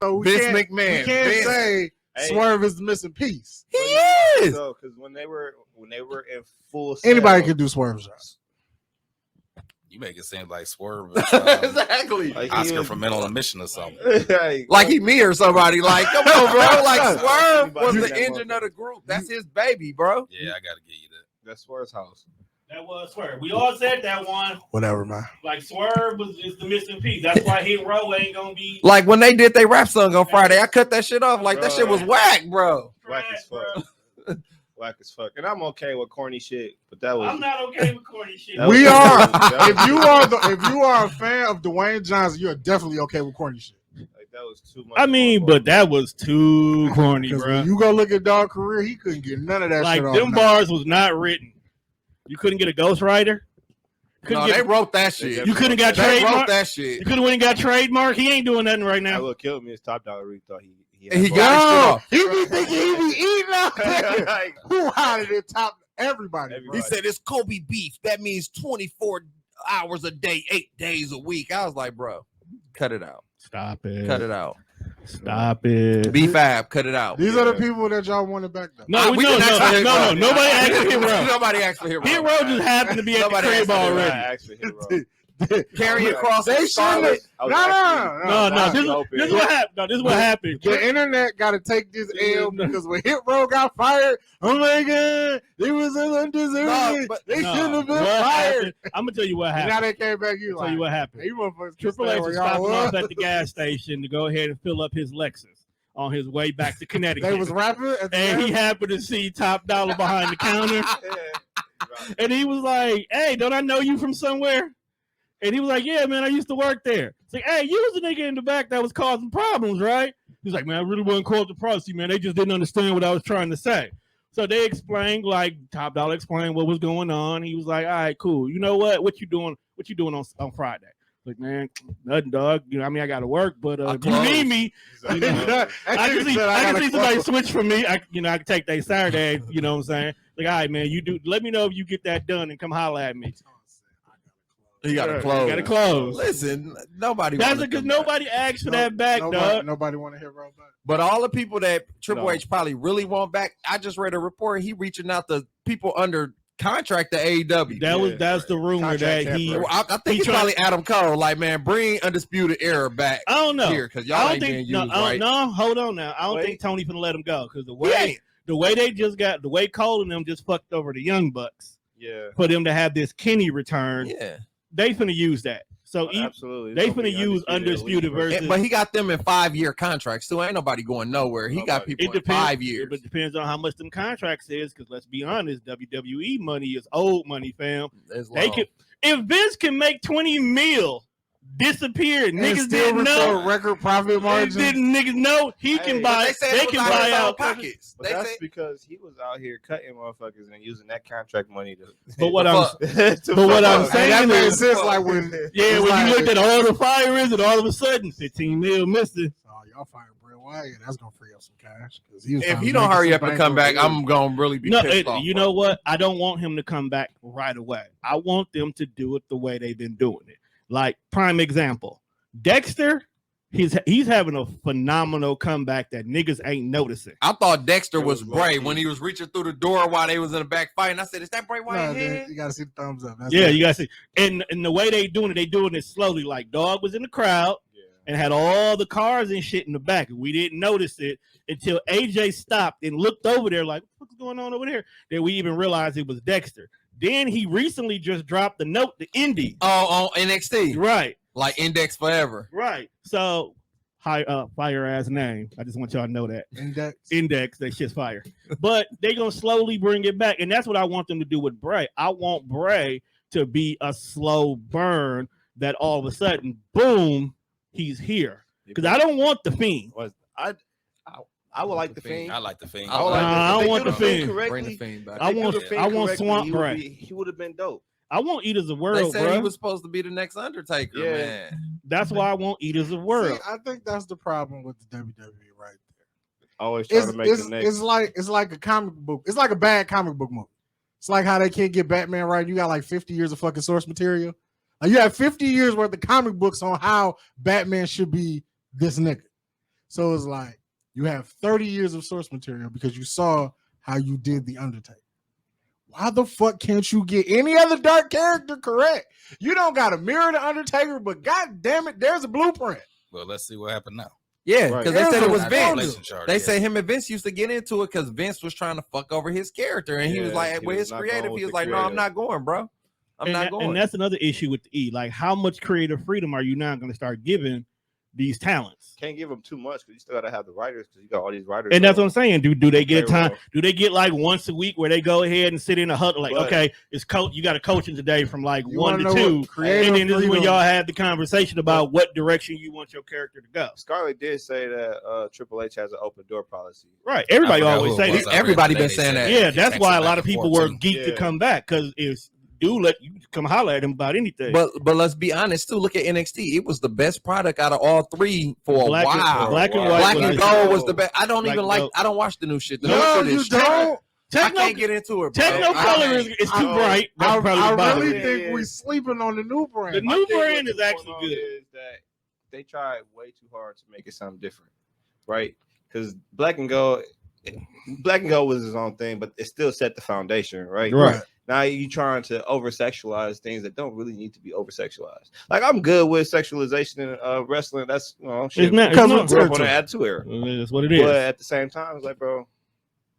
So Vince McMahon. We can't say Swerve is the missing piece. He is. Because when they were in full, anybody can do Swerve's job. You make it seem like Swerve Exactly. Like Oscar for mental admission or something. Like he me or somebody. Like, come on, bro. Like Swerve was the engine of the group. That's his baby, bro. Yeah, I gotta give you that. That's Swerve's house. That was Swerve. We all said that one. Whatever, man. Like Swerve is the missing piece. That's why Hit Row ain't gonna be like when they did their rap song on Friday. I cut that shit off. Like that shit was whack, bro. Whack as fuck. Whack as fuck. And I'm okay with corny shit, but that was. I'm not okay with corny shit. We are. If you are a fan of Dwayne Johnson, you're definitely okay with corny shit. Like that was too much. I mean, but that was too corny, bro. When you go look at Dog career, he couldn't get none of that like shit off. Like them bars was not written. You couldn't get a ghostwriter. They wrote that shit. You couldn't got trademark. Wrote that shit. You could have went and got trademark. He ain't doing nothing right now. I would kill me. His Top Dollar really thought he got he be thinking he be eating out there. Like, who out of the top everybody? He said it's Kobe beef. That means 24 hours a day, 8 days a week. I was like, bro, cut it out. Stop it. Cut it out. Stop it. B5, cut it out. These are the people that y'all wanted back then. No, no. Nobody asked for Hit Row. Nobody asked for Hit Row. Hit Row just happened to be at the crib already. Carry across. They shouldn't. No. This is what happened. No, this is what happened. The internet got to take this L because when Hit Row got fired, oh my god, they was undeserving. They shouldn't have been fired. I'm gonna tell you what happened. Now they came back. You tell you what happened. Triple H was stopping off at the gas station to go ahead and fill up his Lexus on his way back to Connecticut. They was rapping, and he happened to see Top Dollar behind the counter, and he was like, "Hey, don't I know you from somewhere?" And he was like, "Yeah, man, I used to work there." It's like, "Hey, you was the nigga in the back that was causing problems, right?" He's like, "Man, I really wasn't causing problems, man. They just didn't understand what I was trying to say." So they explained, like Top Dollar explained what was going on. He was like, "All right, cool. You know what? What you doing? What you doing on Friday?" Like, man, nothing, dog. You know, I mean, I got to work, but if you need me, I can see somebody switch from me. I can take that Saturday. You know what I'm saying? Like, all right, man, you do. Let me know if you get that done and come holler at me. You gotta close. Gotta close. Listen, nobody. That's because nobody asked for that back, dog. Nobody want to hear Row back. But all the people that Triple H probably really want back, I just read a report. He reaching out to people under contract to AEW. That's the rumor that he. I think he's probably Adam Cole. Like, man, bring Undisputed Era back. I don't know here because y'all ain't being used right. No, hold on now. I don't think Tony finna let him go because the way they just got the way Cole and them just fucked over the Young Bucks. Yeah. For them to have this Kenny return. Yeah. They finna use that. So absolutely, they finna use Undisputed versus. But he got them in 5-year contracts, so ain't nobody going nowhere. He got people in 5 years. It depends on how much them contracts is, because let's be honest, WWE money is old money, fam. If Vince can make 20 mil disappear, niggas didn't know record profit margin. Didn't niggas know he can buy? They can buy out pockets. But that's because he was out here cutting motherfuckers and using that contract money to. But what I'm saying that makes sense. Like when when you looked at all the firings and all of a sudden 15 mil missing. Oh, y'all fired Bray Wyatt. That's gonna free up some cash. If he don't hurry up and come back, I'm gonna really be pissed off. You know what? I don't want him to come back right away. I want them to do it the way they've been doing it. Like, prime example, Dexter, he's having a phenomenal comeback that niggas ain't noticing. I thought Dexter was Bray when he was reaching through the door while they was in the back fighting. I said, "Is that Bray Wyatt?" You gotta see the thumbs up. You gotta see. And the way they doing it slowly. Like, Dog was in the crowd and had all the cars and shit in the back, and we didn't notice it until AJ stopped and looked over there like, "What's going on over there?" Then we even realized it was Dexter. Then he recently just dropped the note to Indy. Oh, on NXT. Right. Like Index Forever. Right. So, fire ass name. I just want y'all to know that. Index, that shit's fire. But they're going to slowly bring it back. And that's what I want them to do with Bray. I want Bray to be a slow burn that all of a sudden, boom, he's here. Because I don't want the Fiend. I would like the Fiend. I like the Fiend. I don't want the Fiend. Bring the Fiend back. I want Swamp Bray. He would have been dope. I want Eaters of World, They said he was supposed to be the next Undertaker, man. That's why I want Eaters of World. See, I think that's the problem with the WWE right there. Always trying to make the next. It's like a comic book. It's like a bad comic book movie. It's like how they can't get Batman right. You got like 50 years of fucking source material. Like you have 50 years worth of comic books on how Batman should be this nigga. So it's like you have 30 years of source material because you saw how you did the Undertaker. Why the fuck can't you get any other dark character correct? You don't got to mirror the Undertaker, but god damn it, there's a blueprint. Well, let's see what happened now. Yeah, because they said it was Vince. Charge, they say him and Vince used to get into it because Vince was trying to fuck over his character, and he was like, "With his creative, he was like, no, I'm not going, bro. I'm not going." And that's another issue with the E. Like, how much creative freedom are you now going to start giving these talents? Can't give them too much because you still got to have the writers because you got all these writers. And that's what I'm saying. Do they get time? Do they get like once a week where they go ahead and sit in a huddle? Like, okay, it's coach. You got a coaching today from like 1 to 2, and then this is when y'all have the conversation about what direction you want your character to go. Scarlett did say that Triple H has an open door policy. Right. Everybody always say that. Everybody been saying that. Yeah, that's why a lot of people were geeked to come back because it's. Let you come holler at him about anything. But let's be honest too. Look at NXT. It was the best product out of all three for a while. Black and white. Black and gold was the best. I don't even like. I don't watch the new shit. The no, you don't. I can't get into it, bro. Techno color is too bright. I really think we sleeping on the new brand. The new brand is actually good. Is that they tried way too hard to make it sound different, right? Because Black and Gold was his own thing, but it still set the foundation, right? Right. Now you trying to over-sexualize things that don't really need to be over-sexualized. Like I'm good with sexualization in wrestling. That's shit. Because we're on the Attitude Era. That's what it is. But at the same time, it's like, bro,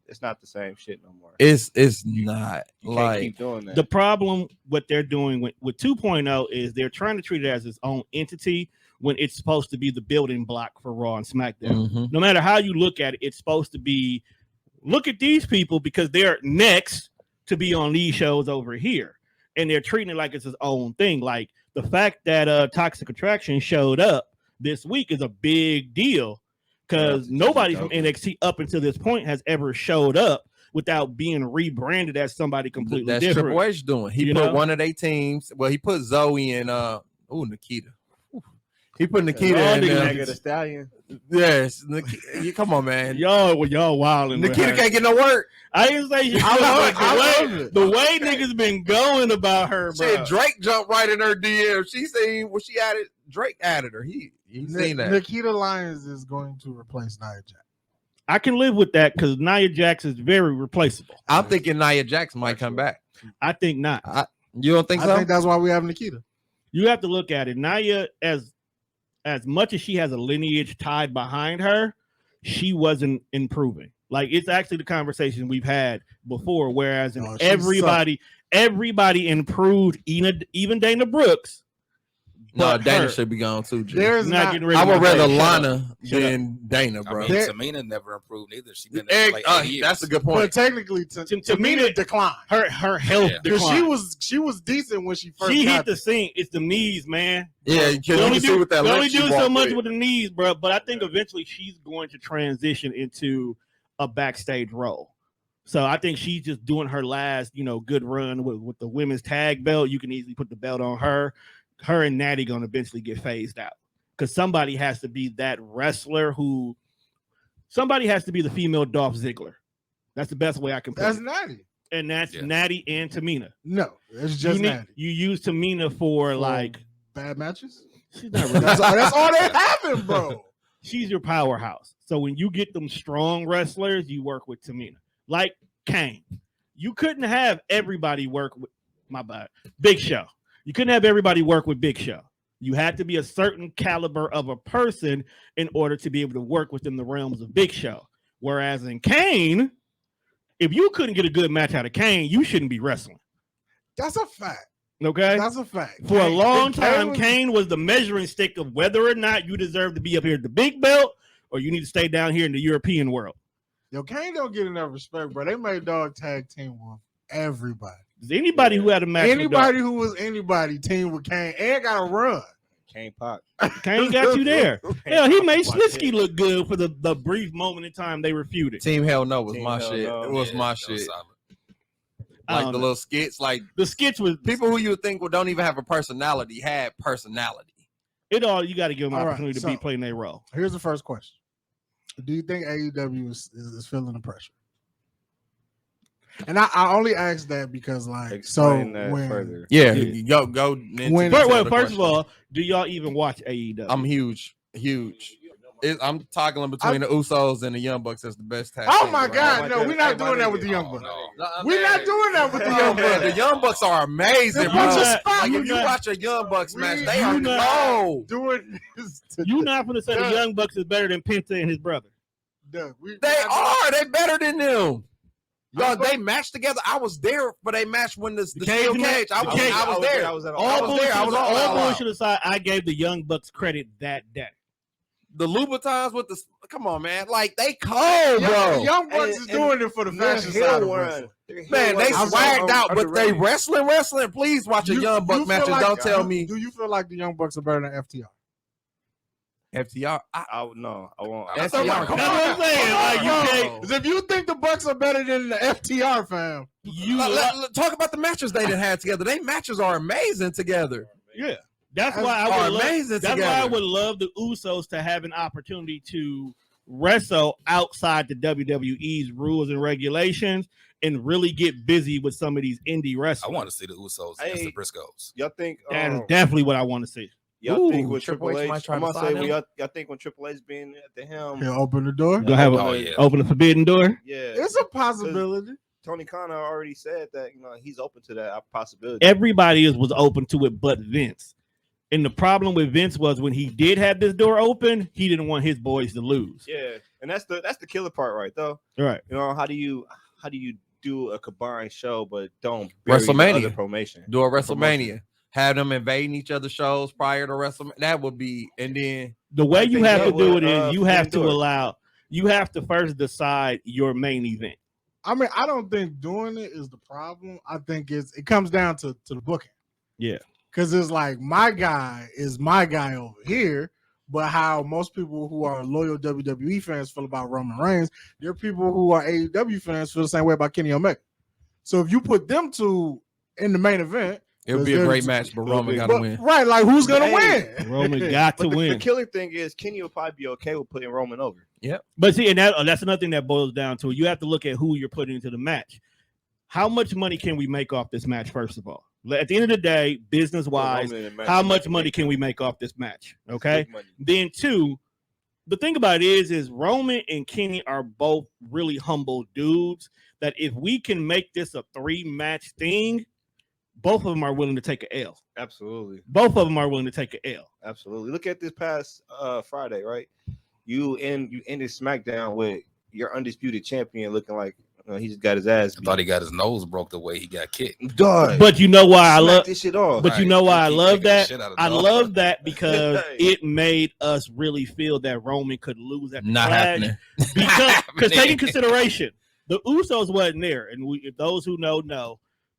it's not the same shit no more. It's not you like can't keep doing that. The problem what they're doing with 2.0 is they're trying to treat it as its own entity when it's supposed to be the building block for Raw and SmackDown. Mm-hmm. No matter how you look at it, it's supposed to be look at these people because they're next to be on these shows over here, and they're treating it like it's its own thing. Like the fact that Toxic Attraction showed up this week is a big deal because nobody from NXT up until this point has ever showed up without being rebranded as somebody completely that's different. Triple H doing. He put one of their teams. Well, he put Zoe and Nikita. He put Nikita in the Stallion. Yes, come on, man. Y'all wilding. Nikita can't get no work. I didn't say she I love it. The way niggas been going about her, bro. Shit, Drake jumped right in her DM. She seen what she added. Drake added her. He seen that. Nikita Lyons is going to replace Nia Jax. I can live with that because Nia Jax is very replaceable. I'm thinking Nia Jax might come back. I think not. You don't think so? I think that's why we have Nikita. You have to look at it. Nia, as much as she has a lineage tied behind her, she wasn't improving. Like it's actually the conversation we've had before. Whereas everybody improved, even Dana Brooks. No, Dana should be gone too. There's not getting rid I of would rather Lana than Dana, bro. I mean, Tamina never improved either. She been there for like 8 years. That's a good point. But technically, Tamina declined. Her health declined. She was decent when she first. She hit the scene. It's the knees, man. Yeah, you can only do so much with the knees, bro. But I think eventually she's going to transition into a backstage role. So I think she's just doing her last, good run with the women's tag belt. You can easily put the belt on her. Her and Natty gonna eventually get phased out because somebody has to be that wrestler somebody has to be the female Dolph Ziggler. That's the best way I can put it. That's Natty. And that's Natty and Tamina. No, it's just Natty. You use Tamina for like bad matches. She's not really. that's all they having, bro. She's your powerhouse. So when you get them strong wrestlers, you work with Tamina. Like Kane. You couldn't have everybody work with Big Show. You couldn't have everybody work with Big Show. You had to be a certain caliber of a person in order to be able to work within the realms of Big Show. Whereas in Kane, if you couldn't get a good match out of Kane, you shouldn't be wrestling. That's a fact. Okay? That's a fact. For a long time, Kane was the measuring stick of whether or not you deserve to be up here at the big belt or you need to stay down here in the European world. Yo, Kane don't get enough respect, bro. They made dog tag team with everybody. Anybody who had a match who was anybody team with Kane and got a run. Kane Pop. Kane got you there. Hell, he made Snitsky look good for the brief moment in time they refuted. Team Hell No was my shit. It was my shit. Like the little skits, like the skits with people who you think don't even have a personality had personality. You got to give them an opportunity to be playing their role. Here's the first question: do you think AEW is feeling the pressure? And I only ask that because, explain that further. Yeah, go. First of all, do y'all even watch AEW? I'm huge. I'm toggling between the Usos and the Young Bucks as the best tag. Oh team, my right? God, no, we're not doing that with the Young Bucks. We're not doing that with the Young Man, Bucks. the Young Bucks are amazing, They're bro. bunch of spot- Like if you not- watch a Young Bucks match, We- they you are not- low. Doing this to You not gonna say the Doug. Young Bucks is better than Penta and his brother? Doug. They are. They better than them. Y'all, they matched together. I was there for they match when the steel cage. I was there. I was at All bullshit. I was all all out. bullshit aside, I gave the Young Bucks credit that day. The Louboutins with the come on, man. Like they cold, The bro. Young Bucks is doing it for the fashion side of wrestling. Man, they I'm swagged out, but they underrated. wrestling. Please watch a Young Buck feel match and like- don't tell me Do you feel like the Young Bucks are better than FTR? FTR. No, I won't. That's Come what on, I'm come That's what I'm saying. Like you can't. Because if you think the Bucks are better than the FTR, fam, Talk about the matches they done had together. They matches are amazing together. Yeah, that's why I Are would love. amazing That's together. why I would love the Usos to have an opportunity to wrestle outside the WWE's rules and regulations and really get busy with some of these indie I wrestlers. want to see the Usos against the Briscoes. Y'all think? That is definitely what I want to see. Y'all think Ooh, with Triple Triple H might H? try I'm to gonna say sign when him. y'all think when Triple H being at the helm? he'll open the door. Gonna have Oh, yeah. open a forbidden door. Yeah, It's a possibility. Tony Khan already said that he's open to that possibility. Everybody was open to it, but Vince. And the problem with Vince was when he did have this door open, he didn't want his boys to lose. Yeah, and that's the killer part, right? Though, Right. how do you do a combined show but don't bury the WrestleMania. other promotion? Do a WrestleMania. Have them invading each other's shows prior to WrestleMania. That would be, and then The way I you think have that to do would, it is you have to Forbidden you have to first decide your main event. I mean, I don't think doing it is the problem. I think it comes down to the booking. Yeah. Because it's like my guy is my guy over here, but how most people who are loyal WWE fans feel about Roman Reigns, there are people who are AEW fans feel the same way about Kenny Omega. So if you put them two in the main event, it would be a great match, but Roman got to win. right? Like who's gonna Hey, win? Roman got to But the win. killer thing is Kenny will probably be okay with putting Roman over. But see, and that's another thing that boils down to you have to look at who you're putting into the match. How much money can we make off this match, first of all? At the end of the day, business wise, Roman in the match how is much making money big can we money. make off this match? Okay. Big money. Then two, the thing about it is Roman and Kenny are both really humble dudes that if we can make this a 3-match thing, both of them are willing to take a L. Absolutely. Both of them are willing to take a L. Absolutely. Look at this past Friday, right? You ended SmackDown with your undisputed champion looking like he just got his ass I beat. thought he got his nose broke the way he got kicked. Dog. But you know why I Smack love this shit off. but you know why I Keep love taking the that? shit out of I dog. love that because Hey. it made us really feel that Roman could lose at the Not Clash. happening. Because taking consideration, the Usos wasn't there, and if those who know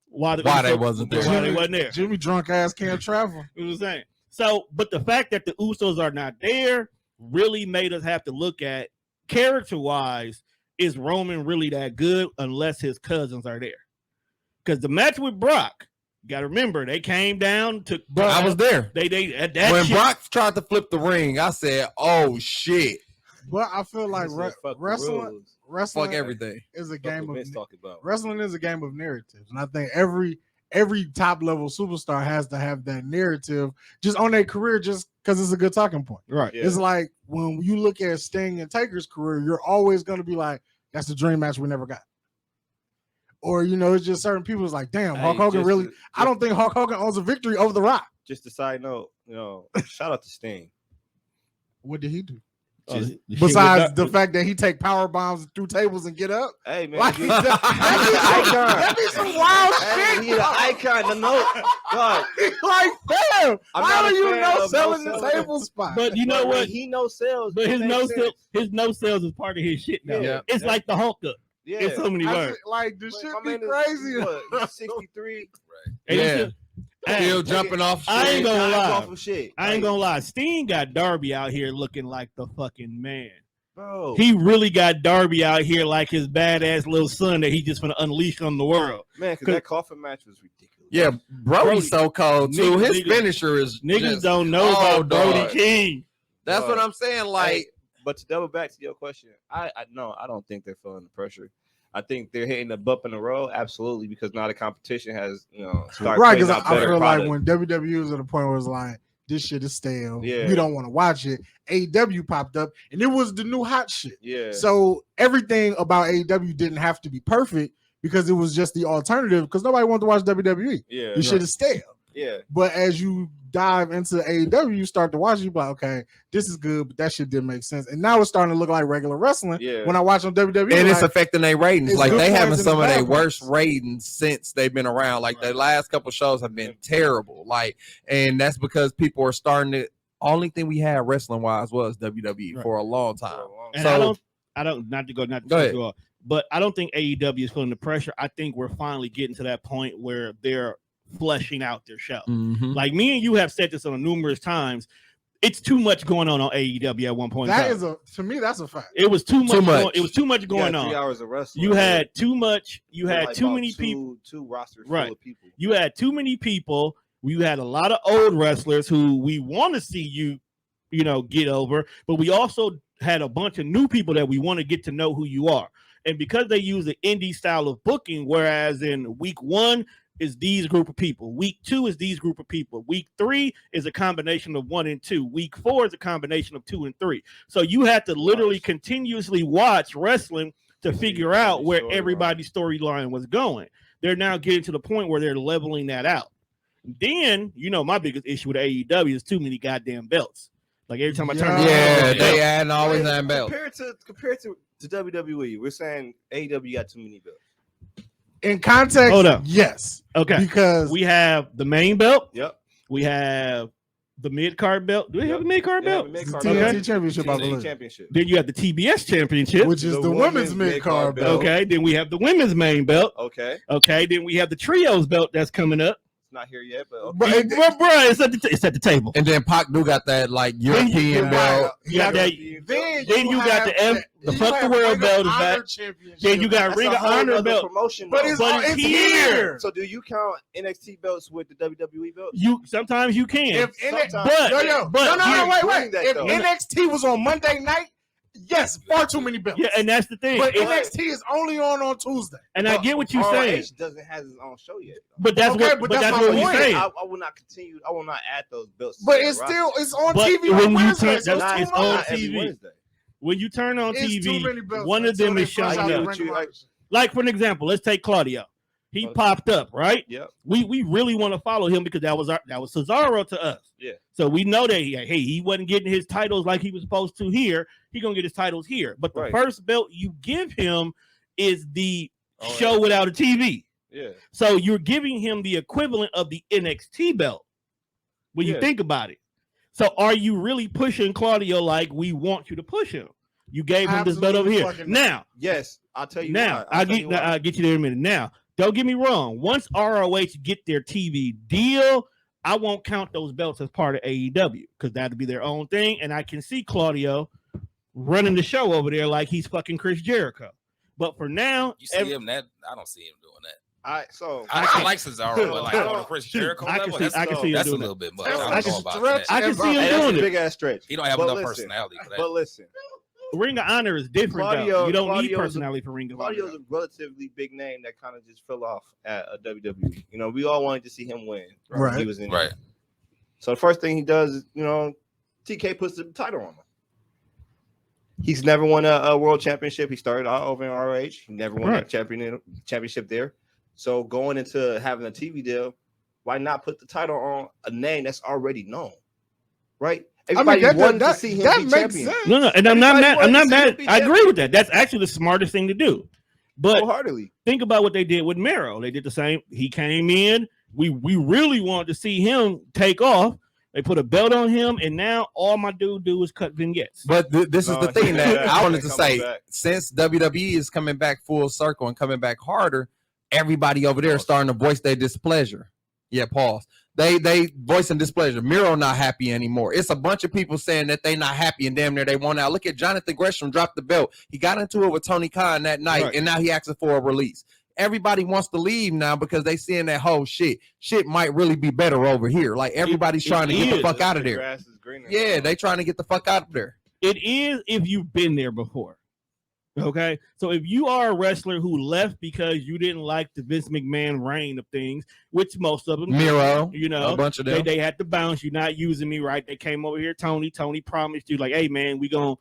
why Why Usos- they wasn't there. Why they wasn't there? Jimmy drunk ass can't travel. You know what I'm saying? So, but the fact that the Usos are not there really made us have to look at character-wise, is Roman really that good unless his cousins are there? Because the match with Brock, you got to remember, they came down to. I was there. They at that When shit- Brock tried to flip the ring, I said, "Oh shit, But I feel like He said, "Fuck the wrestling rules. wrestling fuck everything." is a Fuck game what of Vince talking about." wrestling is a game of narratives, and I think every top level superstar has to have that narrative just on their career, just because it's a good talking point. right. Yeah. It's like when you look at Sting and Taker's career, you're always going to be like, "That's the dream match we never got." Or it's just certain people is like, "Damn, Hulk Hogan just really." to- I don't think Hulk Hogan owns a victory over The Rock. Just a side note, shout out to Sting. What did he do Oh, the shit besides with the fact that he take power bombs through tables and get up? Hey man, Like, he's that'd be some wild Hey, shit. he's an icon. No, God, Like, damn, I'm how not do a you fan know of selling no the selling. table spot? But you know But what? he knows sales, But his it no makes sense. sales is part of his shit now. Yeah. It's like the Hulk up. Yeah, In so many I words. said, like, the But shit my be man is, crazy. what, 63. And Yeah. it's just- hey, Still jumping off. I ain't shit. gonna Guys lie. off of shit. I ain't Like, gonna lie. Steen got Darby out here looking like the fucking man. bro. He really got Darby out here like his badass little son that he just gonna unleash on the world. Man, because that coffin match was ridiculous. Yeah, Brody's so cold too. Niggas- His niggas- finisher is Niggas just- don't know Oh, about Brody dog. King. That's what I'm saying. Like, Hey, but to double back to your question, I don't think they're feeling the pressure. I think they're hitting the bump in the road, absolutely, because now the competition has started Right, putting because out I better feel product. like when WWE was at a point where it's like this shit is stale. Yeah. We don't want to watch it. AEW popped up, and it was the new hot shit. Yeah. So everything about AEW didn't have to be perfect because it was just the alternative. Because nobody wanted to watch WWE. Yeah. This shit is stale. Yeah. But as you dive into AEW, you start to watch, you be like, okay, this is good, but that shit didn't make sense. And now it's starting to look like regular wrestling. Yeah. When I watch on WWE, And like, it's affecting their ratings. it's Like good they points having and some of bad their worst points. ratings since they've been around. Like the last couple shows have been terrible. Like, and that's because people are starting to. Only thing we had wrestling wise was WWE for a long time. And So I don't not to go Go cut ahead. you off, but I don't think AEW is feeling the pressure. I think we're finally getting to that point where they're fleshing out their show. Mhm. Like me and you have said this on numerous times. It's too much going on AEW at one point. that is to me, that's a fact. It was too much. Too much. It was too much You going got 3 on. hours of wrestling. You had too much. You Like had too about many people. Two rosters Right. full of people. You had too many people. You had a lot of old wrestlers who we want to see you get over, but we also had a bunch of new people that we want to get to know who you are. And because they use the indie style of booking, whereas in week 1 is these group of people, week 2 is these group of people, week 3 is a combination of 1 and 2, week 4 is a combination of 2 and 3. So you have to literally continuously watch wrestling to figure out where everybody's storyline was going. They're now getting to the point where they're leveling that out. Then, my biggest issue with AEW is too many goddamn belts. Like every time I turn around, Yeah, they had always had belts. Compared to WWE, we're saying AEW got too many belts. In context, Hold up. yes. Okay. Because We have the main belt. Yep. We have the mid card belt. Do we have a mid card belt? it's the Mid-card TNT belt. Championship, I TNT believe, championship. Then you have the TBS championship. which is The the women's women's mid card mid-card belt. Okay. Then we have the women's main belt. Okay. Okay. Then we have the trios belt that's coming up. It's not here yet, but okay. But it- Bruh, it's at the table. And then Pac do got that like European belt. You got that. Then you got the fuck the world belt is back. Then you got That's Ring a of whole Honor other belt. promotion. But though. it's it's here. So do you count NXT belts with the WWE belts? Sometimes you can. If NXT, Sometimes. but wait. that, If though. NXT was on Monday night, yes, far too many belts. Yeah, and that's the thing. But It's- NXT is only on Tuesday. and I get what you're saying. RH doesn't have his own show yet. But that's Okay, what. but But that's that's my what he's point. saying. I will not continue. I will not add those belts. to But the it's roster. still on But TV when on you Wednesday. turn- So that's- it's it's too on much. every TV. Wednesday. When you turn on It's too many TV, belts one of until them they is flush showing out the up. Ring of Honor shit. Like for an example, let's take Claudio. He popped up, right? Yep. We really want to follow him because that was Cesaro to us. Yeah. So we know that he wasn't getting his titles like he was supposed to here. He gonna get his titles here. But the Right. first belt you give him is the Oh, show without a TV. Yeah. So you're giving him the equivalent of the NXT belt when you Yeah. think about it. So are you really pushing Claudio like we want you to push him? You gave him this belt over Absolutely here. fucking not. Now, Yes, I'll tell you. now why. I'll get you there in a minute. Now, don't get me wrong. Once ROH get their TV deal, I won't count those belts as part of AEW because that'll be their own thing. And I can see Claudio running the show over there like he's fucking Chris Jericho. But for now, You see him that? I don't see him doing that. I I like Cesaro, but like on a Chris Jericho I can level, see- that's, I can see him that's a doing little bit much. That's I like don't know a about stretch. that. I can see him Hey, that's doing a it. big ass stretch. He don't have But enough listen, personality for that. But listen, Ring of Honor is different. though. You don't need Claudio's- personality for Ring of Honor. Claudio's a relatively big name that kind of just fell off at a WWE. We all wanted to see him win. Right. He was in. Right. So the first thing he does is, TK puts the title on him. He's never won a world championship. He started out over in RH. He never won a championship there. So going into having a TV deal, why not put the title on a name that's already known? Right? Everybody wanted to see him that be makes champion. sense. No, and I'm not mad. Everybody I'm not wanted to see him mad. be I agree champion. with that. That's actually the smartest thing to do. But Wholeheartedly. think about what they did with Mero. They did the same. He came in. We really wanted to see him take off. They put a belt on him, and now all my dude do is cut vignettes. But this is the thing that I wanted to say. Back. Since WWE is coming back full circle and coming back harder, everybody over there is starting to voice their displeasure. Yeah, pause. They voicing displeasure. Miro not happy anymore. It's a bunch of people saying that they not happy and damn near they want out. Look at Jonathan Gresham dropped the belt. He got into it with Tony Khan that night, and now he asking for a release. Everybody wants to leave now because they seeing that whole shit might really be better over here. Like everybody's trying to get the fuck out of there. Grass is greener. Yeah, they trying to get the fuck out of there. It is if you've been there before. Okay, so if you are a wrestler who left because you didn't like the Vince McMahon reign of things, which most of them, Miro, you know, a bunch of them. they had to bounce. You're not using me right. They came over here, Tony. Tony promised you, like, hey man, we gonna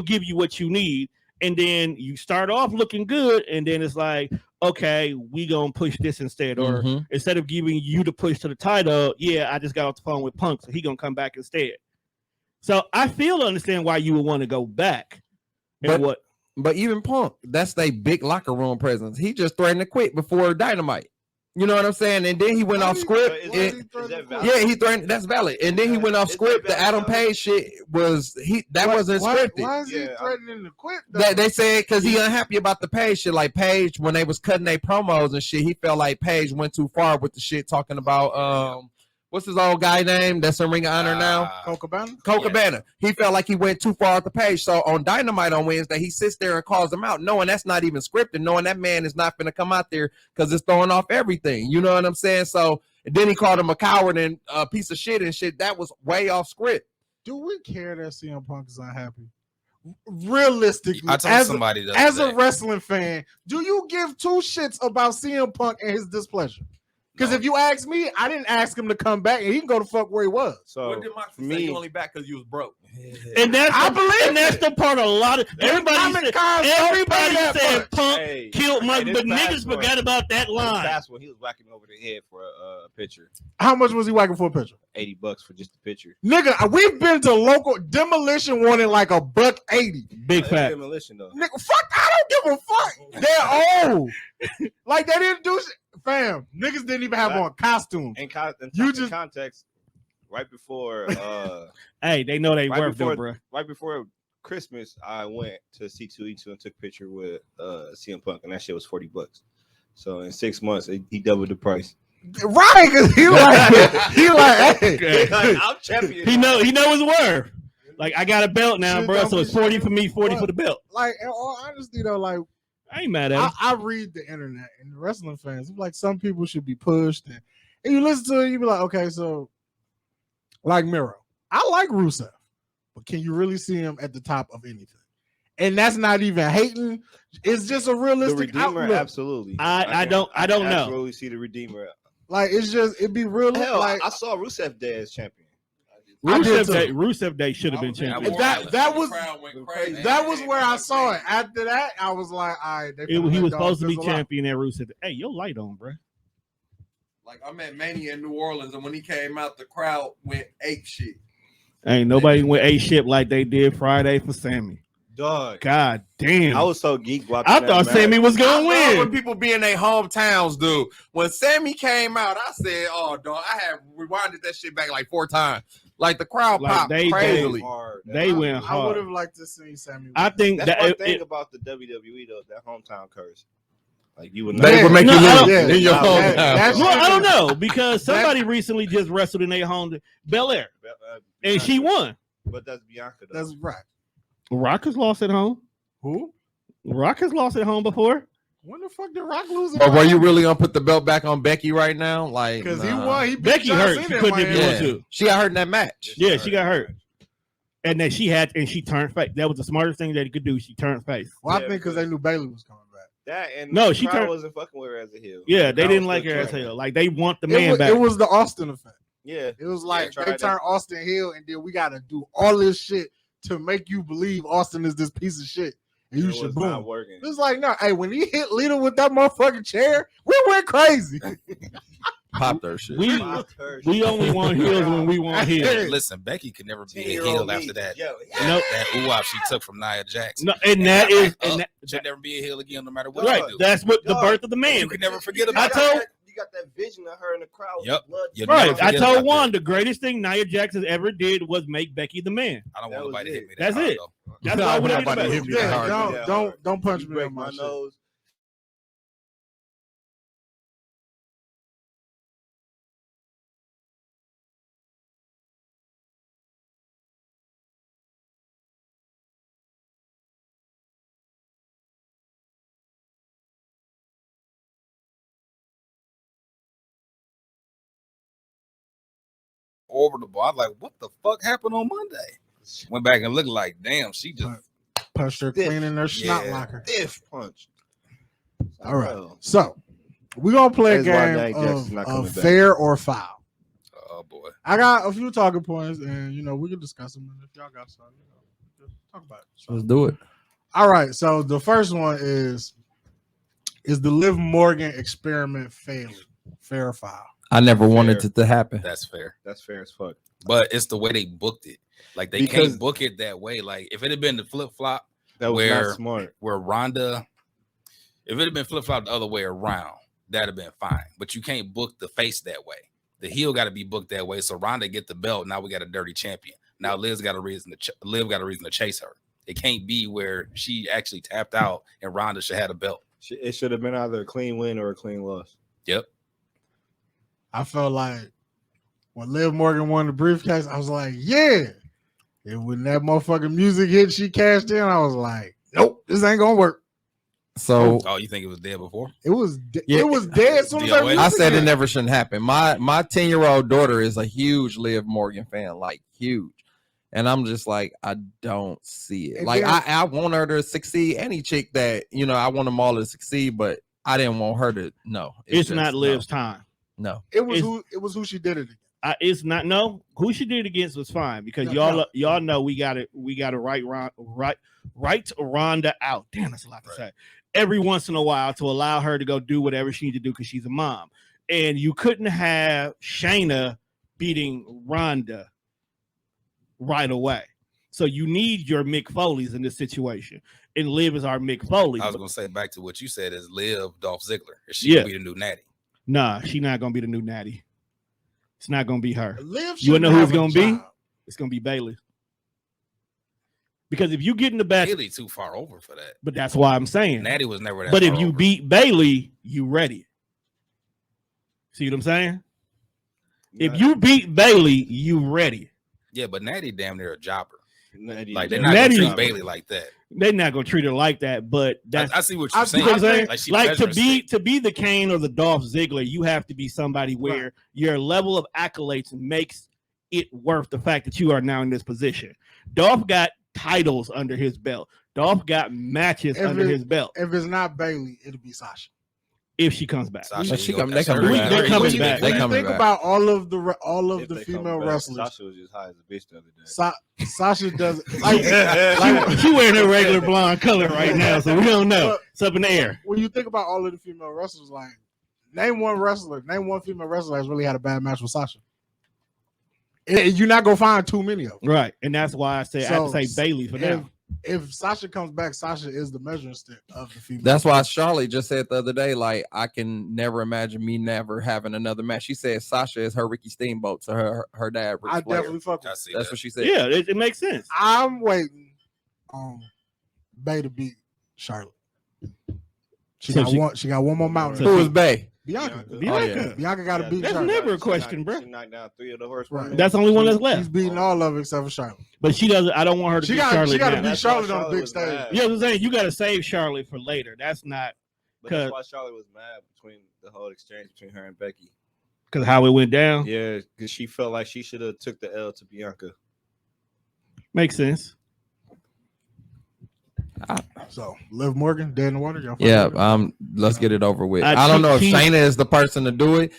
give you what you need, and then you start off looking good, and then it's like, okay, we gonna push this instead, or instead of giving you the push to the title, yeah, I just got off the phone with Punk, so he gonna come back instead. So I feel to understand why you would want to go back, and But even Punk, that's their big locker room presence. He just threatened to quit before Dynamite. You know what I'm saying? And then he went off script. He threatened. That's valid. And then he went off script. The Adam Page shit wasn't scripted. Why is he threatening to quit? They said because he unhappy about the Page shit. Like Page, when they was cutting their promos and shit, he felt like Page went too far with the shit talking about what's his old guy name that's in Ring of Honor now? Colt Cabana. He felt like he went too far off the Page. So on Dynamite on Wednesday, he sits there and calls him out, knowing that's not even scripted, knowing that man is not going to come out there because it's throwing off everything. You know what I'm saying? So and then he called him a coward and a piece of shit and shit. That was way off script. Do we care that CM Punk is unhappy? Realistically, I told somebody as a wrestling fan, do you give two shits about CM Punk and his displeasure? Because if you ask me, I didn't ask him to come back, and he can go to fuck where he was. So what did Moxley say? You only back because you was broke. And that's that's the part a lot of everybody said Punk killed Mike, but niggas forgot about that line. That's when he was whacking over the head for a picture. How much was he whacking for a picture? $80 for just the picture. Nigga, we've been to local Demolition wanted like $180. Big fat. Demolition though. Nigga, fuck, I don't give a fuck. They're old. Like they didn't do shit. Fam, niggas didn't even have on costumes. In context, right before hey, they know they worth though, bro. Right before Christmas, I went to C2E2 and took a picture with CM Punk, and that shit was $40. So in 6 months, he doubled the price. Right, because he like, hey, I'm champion. He know his worth. Like I got a belt now, bro. So it's 40 for me, 40 for the belt. Like in all honesty though, like I ain't mad at him. I read the internet and the wrestling fans. Like some people should be pushed, and you listen to it, you be like, okay, so like Miro, I like Rusev, but can you really see him at the top of anything? And that's not even hating. It's just a realistic the Redeemer, outlook. Absolutely. I don't know. Absolutely see the Redeemer. Like it's just it'd be real. Hell, like I saw Rusev Day as champion. Rusev Day should have been champion. That was where I saw it. After that, I was like, all right. He was supposed to be champion at Rusev. Hey, your light on, bro. Like I'm at Mania in New Orleans, and when he came out, the crowd went ape shit. Ain't nobody went ape shit like they did Friday for Sammy. Dog. God damn. I was so geeked watching. I thought Sammy was gonna win. When people be in their hometowns, dude. When Sammy came out, I said, "Oh, dog!" I have rewinded that shit back like 4 times. Like the crowd popped crazily. They went hard. I would have liked to see Sammy win. I think that's one thing about the WWE though, that hometown curse. Like you would they would make you live in your hometown. I don't know because somebody recently just wrestled in their home, Bel Air, and she won. But that's Bianca. Though. That's right. Rock has lost at home. Who? Rock has lost at home before. When the fuck did Rock lose? But were you really gonna put the belt back on Becky right now? Like, because he won. Becky hurt. She couldn't even do it. She got hurt in that match. Yeah, she got hurt. And then she turned face. That was the smartest thing that he could do. She turned face. Well, I think because they knew Bayley was coming back. That and no, she wasn't fucking with her as a heel. Yeah, they didn't like her as a heel. Like they want the man back. It was the Austin effect. Yeah, it was like they turned Austin heel, and then we got to do all this shit to make you believe Austin is this piece of shit. And you should boom. It's like, no, hey, when he hit Lita with that motherfucking chair, we went crazy. Popped her shit. We only want heels when we want heels. Listen, Becky could never be a heel after that. Nope. That ooh she took from Nia Jax. No, and that is should never be a heel again, no matter what. Right. Do. That's what the birth of the man. You could never forget about that. You got that vision of her in the crowd. Yep. Right. I told Juan the greatest thing Nia Jax has ever did was make Becky the man. I don't want nobody to hit me. That's it. That's all what nobody hit me. Don't punch me on my nose. Over the ball. I was like, what the fuck happened on Monday? Went back and looked like, damn, she just punched her Stiff. clean in her snot Yeah. locker. Stiff punch. All right. So we're gonna play a That's why game Nate Jackson's not coming of back. fair or foul. Oh boy. I got a few talking points, and we can discuss them. And if y'all got something, just talk about it. So, Let's do it. all right. So the first one is the Liv Morgan experiment failing? Fair or foul? I never wanted Fair. it to happen. That's fair. That's fair as fuck. But it's the way they booked it. Like they Because- can't book it that way. Like if it had been the flip flop That was Where- not smart. where Ronda, if it had been flip flop the other way around, that'd have been fine. But you can't book the face that way. The heel got to be booked that way. So Ronda get the belt. Now we got a dirty champion. Now Liv got a reason to chase her. It can't be where she actually tapped out and Ronda should have a belt. It should have been either a clean win or a clean loss. Yep. I felt like when Liv Morgan won the briefcase, I was like, yeah. And when that motherfucking music hit, she cashed in. I was like, nope, this ain't gonna work. So Oh, you think it was dead before? It was Yeah. it was dead as soon as that DOA. music I said it hit. never shouldn't happen. My 10-year-old daughter is a huge Liv Morgan fan, like huge. And I'm just like, I don't see it. And Like then- I want her to succeed. Any chick that, I want them all to succeed, but I didn't want her to. No, It's just- not Liv's time. No. It was It's- who she did it against. It's not. No, who she did it against was fine because No. y'all know we got to write Ronda out. Damn, that's a lot to say. Every once in a while to allow her to go do whatever she needs to do because she's a mom. And you couldn't have Shayna beating Ronda right away. So you need your Mick Foley's in this situation. And Liv is our Mick Foley. I was gonna say back to what you said is Liv Dolph Ziggler. Is she Yeah. gonna be the new Natty? Nah, she's not gonna be the new Natty. It's not gonna be her. Liv You wanna know shouldn't who have it's a gonna be? job. It's gonna be Bailey. Because if you get in the back, Bailey too far over for that. but that's why I'm saying. Natty was never that. But if far you over. beat Bailey, you ready. See what I'm saying? If you beat Bailey, you ready. yeah, but Natty damn near a jobber. Natty, Like they're Natty- not gonna Natty- treat Bailey like that. They're not gonna treat her like that, but that's I see what I- you're saying. you know what I'm saying? Like, she Like to measuring stick. be the Kane or the Dolph Ziggler, you have to be somebody where your level of accolades makes it worth the fact that you are now in this position. Dolph got titles under his belt. Dolph got matches If under it- his belt. If it's not Bailey, it'll be Sasha. If she comes back, Sasha, She you know, come- that's they her- coming back. They're coming back. They When you coming think back. about all of the If they come female back, wrestlers, Sasha was just high as a bitch the other day. Sasha does like she wearing her regular blonde color right now, so we don't know. It's up in the air. when you think about all of the female wrestlers, like name one female wrestler that's really had a bad match with Sasha. You're not gonna find too many of them. Right, and that's why I say I have to So, say Bailey for now. If Sasha comes back, Sasha is the measuring stick of the female. That's why Charlotte just said the other day, like, I can never imagine me never having another match. She said Sasha is her Ricky Steamboat to her dad, Ric I Flair. definitely fuck I with. see That's that. what she said. Yeah, it makes sense. I'm waiting on Bay to beat Charlotte. She So got one more mountain. Who was Bay? Bianca. Bianca. Bianca got to beat That's Charlotte. never a question, bro. She knocked down 3 of the horse. Right. That's the only one that's She's left. beating all of it except for Charlotte. But she doesn't. I don't want her to She beat got Charlotte to now. beat That's why Charlotte on the Charlotte big was stage. mad. You know what I'm saying? You got to save Charlotte for later. That's not But that's why Charlotte was mad between the whole exchange between her and Becky. because how it went down. Yeah, because she felt like she should have took the L to Bianca. Makes sense. So Liv Morgan, dead in the water. Y'all fucking Yeah, with it? let's get it over with. I I don't know if think Shayna is the person to do it.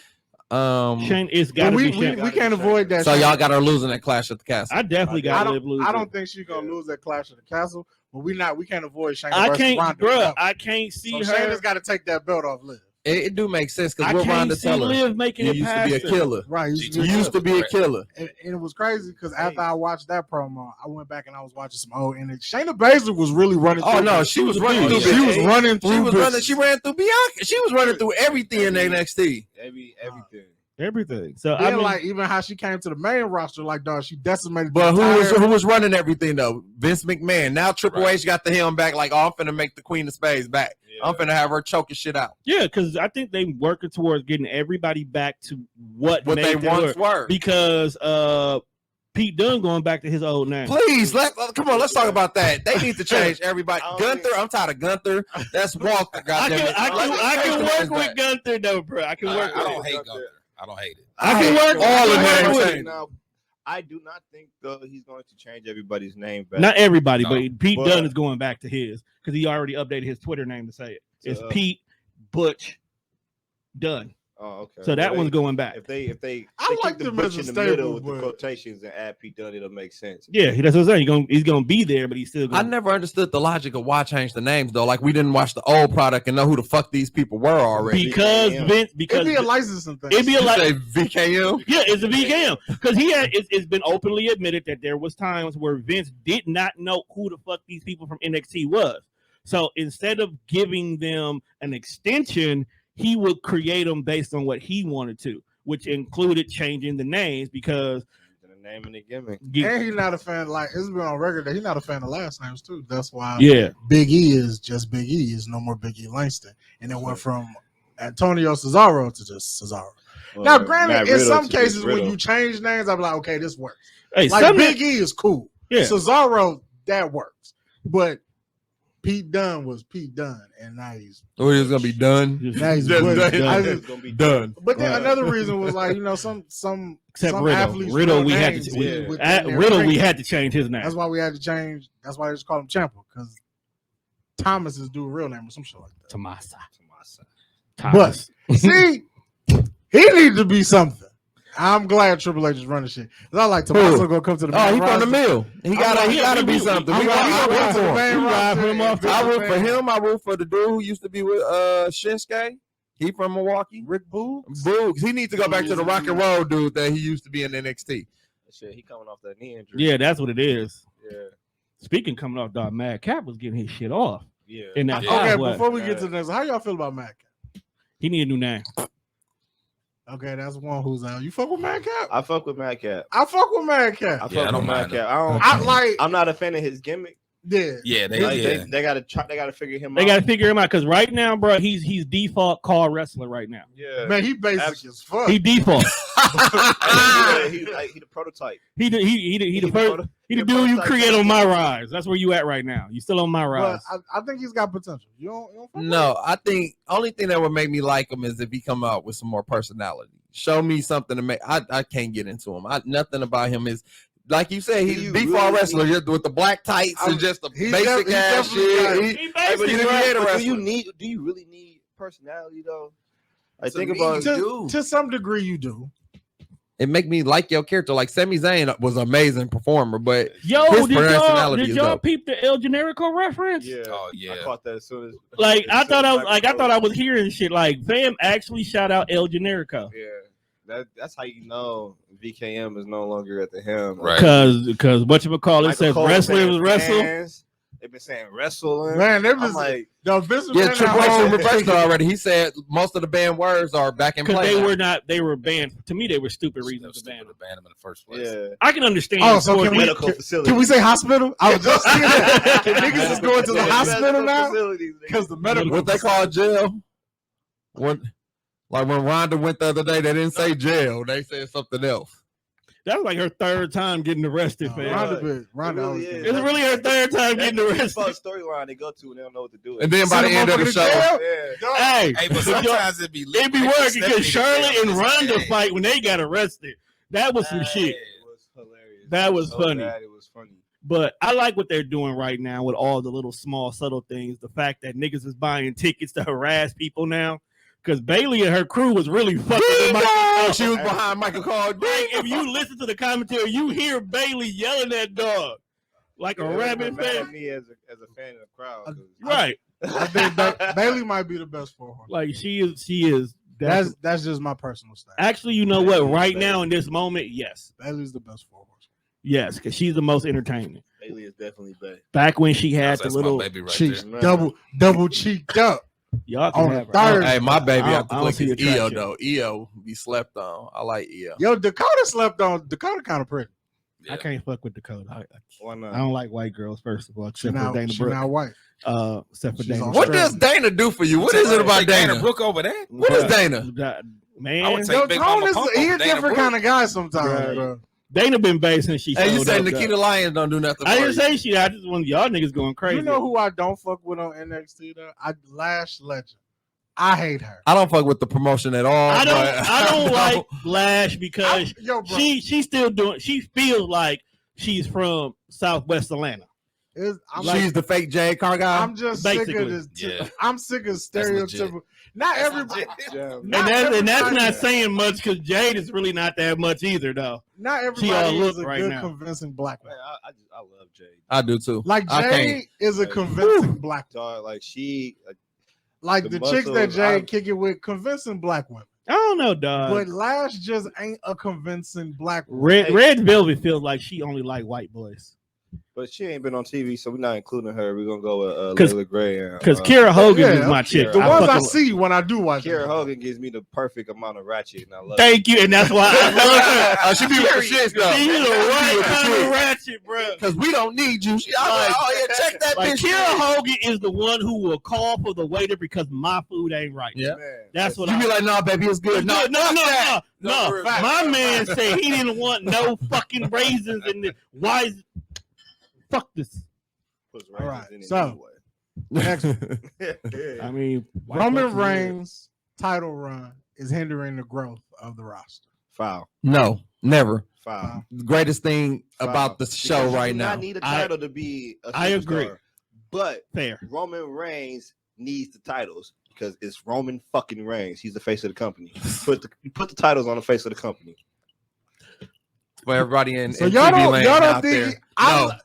Shane, it's got But to we be Shane. we can't avoid that. So shit. y'all got her losing at Clash at the Castle. I definitely I got Liv losing. don't think she's gonna lose that Clash of the Castle, but we can't avoid Shayna. I versus can't, Ronda. bro. I can't see So her. Shayna's got to take that belt off Liv. It do make sense because I what can't Ronda see tell her. Liv making You it used to past be a her. killer. Right. You used to be a killer. And it was crazy because after I watched that promo, I went back and I was watching some old and Shayna Baszler was really running. Oh through no, it. she was running through. She was running She through. was running. bitches. She ran through Bianca. She was running through everything in NXT. Everything. Everything. So Then, I mean, like even how she came to the main roster, like dog, she decimated. But the entire- who was running everything though? Vince McMahon. Now Triple Right. H got the helm back. Like, oh, I'm finna make the Queen of Spades back. I'm finna have her choking shit out. yeah, because I think they working towards getting everybody back to what What they made them once work. were. Because Pete Dunne going back to his old name. Please, come on, let's talk about that. They need to change everybody. I don't Gunther, think- I'm tired of Gunther. That's Walter. I Goddamn it. can Change the work names with back. Gunther though, bro. I can work I with don't it. hate Gunther. I don't hate it. I can work all I the can names work with change. it. Now, I do not think though he's going to change everybody's name back. Not everybody, No, but Pete but- Dunne is going back to his because he already updated his Twitter name to say it. It's Pete Butch Dunne. Oh, okay. So that Well, one's going back. If they I keep like the them Butch as a in the stable, middle with the but- quotations and add Pete Dunne, it'll make sense. Yeah, that's what I'm saying. He's gonna be there, but he's still. I Gonna, never understood the logic of why change the names though. Like we didn't watch the old product and know who the fuck these people were already. because VKM. Vince. It'd Because be a licensing thing. it'd be a You like. say VKM? Yeah, it's a VKM because it's been openly admitted that there was times where Vince did not know who the fuck these people from NXT was. So instead of giving them an extension, he would create them based on what he wanted to, which included changing the names because The name and the gimmick. And he's not a fan. Like it's been on record that he's not a fan of last names too. That's why. yeah, Big E is just Big E. Is no more Big E Langston, and it went from Antonio Cesaro to just Cesaro. Now, granted, Matt in Riddle some to just cases when Riddle. you change names, I'm like, okay, this works. hey, Like some Big E is cool. yeah, Cesaro, that works. But Pete Dunne was Pete Dunne, and now he's Oh, he was gonna be done. now he's Just Butch done. Dunne. I just- It's gonna be Done. But then Right. another reason was like, some Except some Riddle. athletes Riddle, real we had names to yeah. within at their Riddle, we ranking. had to change his name. That's why we had to change. That's why they just call him Ciampa, because Thomas is dude's real name or some shit like that. Tomasa. But see, he needs to be something. I'm glad Triple H is running shit. 'Cause I like Tommaso gonna come to the Oh, main he from the roster. mill. He gotta be something. I'm We like, gotta he root gonna for come to the him. main We ride roster him off. and I be root the for man. him. I root for the dude who used to be with Shinsuke. He from Milwaukee. Rick Boogs. Boogs. He needs to go back to the rock and roll dude that he used to be in NXT. Shit, he coming off that knee injury. Yeah, that's what it is. Yeah. Speaking coming off, dog, Mad Cap was getting his shit off Yeah. in that. Yeah. Okay, highway. before we get to the next, how y'all feel about Matt Cap? He need a new name. Okay, that's one who's out. You fuck with Matt Cap? I fuck with Madcap. I fuck with Matt Cap. I fuck Yeah, I with don't mind Madcap. I don't. I like. I'm not a fan of his gimmick. Yeah. Yeah, Like, they gotta try. They gotta figure him They out. got to figure him out because right now, bro, he's default call wrestler right now. Yeah. Man, he basic as fuck. He default. He the prototype. he the first. He the the dude you prototype. create on my rise. That's where you at right now. You still on my but rise. I think he's got potential. You don't fuck with No, I think only thing that would make me like him is if he come out with some more personality. Show me something to make. I can't get into him. Nothing about him is like you said. He's Do you default really wrestler need- with the black tights and just the he's basic he's ass definitely got- shit. He He's basically, a bro, creator But wrestler. do you really need personality though? I To think me, about you it. do. To some degree, you do. It make me like your character. Like Sami Zayn was an amazing performer, but Yo, his did y'all personality is dope. peep the El Generico reference? Yeah. Oh, yeah. I caught that as soon as Like I as thought soon as I was hearing shit like fam actually shout out El Generico. Yeah. That's how you know VKM is no longer at the helm. Right. Because whatchamacallit says wrestling was wrestle. Fans, they've been saying wrestling. Man, they've I'm been like, the Vince yeah, McMahon Triple H out- reversed it already. He said most of the banned words are back in Because play. they were banned. To me, they were stupid reasons to ban Stupid them. to ban him in the first place. yeah. I can understand. Oh, so for can the- we- Medical facility. Can we say hospital? I was just saying that. Niggas is going to the Yeah, hospital medical now facilities, nigga. because the medical. What they call jail? Like when Rhonda went the other day, they didn't say jail. They said something else. That was like her third time getting arrested, fam. Ronda It always really did. is. It's really her third time That's getting the arrested. default storyline they go to when they don't know what to do. And then by the Send end them of the over to show, jail? yeah. Hey, Hey, but but y'all- sometimes it be lit. it be Like, working because Stephanie Charlotte and was like, Ronda hey, fight when they got arrested. That was some shit. It was hilarious. That was So funny. bad, it was funny. But I like what they're doing right now with all the little small subtle things. The fact that niggas is buying tickets to harass people now. Because Bailey and her crew was really fucking with Michael Cole. she was behind Michael Cole. Like, if you listen to the commentary, you hear Bailey yelling at dog like a Yeah, rabbit it was mad fan. at me as a fan of the crowd. 'cause- Right. I think Bailey might be the best for her. Like she is. That's just my personal style. Actually, you know what? Right now in this moment, yes. Bailey's the best for her. Yes, because she's the most entertaining. Bailey is definitely bad. Back when she had That's the my little baby right Cheeks there. double cheeked up. y'all can on have the her. third. Hey, my baby I I don't- I have don't to see click the EO attraction. though. EO be slept on. I like EO. Yo, Dakota slept on. Dakota kind of pretty. I can't fuck with Dakota. Why not? I don't like white girls, first of all, She except for now, Dana she Brooke. now white. Except for She's Dana on Brooke. What does Dana do for you? What is it about Take Dana Dana? Brooke over there? What is Dana? Man, I would say Yo, Big Tone Mama is Pump he over a Dana different Brooke. kind of guy sometimes, Right. bro. Dana been bad since she. Hey, you showed saying up, though. Nikita Lyons don't do nothing I for didn't you? say she. I just want y'all niggas going crazy. You know who I don't fuck with on NXT though? Lash Legend. I hate her. I don't fuck with the promotion at all. I but don't like Lash because Yo, bro, she's still doing. She feels like she's from Southwest Atlanta. she's the fake Jade Cargill. I'm just sick Basically. of this. Yeah. I'm sick of legit. stereotypical. Not That's everybody. Yeah. And that's everybody- not saying much because Jade is really not that much either, though. Not She everybody all is look a right good, now. convincing black Man, woman. I love Jade. I do too. Like I Jade can't. is a Like, convincing black woman. Dog, like she, Like the the chicks that muscles, Jade kick it with, convincing black women. I don't know, dog. But Lash just ain't a convincing black woman. Red Velvet feels like she only like white boys. but she ain't been on TV, so we're not including her. We're gonna go with 'Cause- Layla Gray. Because Kira Hogan yeah, is my chick. The ones I fucking- see when I do watch Kira it. Hogan gives me the perfect amount of ratchet, and I love it. Thank you, and that's why I love her. She be with the shits though. She's the right with the kind shit. of ratchet, bro. Because we don't need you. She, I'm like, oh yeah, check that Like bitch. Kira Hogan is the one who will call for the waiter because my food ain't right. Yeah. Man, That's what You I be like, nah, baby, it's good. No, No. My man said he didn't want no fucking raisins in the why is fuck this. puts All raisins right, in it so- anyway. Next one. I mean, Roman Reigns' title run is hindering the growth of the roster. Foul. No, never. Foul. The greatest thing about the show Because you right do now. not need a title to be a superstar. I agree. But Fair. Roman Reigns needs the titles because it's Roman fucking Reigns. He's the face of the company. You put the titles on the face of the company. For everybody in, So in y'all TV don't, land y'all don't out think there.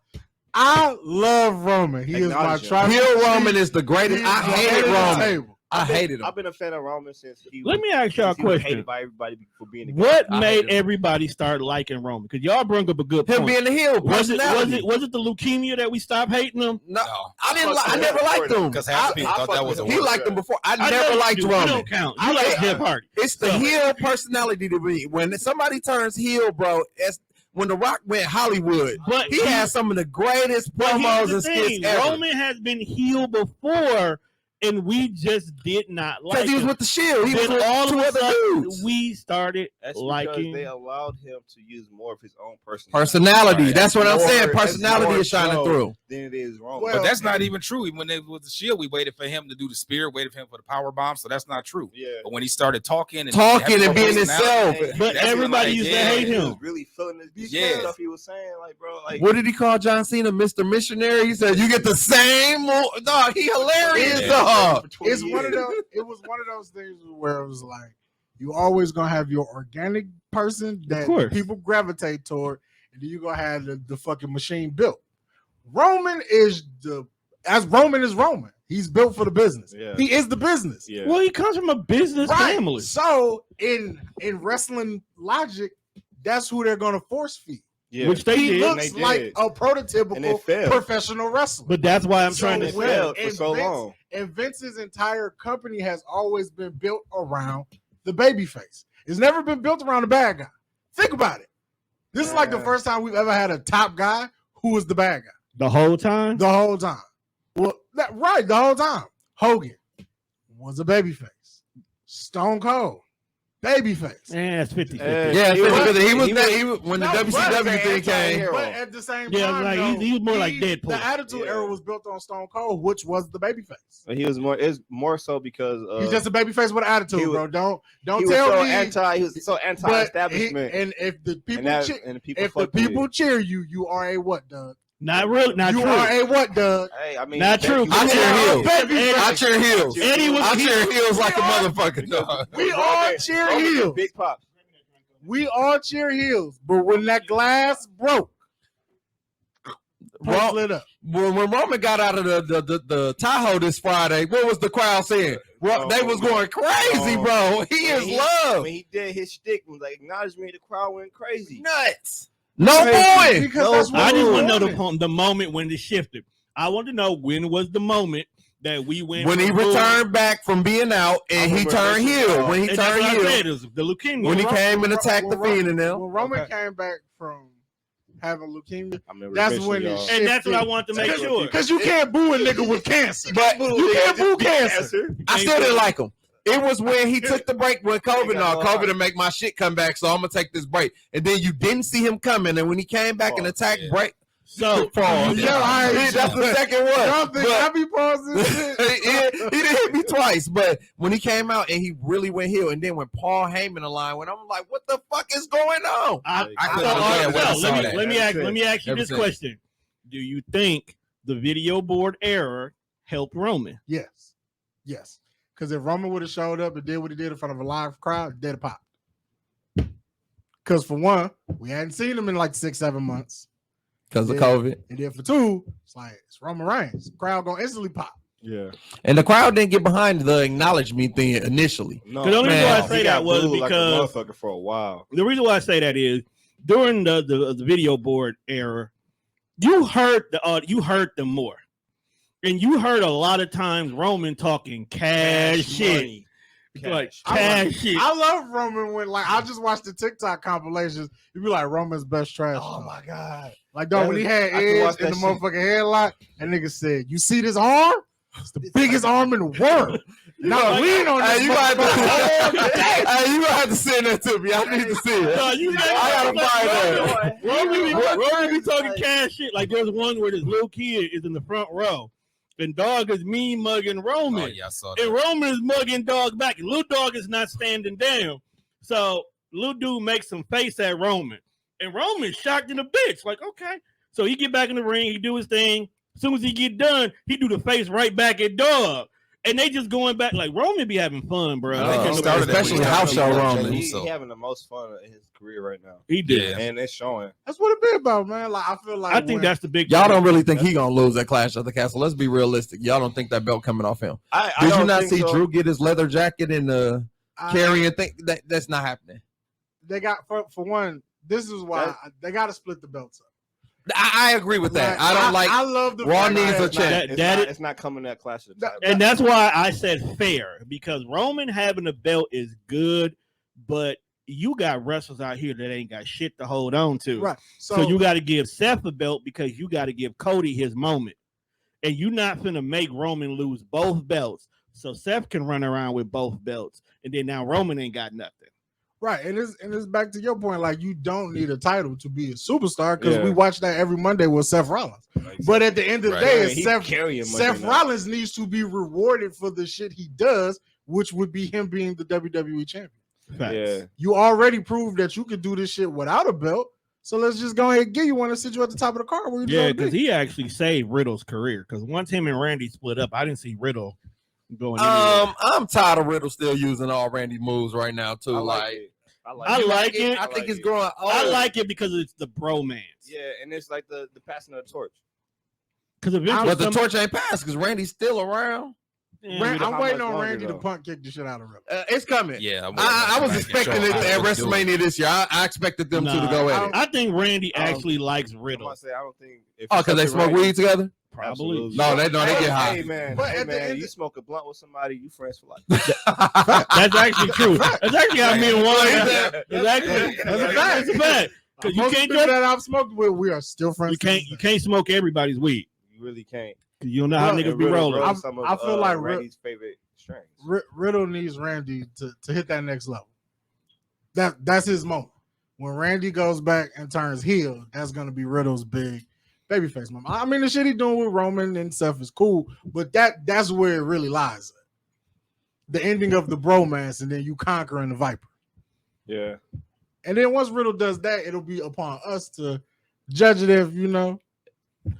I love Roman. He is my Acknowledge him. tribal Heel chief. Roman is the greatest. He's I the hated head of the Roman. table. I hated him. I've been a fan of Roman since he Let me ask y'all a since he was question. hated by everybody for being a guy. What I made hated him. everybody start liking Roman? Because y'all bring up a good Him point. being the heel was personality. it the leukemia that we stopped hating him? No, No, I never liked him. because half the people I thought that fuck was a with He him. work. liked him before. I know never you liked do. You Roman. don't count. I You like like- Jeff Hardy. It's the So- heel personality to me. When somebody turns heel, bro, it's when The Rock went Hollywood. But He has some of the greatest but here's promos the and skits thing. ever. Roman has been heel before, and we just did not like Because he was him. with the Shield. He was Then with all two of a other sudden, dudes. we started That's because liking. they allowed him to use more of his own personality. Personality. Right. That's what I'm More- saying. it's Personality more is shining Joe through. than it is Roman. Well, But that's not even true. Even when they with the Shield, we waited for him to do the spear, waited for him for the power bomb. So that's not true. yeah. But when he started talking and Talking having and being personality, himself. But that's when, everybody like, used to yeah. hate He was him. really feeling this Yeah. stuff he was saying, like, bro, like What did he call John Cena? Mr. Missionary? He said, you get the same. Dog, he hilarious, Yeah. dog. for 20 It's one of years. those. It was one of those things where it was like you always gonna have your organic person that course. people gravitate toward, and then you gonna have the fucking machine built. Roman is Roman is Roman. He's built for the business. Yeah. He is the business. Yeah. Well, he comes from a business Right. family. So in wrestling logic, that's who they're gonna force feed. Yeah. Which they He did. looks they like did. a And prototypical it failed. professional wrestler. But that's why I'm So trying to it when- say. failed for and so Vince- long. And Vince's entire company has always been built around the babyface. It's never been built around the bad guy. Think about it. This is like the Yeah. first time we've ever had a top guy who was the bad guy The whole time? the whole time. Well, the whole time. Hogan was a babyface. Stone Cold, babyface. Yeah, it's 50-50. Yeah, He was- he was when the No, WCW but- thing came. But at the same Yeah, time, like, though, he was more like Deadpool. The Attitude Yeah. Era was built on Stone Cold, which was the babyface. He was more. It's more so because He's just a babyface with an attitude, he was- bro. Don't he was tell so me. anti. He was so but anti-establishment. and if the people and cheer, and the people if the fucked with people it. cheer you, you are a what, Doug? Not real. Not you true. are a what, Doug? Hey, I mean, Not thank true. you. I cheer Yeah. heels. I cheer heels. Eddie was- I cheer heels like a We are- motherfucker. dog. We all cheer Roman is heels. Big pop. We all cheer heels. But when that glass broke, Ro- lit up. when Roman got out of the Tahoe this Friday, what was the crowd saying? They was going crazy, bro. He is love. When he did his shtick, was like acknowledge me. The crowd went crazy. Nuts. No Crazy. point. Because that's what I just we want to know wanted. the moment when it shifted. I want to know when was the moment that we went When he from returned back from being out and he remember turned this, heel. When he and that's turned what I said, heel. it was the leukemia. When he Ro- came and attacked the when Fiend and them. When Roman Okay. came back from having leukemia, I remember That's mentioning when it y'all. shit- and that's what I wanted to make sure. because you can't boo a nigga with cancer. But you can't boo cancer. I still didn't like him. It was when he took the break when COVID. got No, no COVID heart. to make my shit come back, so I'm gonna take this break. And then you didn't see him coming, and when he came back and attacked yeah. break, So pause. Yeah, I- That's the second one. Y'all think I But be pausing shit? he didn't hit me twice, but when he came out and he really went heel, and then when Paul Heyman aligned, when I'm like, what the fuck is going on? Let me ask you this question: do you think the video board error helped Roman? Yes. Because if Roman would have showed up and did what he did in front of a live crowd, they'd have popped. Because for one, we hadn't seen him in like 6-7 months Because of COVID. And then for two, it's Roman Reigns. The crowd gonna instantly pop. Yeah. And the crowd didn't get behind the acknowledgement thing initially. No, the only reason why I say that was because like a motherfucker for a while. The reason why I say that is during the video board era, you heard them more. And you heard a lot of times Roman talking cash shit. Like cash shit. I love Roman when I just watched the TikTok compilations. You'd be like Roman's best trash. Oh my God. Like dog, when he had Edge in the motherfucking headlock, that nigga said, "You see this arm? It's the biggest arm in the world." Now lean on this. You gonna have to send that to me. I need to see it. I gotta find that. Roman be talking cash shit. Like there's one where this little kid is in the front row. And dog is mean mugging Roman. Oh, yeah, I saw that. And Roman is mugging dog back. And little dog is not standing down. So little dude makes some face at Roman. And Roman's shocked in the bitch. Like, okay. So he get back in the ring. He do his thing. As soon as he get done, he do the face right back at dog. And they just going back. Like, Roman be having fun, bro. Especially house show Roman. He's having the most fun in his career right now. He did. And it's showing. That's what it be about, man. Like I feel like I think that's the big Y'all don't really think he gonna lose at Clash of the Castle. Let's be realistic. Y'all don't think that belt coming off him. Did you not see Drew get his leather jacket and the carrying thing? That's not happening. They got for one, this is why they gotta split the belts up. I agree with that. I love the Raw needs a check. It's not coming at Clash of the Title. And that's why I said fair, because Roman having a belt is good, but you got wrestlers out here that ain't got shit to hold on to. Right. So you got to give Seth a belt because you got to give Cody his moment. And you're not finna make Roman lose both belts. So Seth can run around with both belts. And then now Roman ain't got nothing. Right, and it's back to your point. Like you don't need a title to be a superstar because we watch that every Monday with Seth Rollins. But at the end of the day, Seth Rollins needs to be rewarded for the shit he does, which would be him being the WWE champion. Yeah, you already proved that you could do this shit without a belt. So let's just go ahead and give you one and sit you at the top of the card. Because he actually saved Riddle's career. Because once him and Randy split up, I didn't see Riddle going anywhere. I'm tired of Riddle still using all Randy moves right now too. I like it. I think it's growing. I like it because it's the bromance. Yeah, and it's like the passing of the torch. But the torch ain't passed because Randy's still around. Yeah, I'm waiting on Randy to punt kick the shit out of Riddle. It's coming. Yeah, I was expecting it at WrestleMania this year. I expected them to go at it. I think Randy actually likes Riddle. I don't think. Because they smoke weed together. Probably. No, they get high. Hey man, you smoke a blunt with somebody, you friends for life. That's actually true. That's actually how me and Juan. That's a fact. Because you can't do that. I've smoked with. We are still friends. You can't smoke everybody's weed. You really can't. Because you don't know how niggas be rolling. I feel like Randy's favorite strains. Riddle needs Randy to hit that next level. That's his moment. When Randy goes back and turns heel, that's gonna be Riddle's big babyface moment. I mean, the shit he doing with Roman and stuff is cool, but that's where it really lies. The ending of the bromance, and then you conquering the Viper. Yeah. And then once Riddle does that, it'll be upon us to judge it. If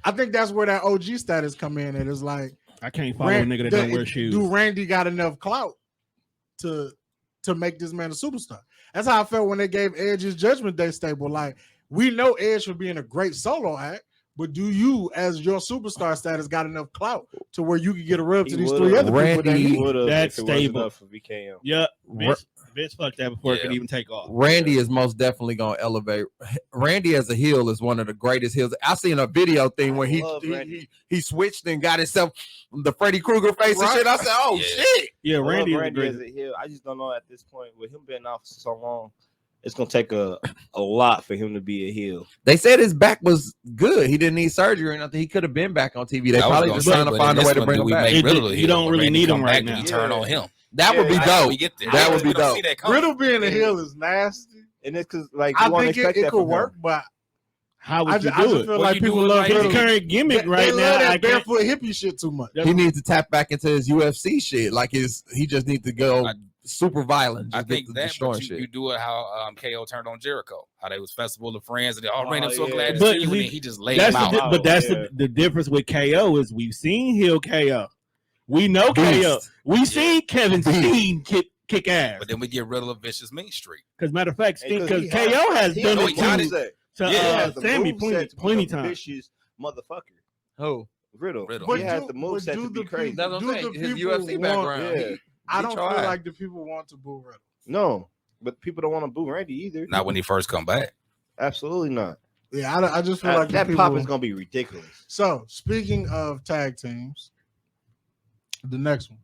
I think that's where that OG status come in. It is like I can't follow a nigga that don't wear shoes. Do Randy got enough clout to make this man a superstar? That's how I felt when they gave Edge his Judgment Day stable. Like, we know Edge for being a great solo act, but do you, as your superstar status, got enough clout to where you could get a rub to these three other people? That's stable. For VKM. Yeah, Vince fucked that before it could even take off. Randy is most definitely gonna elevate. Randy as a heel is one of the greatest heels. I seen a video thing where he switched and got himself the Freddy Krueger face and shit. I said, "Oh shit!" Yeah, Randy as a heel. I just don't know at this point with him being off so long. It's gonna take a lot for him to be a heel. They said his back was good. He didn't need surgery or nothing. He could have been back on TV. They probably just trying to find a way to bring him back. You don't really need him right now. Turn on him. That would be dope. That would be dope. Riddle being a heel is nasty, and it's because like I think it could work, but How would you I just do it? feel Well, like you do people it love like His Riddle. current gimmick They right love now, that I can't. barefoot hippie shit too much. He needs to tap back into his UFC shit. Like he just needs to go super violent. I Just think get to that, destroying but shit. you do it how KO turned on Jericho. How they was Festival of Friends and they all ran. I'm so yeah. glad to But see you. we- And then he just laid That's him the out. but that's Yeah. the difference with KO is we've seen heel KO. We know Beast. KO. We seen Kevin Beast. Steen kick ass. But then we get rid of Vicious Mean Streak. Because matter of fact, Hey, because he KO has he done has it the got to, it. moveset. to He has the Sammy moveset to be plenty a times. vicious motherfucker. Who? Riddle. Riddle. He has the moveset to be crazy. That's what I'm Do saying. the His people UFC want- background. Yeah. I don't feel tried. like the people want to boo Riddle. No, but people don't want to boo Randy either. Not when he first come back. Absolutely not. Yeah, I just feel like the That people... pop is gonna be ridiculous. So, speaking of tag teams, the next one,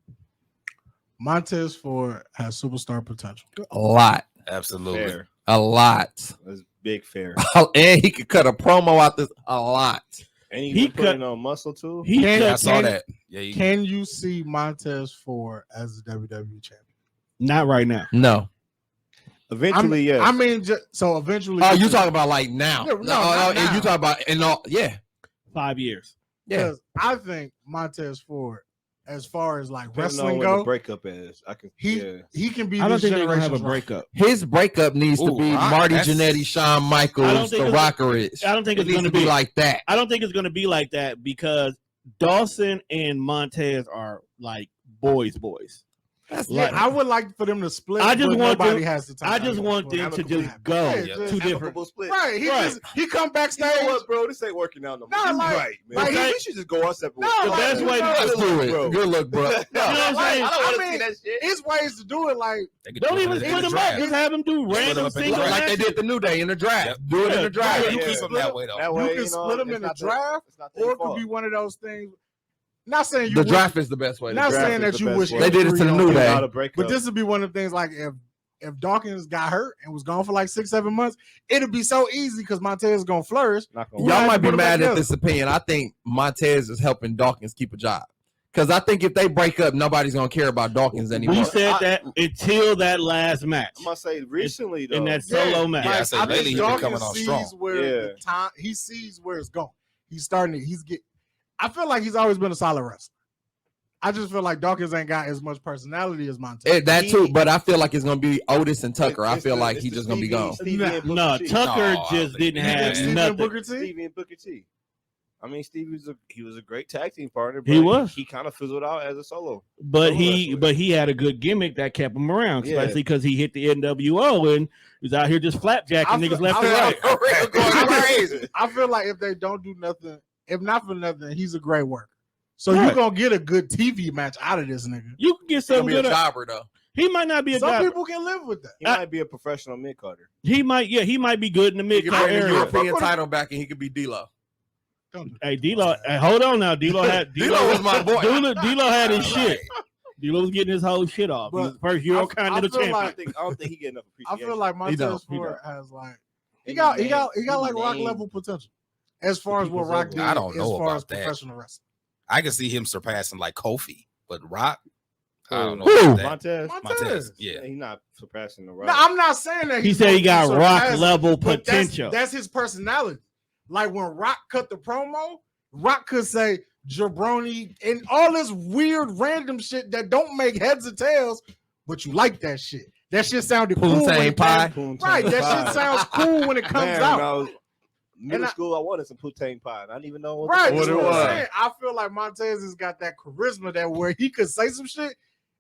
Montez Ford has superstar potential. A lot. Absolutely. Fair. A lot. That's big fair. And he could cut a promo out this a lot. And He he cut- putting on muscle too. He Can- Yeah, I cut, saw that. Yeah, Can you see Montez Ford as the WWE champion? not right now. No. Eventually, yes. I mean, so eventually. Oh, you talking about like now? Yeah, no, not now. You talking about in all? Yeah. 5 years. Yeah. Because I think Montez Ford, as far as like Depending on wrestling when the go, breakup is. I can. he can be. I don't this think they're gonna have a generation's Rock. breakup. His breakup needs to Ooh, be Rock, Marty that's- Jannetty, Shawn I Michaels, don't think the it's- Rockeridge. I don't think It it's needs gonna to be be like that. I don't think it's gonna be like that because Dawson and Montez are like boys. Yeah, I would like for them to split. I just but want nobody them- has the time. I just want them to amicable just go Yeah, two just different. Amicable split. Right. He come You backstage. know what, bro? This ain't working out no more. Nah, You like- right, man. like we he- should just go our separate No, ways. The like, best you way to know, Let's do it. bro. Good look, bro. No, You know what I'm I saying? don't I want to mean, see that shit. It's ways to do it. Like They could Don't do it even in the split them draft. up. Just have them do Split random them up in the single draft. Like they matches. did the New Day in the draft. Yep. Do it in Yeah. the draft. You Yeah. keep them that way though. That you way, can you know, split them it's in the not that- draft, it's not or their it could fault. be one of those things. Not saying you The wish- draft is the best way. to Not do it. draft saying is that the you best wish way. They did it to the injury New on- Day. Without a breakup. But this would be one of the things like if Dawkins got hurt and was gone for like 6-7 months, it'd be so easy because Montez is gonna flourish. Not gonna Y'all Y'all work. might be put 'em mad back at this opinion. I think Montez is helping Dawkins keep a job. Because I think if they break up, nobody's gonna care about Dawkins anymore. We said that until that last match I'm gonna say recently though. in that solo match. Yeah, I say think lately he been Dawkins coming on sees strong. where Yeah. the time he sees where it's going. He's starting to. I feel like he's always been a solid wrestler. I just feel like Dawkins ain't got as much personality as Montez. That too, but I feel like it's gonna be Otis and Tucker. I It's feel the- like it's he's the just gonna be Stevie- gone. Stevie and Booker No, T. Tucker No, I just don't didn't think- have Stevie and nothing. Booker T. Stevie and Booker T. I mean, Stevie was a great tag team partner. He but was. He kind of fizzled out as a solo. But Solo he wrestler. had a good gimmick that kept him around, Yeah. especially because he hit the NWO and he was out here just flapjacking I niggas feel- left I and feel- right. I feel like if they don't do nothing, if not for nothing, he's a great worker. So Right. you're gonna get a good TV match out of this nigga. You can get He's gonna something be a good. jobber though. He might not be a Some guy. people can live with that. He might be a professional mid carder. He might be good in the He mid can card bring the area. European title back, and he could be D-Lo. Don't do Hey, D-Lo, hey, hold on now. D-Lo D-Lo was my boy. D-Lo had his Right. shit. D-Lo was getting his whole shit off. He was the first Euro I Continental feel champion. like- I don't think he get enough I appreciation. feel like Montez He Ford has like he Any got name- like rock name- level potential as far as what people's Rock over. did. I don't as know far about as that. professional wrestling. I can see him surpassing like Kofi, but Rock, I don't know Who? about that. Montez. Montez, yeah. He's not surpassing the Rock. No, I'm not saying that He said he got gonna rock surpass it, level but potential. That's his personality. Like when Rock cut the promo, Rock could say jabroni and all this weird random shit that don't make heads or tails, but you like that shit. That shit sounded cool. when Poutine it pie. came- Right, that shit sounds cool when it comes Man, out. When I was middle And I- school, I wanted some poutine pie. And I didn't even know what Right, the that's fuck what it I'm was. saying. I feel like Montez has got that charisma that where he could say some shit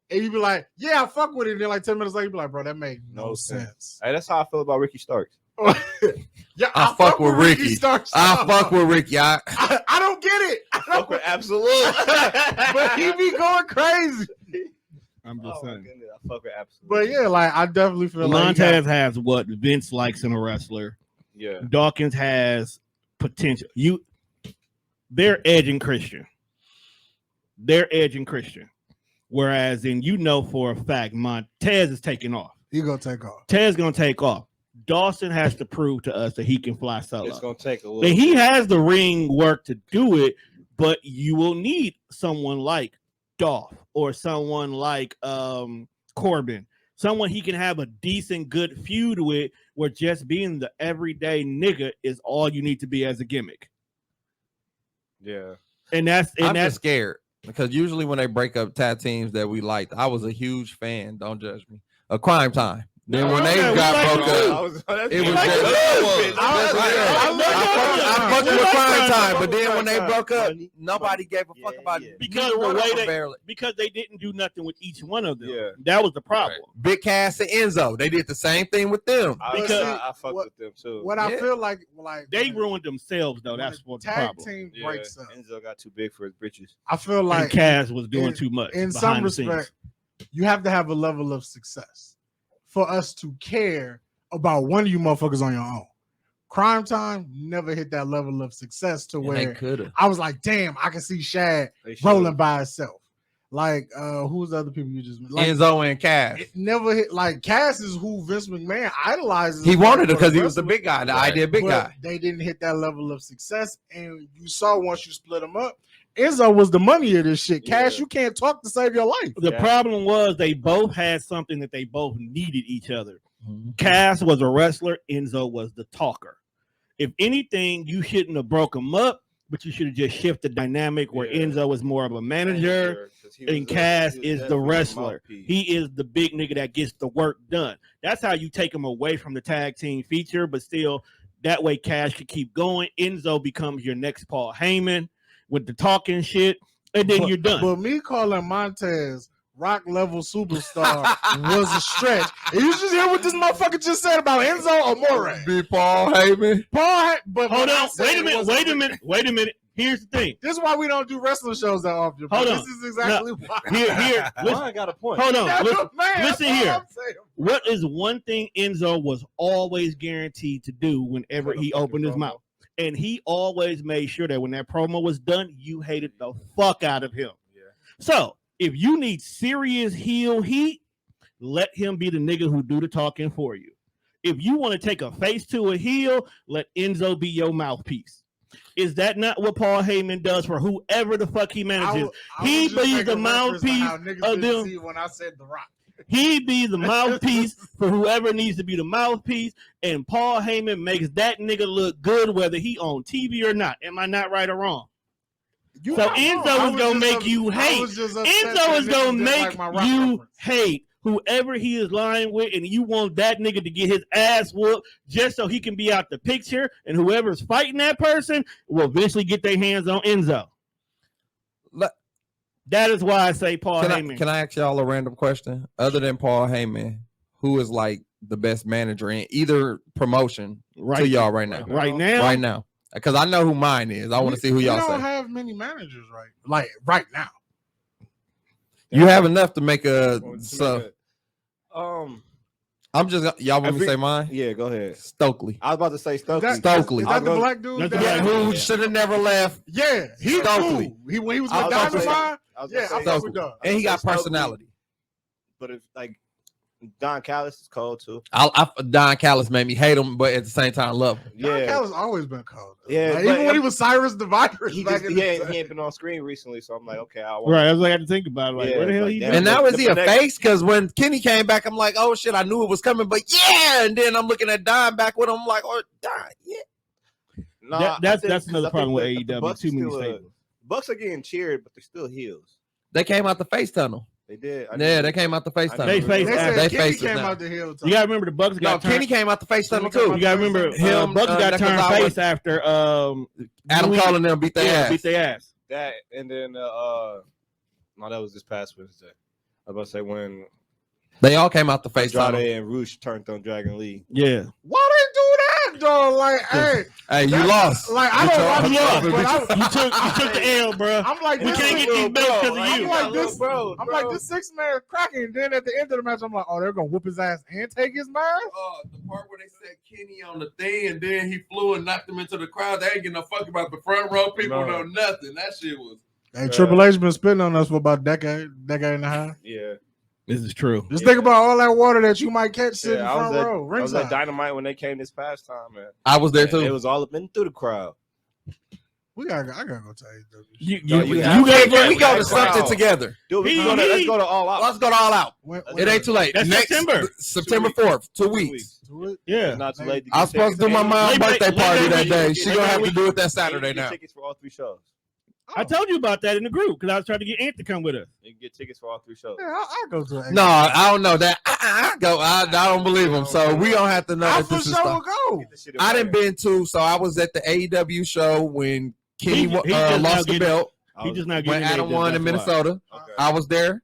and you'd be like, yeah, I fuck with it. And then like 10 minutes later, you'd be like, bro, that made no No sense. Hey, that's how I feel about Ricky Starks. Yeah, I fuck with Ricky. Starks. I fuck with Ricky. I don't get it. I Fuck don't, with Absolute. but he be going crazy. I'm just Oh my saying. goodness, I fuck with Absolute. But yeah, like I definitely feel like he Montez has what Vince likes in a wrestler. Yeah. Dawkins has potential. They're edging Christian. Whereas for a fact, Montez is taking off. he gonna take off. Tez gonna take off. Dawson has to prove to us that he can fly solo. It's gonna take a little. And he has the ring work to do it, but you will need someone like Dolph or someone like Corbin, someone he can have a decent, good feud with, where just being the everyday nigga is all you need to be as a gimmick. Yeah. I'm just scared because usually when they break up tag teams that we liked, I was a huge fan. Don't judge me. A Crime Time. Then when they got broke up, it was just I fucked with Crime Time, but then when they broke up, nobody gave a fuck about it because they didn't do nothing with each one of them. Yeah. That was the problem. Right. Big Cass and Enzo, they did the same thing with them. I fucked with them too. What I feel like they ruined themselves though. That's what the problem. Tag team breaks up. Enzo got too big for his britches. I feel like and Cass was doing too much. In some respect, you have to have a level of success for us to care about one of you motherfuckers on your own. Crime Time never hit that level of success to where I was like, damn, I can see Shad rolling by itself. Like, who's the other people you just like, Enzo and Cass. It never hit. Like, Cass is who Vince McMahon idolizes. He wanted it because he was the big guy, the idea big guy. They didn't hit that level of success, and you saw once you split them up, Enzo was the money of this shit. Cash, you can't talk to save your life. The problem was they both had something that they both needed each other. Cass was a wrestler. Enzo was the talker. If anything, you shouldn't have broke them up, but you should have just shifted the dynamic where Enzo was more of a manager and Cass is the wrestler. He is the big nigga that gets the work done. That's how you take him away from the tag team feature, but still, that way Cash could keep going. Enzo becomes your next Paul Heyman with the talking shit, and then you're done. But me calling Montez rock level superstar was a stretch. And you just hear what this motherfucker just said about Enzo or Moray. Be Paul Heyman. But hold on, wait a minute. Here's the thing. This is why we don't do wrestling shows that often. Hold on. This is exactly why. Here. I got a point. Hold on. Listen here. What is one thing Enzo was always guaranteed to do whenever he opened his mouth? And he always made sure that when that promo was done, you hated the fuck out of him. Yeah. So if you need serious heel heat, let him be the nigga who do the talking for you. If you want to take a face to a heel, let Enzo be your mouthpiece. Is that not what Paul Heyman does for whoever the fuck he manages? He be the mouthpiece of them. When I said The Rock. He be the mouthpiece for whoever needs to be the mouthpiece, and Paul Heyman makes that nigga look good whether he on TV or not. Am I not right or wrong? Enzo is gonna make you hate. Enzo is gonna make you hate whoever he is lying with, and you want that nigga to get his ass whooped just so he can be out the picture, and whoever's fighting that person will eventually get their hands on Enzo. That is why I say Paul Heyman. Can I ask y'all a random question? Other than Paul Heyman, who is like the best manager in either promotion to y'all right now? Right now. Because I know who mine is. I want to see who y'all say. We don't have many managers right now. You have enough to make a I'm just y'all want me to say mine? Yeah, go ahead. Stokely. I was about to say Stokely. Stokely. Is that the black dude? Who should have never left? Yeah, he's Stokely. Cool. When he was with Diamond, I fuck with Doug. And he got personality. But if like Don Callis is cold too. Don Callis made me hate him, but at the same time love him. Don Callis always been cold. Yeah, even when he was Cyrus the Virus, he ain't been on screen recently, so I'm like, okay, right. That's what I had to think about. Like, where the hell he doing? And now is he a face? Because when Kenny came back, I'm like, oh shit, I knew it was coming, but yeah. And then I'm looking at Don back with him, I'm like, oh Don, yeah. Nah, that's another problem with AEW. Too many stables. Bucks are getting cheered, but they're still heels. They came out the face tunnel. They did. They came out the face tunnel. They came out the heel tunnel. You gotta remember the Bucks got turned. Kenny came out the face tunnel too. You gotta remember him. Bucks got turned face after Adam calling them beat their ass. That and then no, that was this past Wednesday. I was about to say when they all came out the face tunnel. Andrade and Roosh turned on Dragon Lee. Yeah. Why they do that, though? Like, hey, you lost. Like, I don't want to lose, but you took the L, bro. I'm like, we can't get these belts because of you. I'm like, this 6-man cracking. And then at the end of the match, I'm like, oh, they're gonna whoop his ass and take his man. The part where they said Kenny on the thing, and then he flew and knocked him into the crowd. They ain't getting no fuck about the front row people. Know nothing. That shit was. Hey, Triple H been spitting on us for about a decade and a half. Yeah. This is true. Just think about all that water that you might catch sitting in front row. I was at Dynamite when they came this past time, man. I was there too. It was all up in through the crowd. I gotta go to AEW. You Can we go to Wow. something together? Dude, Let's go to All Out. Let's go to All Out. When It ain't too late. That's September 4th, 2 weeks. Do it. Yeah. It's not too late. I was supposed to do my mom's Labor- birthday party Labor that day. week. She gonna have to Labor do it that Saturday now. Tickets for all 3 shows. I told you about that in the group because I was trying to get Ant to come with us. You can get tickets for all 3 shows. Yeah, I'll go to AEW. No, I don't know that. I don't believe him. So we don't have to know I that for this is sure stuff. will go. Get this shit in I order. done been to. So I was at the AEW show when Kenny He just now lost the getting- belt. He just not When getting Adam won in Minnesota. Okay. I was there.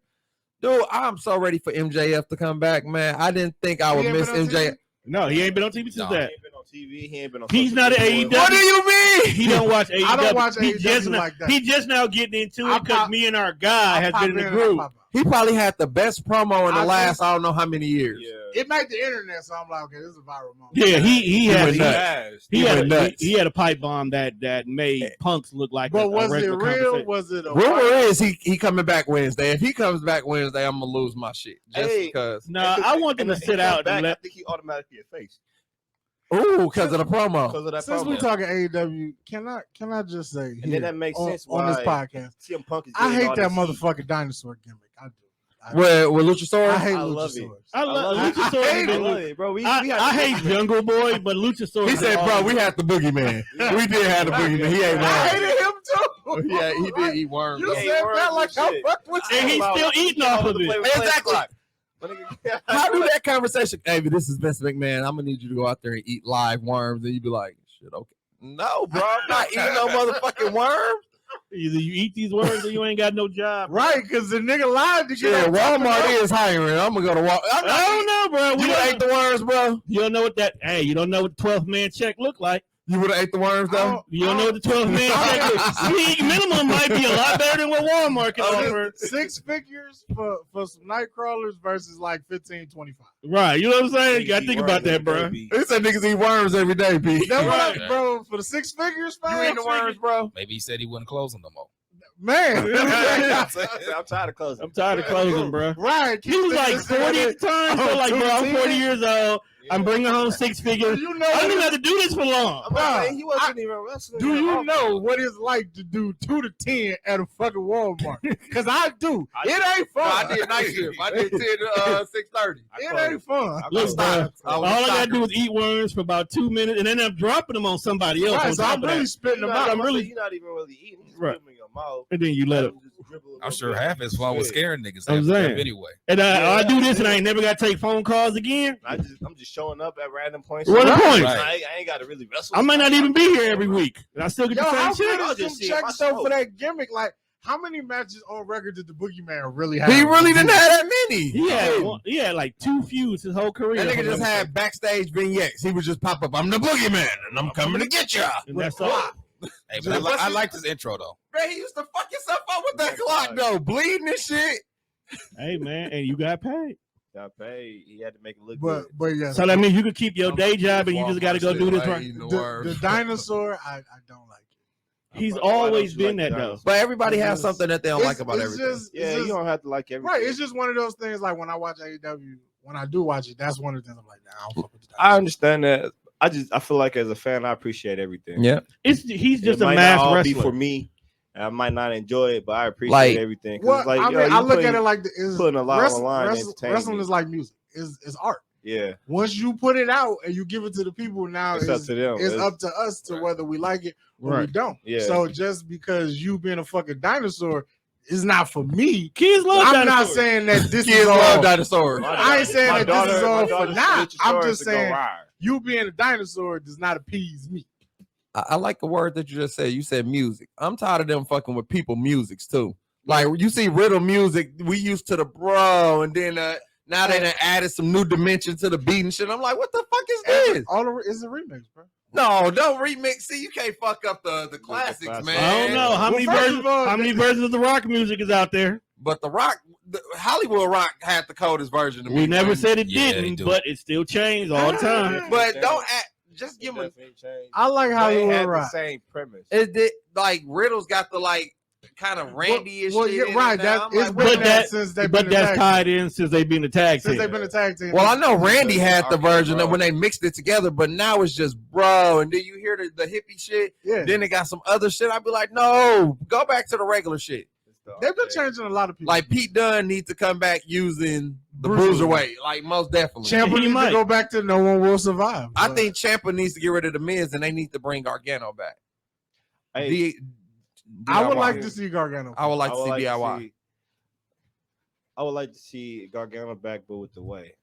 Dude, I'm so ready for MJF to come back, man. I didn't think I would He ain't miss been on MJF. TV? No, he ain't been on TV since No. He that. ain't been on TV. He ain't been on. He's social not an media. AEW. What do you mean? He don't watch AEW. I don't watch he AEW just now, like that. He just now getting into I it because pop- me and our guy I has pop been in the I group. pop out. He probably had the best promo in the I last I don't know how many years. Yeah. It made the internet, so I'm like, okay, this is a viral moment. Yeah, he went had nuts. he He had went a, nuts. he had a pipe bomb that made punks look like But a was it regular real? conversation. Was it a Rumor is he coming back Wednesday. If he comes back Wednesday, I'm gonna lose my shit just Hey. because. No, I want them to And sit he out come back, and I let. think he automatically a face Ooh, because of the promo. because of that Since promo. we talking AEW, can I just say And then that makes on, sense on this why podcast? CM Punk is I getting hate all that this motherfucking dinosaur gimmick. I do. With Luchasaurus? I hate I love it. Luchasaurus. I love I Luchasaurus. I been- love it, bro. We I had hate Jungle Boy, but Luchasaurus. He said, "Bro, we had the boogeyman. We did have the boogeyman. He ate I worms. hated him too. Yeah, he did eat worms. You He ate said worms that and like I shit. fucked with you. And he's still eating off of it. Exactly. Exactly. How do that conversation? Hey, this is Vince McMahon. I'm gonna need you to go out there and eat live worms, and you be like, "Shit, okay." No, bro, I'm not eating no motherfucking worms. Either you eat these words or you ain't got no job. Right, because the nigga lied to get Yeah, on top of Walmart that. is hiring. I'm gonna go to Walmart. I don't know, bro. You would have ate the worms, bro. You don't know what that. Hey, you don't know what the 12th man check look like. You would have ate the worms, though. You don't know what the 12th man check look. League minimum might be a lot better than what Walmart can offer. 6 figures for some night crawlers versus like 15-25. Right, you know what I'm saying? You gotta think about that, bro. He said niggas eat worms every day, Pete. That Right. what bro, for the 6 figures, You man. eat the worms, bro? Maybe he said he wasn't closing no more. Man. I'm tired of closing. I'm tired of closing, bro. Right. He was like 40 at the time, so like, bro, I'm 40 years old. I'm bringing home 6 figures. You know, I don't even have to do this for long. I'm not saying he wasn't even wrestling. do at you all. know what it's like to do 2 to 10 at a fucking Walmart? Because I do. I It do. ain't fun. I did night shift. I did 10 to 6:30. It ain't fun. Look, bro, I all was I gotta soccer. do is eat worms for about 2 minutes, and then I'm dropping them on somebody else. Right, on so top I'm of really that. spitting them out. I'm really- You're not even really eating. You just Right. put them in your mouth. And then you let it. I'm sure half his fun was scaring niggas. I'm half saying. anyway. And I do this, Yeah. and I ain't never got to take phone calls again. I'm just showing up at random points. What the point? Right. I ain't got to really wrestle. I might not even be here every week, and I still get Yo, the how same good shit. I'll is them just see it checks myself. though for that gimmick? Like, how many matches on record did the Boogeyman really have? He really didn't have that many. He had like 2 feuds his whole career. That nigga just had backstage vignettes. He would just pop up. I'm the boogeyman, and I'm coming to get ya. And that's all. Hey, but I liked his intro though. Man, he used to fuck himself up with that clock, though. Bleeding and shit. Hey man, and you got paid. Got paid. He had to make it look But good. yeah, So that means you could keep your day job, and you just got to go do this right. the dinosaur, I don't like it. He's Why don't always you been like that though. dinosaurs? But everybody has something that they don't like It's- about it's everything. just- Yeah, it's you just- don't have to like everything. Right, it's just one of those things. Like when I watch AEW, when I do watch it, that's one of the things I'm like, nah, I don't fuck with the I dinosaur. understand that. I feel like as a fan, I appreciate everything. Yeah. He's just it a might mass not all wrestler. be for me. I might not enjoy it, but I appreciate Like- everything. 'Cause Well, it's like, I yo, mean, you I look putting- at it like it's putting a lot on the line to entertain Wrestling me. is like music. It's art. Yeah, Once you put it out and you give it to the people, now it's up to them. It's up to us to Right. whether we like it or we Right. don't. Yeah. So just because you being a fucking dinosaur is not for me. Kids love I'm not dinosaurs. saying that this Kids is love all. dinosaurs. I ain't saying My that this is daughter- all my for daughter's now. Luchasaurus I'm just to go saying ride. you being a dinosaur does not appease me. I like the word that you just said. You said music. I'm tired of them fucking with people musics too. Like you see riddle music, we used to the bro, and then now they done added some new dimension to the beat and shit. I'm like, what the fuck is this? It's a remix, bro. No, don't remix. See, you can't fuck up the classics, classics. man. I don't know how Well, many first versions. of all, How many versions of the rock music is out there? But the Hollywood Rock had the coldest version of me. We never man. said it Yeah, they didn't, do. but it still changed all the time. But don't act. Just give me. I like They Hollywood had the Rock. same premise. It did like Riddle's got the like kind of Randy-ish well, shit. you're in right. it now. That is I'm been like, that since they've been But that's tied in since they've been a tag team. since they've been a tag team. well, I know Randy had the Okay, version bro. that when they mixed it together, but now it's just bro. And then you hear the hippie shit. Yeah, Then they got some other shit. I'd be like, no, go back to the regular shit. they've been changing a lot of people. Like Pete Dunne needs to come back using the Bruiserweight. bruiserweight, like most definitely. Ciampa He needs might. to go back to No One Will Survive. I but- think Ciampa needs to get rid of the Miz, and they need to bring Gargano back. Hey, I would DIY. like to see Gargano. I would like I to would see like to DIY. see- I would like to see Gargano back, but with the way.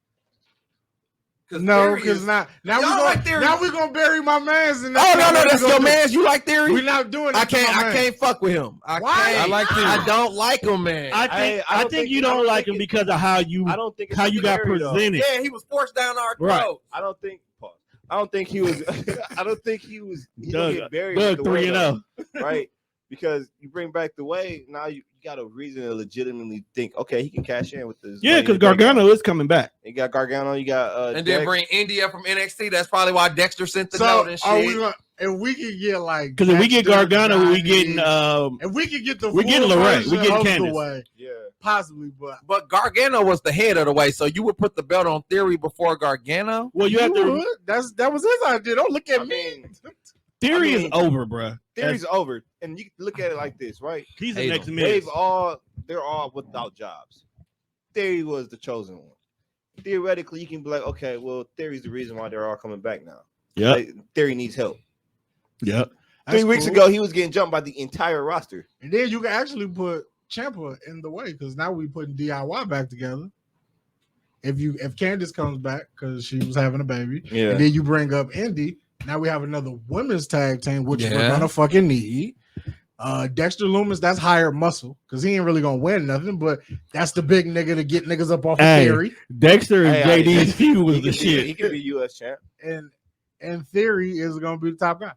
No, because now Y'all we're like Theory. gonna bury my man's. And Oh no, what that's we your gonna man. You like Theory? do. We're not doing it. I to my can't mans. fuck with him. Why? I like Theory. I don't like him, man. I don't think you don't like him because of how you I don't think it's how you got Theory, though. presented. Yeah, he was forced down our Right. throats. I don't think. Pause. I don't think he was. I don't think he was. He Doug, don't get buried. Doug with the way, 3-0. though, right? Because you bring back the way, now you got a reason to legitimately think, okay, he can cash in with this. Yeah, because Gargano is coming back. You got Gargano. You got And Dex. then bring India from NXT. That's probably why Dexter sent the So note and are we shit. gonna? If we could get like, Because if we get Dexter, Gargano, we Johnny, getting if we could get the we're getting full Lorraine, version we're getting of the Candace. way, Yeah. possibly, but But Gargano was the head of the way, so you would put the belt on Theory before Gargano. well, you have to. would. That was his idea. Don't look at I me. mean, Theory I is mean, over, bruh. Theory's over, and you can look at it like this, right? He's the Hate next him. Miz. They're all without jobs. Theory was the chosen one. Theoretically, you can be like, okay, well, Theory's the reason why they're all coming back now. Yep. Like, Theory needs help. Yep. 3 weeks cool. ago, he was getting jumped by the entire roster. And then you can actually put Ciampa in the way because now we putting DIY back together. If Candace comes back because she was having a baby, Yeah. and then you bring up Indy, now we have another women's tag team, which we're Yeah. gonna fucking need. Dexter Loomis, that's hired muscle because he ain't really gonna win nothing, but that's the big nigga to get niggas up off Hey. of Theory. Dexter and Hey, JD's feud was He the could be- He shit. could be U.S. champ. And Theory is gonna be the top guy.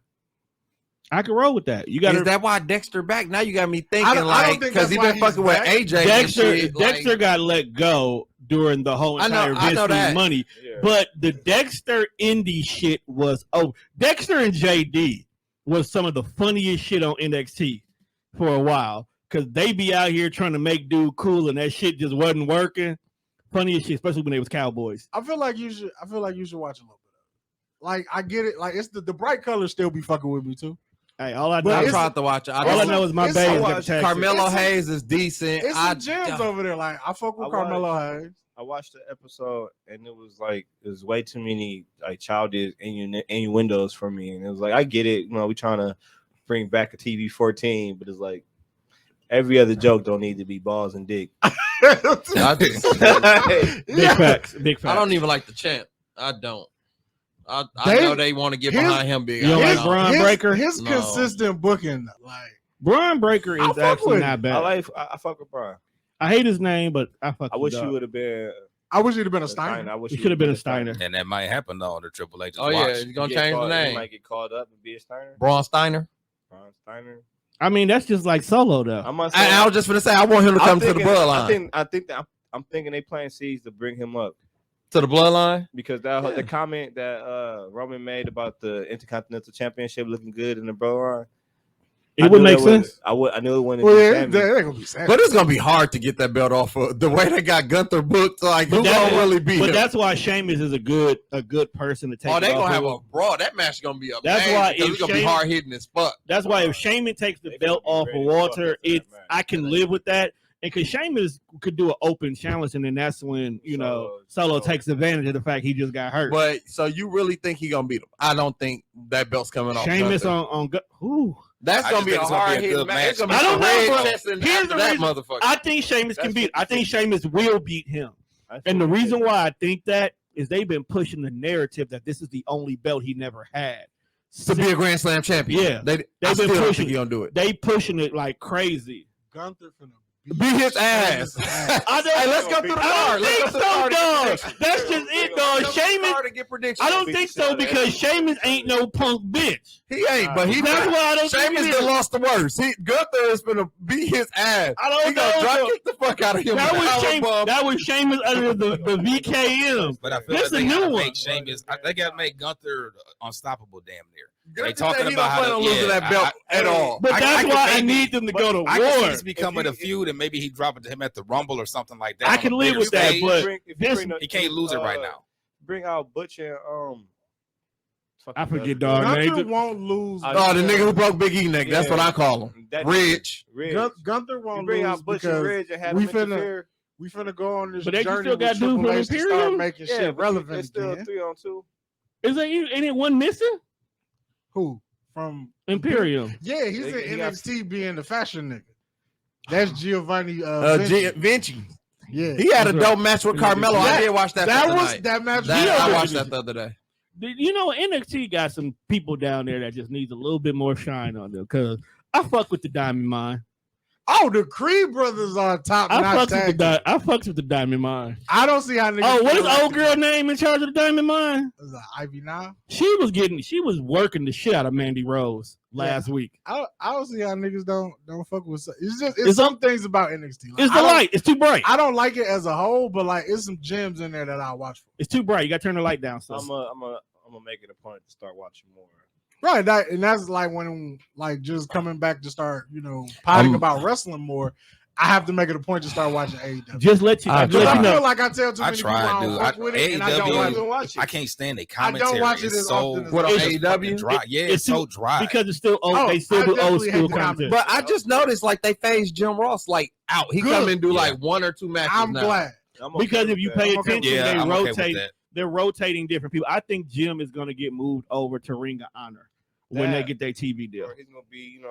I can roll with that. You got Is to. that why Dexter back? Now you got me I thinking don't like think because that's he why been he's fucking with back. AJ. and Dexter shit, like- Dexter got let go during the whole I know- entire I know Vince that. money. Yeah. But the Dexter indie shit was Dexter and JD was some of the funniest shit on NXT for a while because they be out here trying to make dude cool and that shit just wasn't working. Funniest shit, especially when they was Cowboys. I feel like you should watch a little bit of it. Like I get it. Like it's the bright colors still be fucking with me too. Hey, all I But know, I it's- tried to watch it. all I know is my it's baby so got much- the tag team. Carmelo It's some- Hayes is decent. It's some gems over there. Like I fuck with I Carmelo Hayes. I watched the episode and it was way too many like childish innuendos for me, and it was like I get it, we trying to bring back a TV 14, but it's like every other joke don't need to be balls and dick. I just- Big facts. Big facts. I don't even like the champ. I don't. I They- know they want to get his- behind him big. You don't I like don't. Braun Breaker? His No. consistent booking, like Braun Breaker I is fuck actually with not him. bad. I fuck with Brian. I hate his name, but I fuck. I wish with you dog. would have been I wish he'd have been a Steiner. Steiner. I wish He you should have been a would've Steiner. And that might happen though under Triple H's Oh watch. yeah, he's gonna change the He name. might get called up and be a Steiner. Braun Steiner. Brian Steiner. I mean, that's just like Solo though. I'm not saying, I was just gonna say I want him to come to the bloodline. I think that I'm thinking they playing seeds to bring him up To the bloodline. because Yeah. the comment that Roman made about the Intercontinental Championship looking good in the bloodline. It would make sense. I knew it wouldn't. Well, be yeah, Sammy. they ain't gonna be sad. But it's gonna be hard to get that belt off of the way they got Gunther booked. Like, But who that- gonna really beat But him? that's why Sheamus is a good person to take. Oh, it they off gonna have of. a brawl. That match is gonna be amazing. That's why because if it's gonna be Sheamus- hard hitting as fuck. That's why if Sheamus takes the They belt gonna off be of ready to fuck Walter, after that it's match. I can live with that. And because Sheamus could do an open challenge, and then that's when Solo takes advantage of the fact he just got hurt. But so you really think he gonna beat him? I don't think that belt's coming off. Sheamus Gunther. who? That's I gonna just be think a it's gonna be hard a hitting good match. match. It's gonna be I don't some know, red bro. chesting Here's after the that reason- motherfucker. I think Sheamus can That's beat. I think 50-50. Sheamus will beat him. And the reason why I think that is they've been pushing the narrative that this is the only belt he never had. to be a Grand Slam champion. Yeah. I been still don't pushing think he gonna do it. They pushing it like crazy. Gunther finna Beat his ass. I don't, Hey, let's go through the I card. don't think Let's go through the so, card and dog. predictions. That's just it, dog. Let's go through the Sheamus. card and get predictions. I don't think so because Sheamus ain't no punk bitch. He ain't, but he That's not. why I don't think Sheamus he done is. lost the worst. Gunther is gonna beat his ass. I don't He gonna know, drop bro. kick the fuck out of him. That with was a Sheamus. powerbomb. That was Sheamus under the VKM. But I feel This like a they new gotta one. make Sheamus. They gotta make Gunther unstoppable. Damn near. They talking He about don't plan how on to, losing that belt at all. But that's can why I maybe- need them to go to I can see war. this becoming a feud, and maybe he drop it to him at the Rumble or something like that. I on can a live bigger with that, stage. but this- he can't lose it right now. Bring out Butch and I forget, the- dog. Gunther man. won't lose. Oh, the nigga who broke Big E neck. That's Yeah. what I call him. That Rich. Gunther You won't bring lose out Butch and because Ridge and have we them finna interfere. we finna go on this But they journey still with got dude Triple from H to start Imperium? making Yeah, shit but relevant it's still again. 3-on-2. Is there any one missing? Who from Imperium. Yeah, he's They- in he got- NXT being the fashion nigga. That's Giovanni. Vinci. Vinci. Yeah, He had a That's right. dope match with Carmelo. I That- did watch that. that the other was night. that match. I was watched good. that the other day. You know, NXT got some people down there that just needs a little bit more shine on them. Because I fuck with the Diamond Mine. Oh, the Creed brothers are top I notch fucks with tag. the I fucks with the Diamond Mine. I don't see how niggas. Oh, what is feel like old girl name in charge of the Diamond Mine? Is that Ivy now? She was working the shit out of Mandy Rose last week. I don't see how niggas don't fuck with. It's just It's some things about NXT. Like, It's the light. It's too bright. I don't like it as a whole, but like it's some gems in there that I watch for. It's too bright. You got to turn the light down. So I'm gonna make it a point to start watching more. Right, that's like when like just coming back to start, potting about wrestling more. I have to make it a point to start watching AEW. just let you, I just let I you feel know. like I tell too I many people tried, I don't dude. fuck with it, and I don't AEW watch it. I can't stand the I commentary. don't watch it It's as so often as What, on I AEW? fucking dry. Yeah, It's it's so too- dry. because it's still Oh, they still I do old definitely school hate the content. But I just noticed like they phased Jim Ross like out. He Good. come and do Yeah. like one or two matches. I'm now. glad. I'm okay Because with if you that. pay I'm okay with attention, yeah, they I'm okay with rotate. that. They're rotating different people. I think Jim is going to get moved over to Ring of Honor when they That- get their TV deal. Or he's gonna be,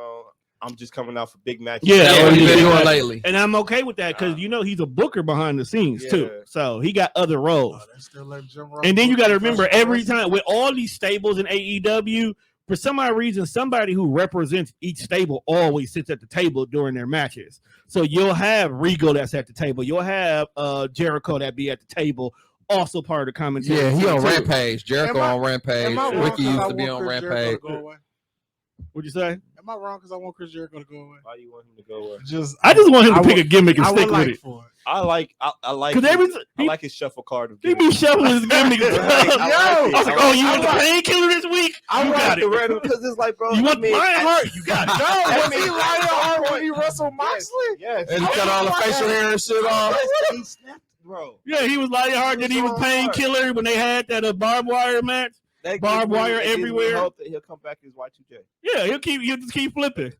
I'm just coming out for big matches. Yeah, That's or what he he's been did doing that. lately. And I'm okay with that because he's a booker behind the scenes too. Yeah. So he got other roles. They still let Jim Ross And then you book got to remember professional every wrestling. time with all these stables in AEW, for some odd reason, somebody who represents each stable always sits at the table during their matches. So you'll have Regal that's at the table. You'll have Jericho that be at the table, also part of the commentary. Yeah, he on too. Rampage. Jericho Am I- on Rampage. Am I wrong Ricky 'cause I used to be want on Chris Jericho Rampage. to go away? What'd you say? Am I wrong because I want Chris Jericho to go away? Why you want him to go away? I just want him to I pick would- a gimmick and I stick would with like it. for it. I like Because every I like his shuffle card of he be shuffling his gimmicks. I like it. I was like, oh, you want the like- painkiller this week? You got it. because it's like, bro. You want I mean, Lionheart? You got it. No, I was mean, he Lionheart when he wrestled Yes. Moxley? Yes. And he cut all the facial hair and shit off. He snapped, bro. Yeah, he was Lionheart. Then he was painkiller when they had that barbed wire match. That Barbed gives me- wire it gives me everywhere. hope that he'll come back as Y2J. Yeah, he'll just keep flipping.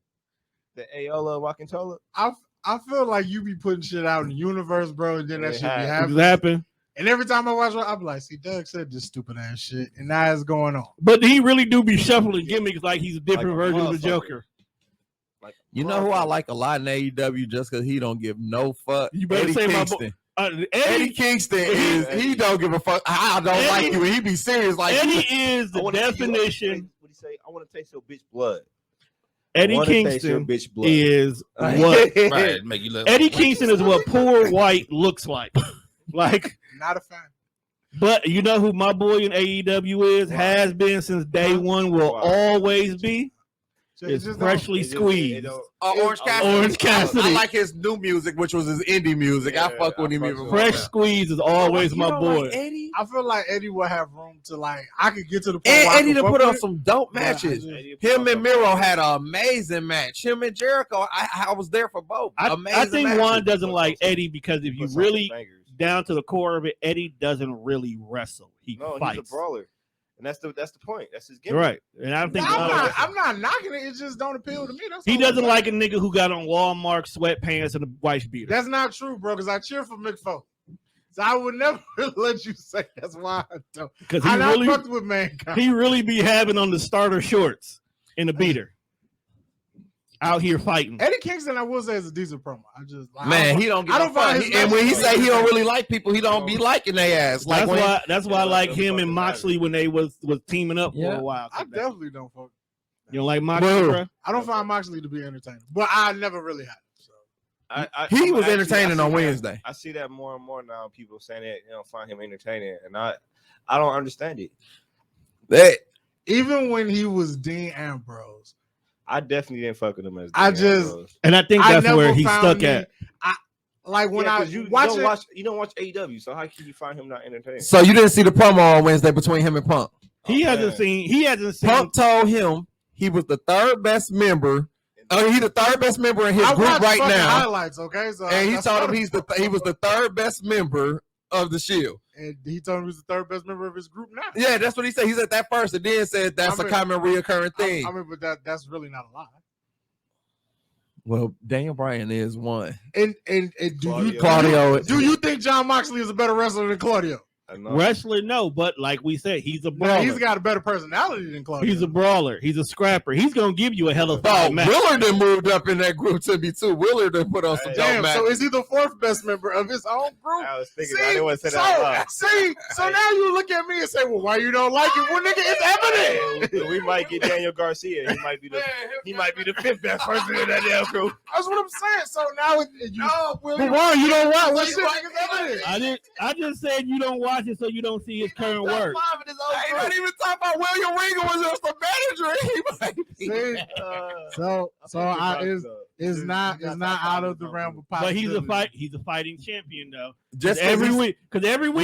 The Aola Wakantola. I feel like you be putting shit out in the universe, bro, and then that It shit be has. What happening. happened? And every time I watch it, I'm like, see, Doug said this stupid ass shit, and now it's going on. But he really do be shuffling gimmicks like he's a different Like a version of the motherfucker. Joker. Like, You know who I like a lot in AEW just because he don't give no fuck? You better Eddie say my Kingston. Eddie, Eddie Kingston is he don't give a fuck. I don't Eddie- like you, and he be serious like Eddie is I the wanna see you- definition. What do you say? I want to taste your bitch blood. Eddie I wanna taste your Kingston bitch blood. is Like- what Right, make you look. Eddie Kingston is what poor white looks like. Like, Not a fan. but you know who my boy in AEW is, has been since day one, will Wow. always be. It It's just freshly It just- squeezed. it don't- Orange Cassidy. Orange Cassidy. I like his new music, which was his indie music. I Yeah, fuck with I him fuck even with more. Fresh Yeah. Squeeze is always my boy. Eddie. I feel like Eddie will have room to I could get to the point And where I Eddie can to fuck put on with it. some dope Yeah, I matches. just- Him and Miro had an amazing match. Him and Jericho, I was there for both. I Amazing think matches. Juan doesn't like Eddie because if you Put some really bangers. down to the core of it, Eddie doesn't really wrestle. He No, he's fights. a brawler, and that's the point. That's his gimmick. Right. And I think I'm not knocking it. It just don't appeal to me. That's he all doesn't I'm like a saying. nigga who got on Walmart sweatpants and a wife beater. That's not true, bro. Because I cheer for Mick Foley, so I would never let you say that's why I don't. Because I not he fucked with Mankind. he really be having on the starter shorts and a beater. Out here fighting. Eddie Kingston, I will say, is a decent promo. I just Man, he don't give I a don't find fuck. his And when he matches say he don't good. really like people, he don't be liking their ass. Like That's why I like him and fucking Moxley when they was teaming up for Yeah. a while. I definitely don't fuck. You don't like Moxley, Bro. bro? I don't find Moxley to be entertaining, but I never really had. So. he was actually- entertaining I on see Wednesday. that- I see that more and more now. People saying that they don't find him entertaining, and I don't understand it. That Even when he was Dean Ambrose, I definitely didn't fuck with him as. I Dean just- Ambrose. And I think I that's never where he's found stuck me- at. like when Yeah, I 'cause you watch don't it, watch AEW, so how can you find him not entertaining? so you didn't see the promo on Wednesday between him and Punk? He hasn't seen. Punk told him he was the third best member. He's the third best member in his group right now. Highlights, okay. So And he told him he was the third best member of the Shield. And he told him he was the third best member of his group now. Yeah, that's what he said. He said that first, and then said that's a common reoccurring thing. I mean, but that's really not a lie. Well, Daniel Bryan is one. And Claudio. do you think John Moxley is a better wrestler than Claudio? Wrestler, no, but like we said, he's a brawler. He's got a better personality than Claudio. He's a brawler. He's a scrapper. He's gonna give you a hell of a match. Willard done moved up in that group to be too. Willard done put on some damn. matches. So is he the fourth best member of his own group? I was thinking I didn't want to say that out loud. So now you look at me and say, "Well, why you don't like it?" Well, nigga, it's evident. We might get Daniel Garcia. He might be the fifth best person in that damn group. That's what I'm saying. So now But why you don't watch? What shit is evident? I just said you don't watch it, so you don't see his current work. I ain't not even talking about William Regal was just a manager. He might be. It's not out of the realm of possibility. But he's a fighting champion though. Just every week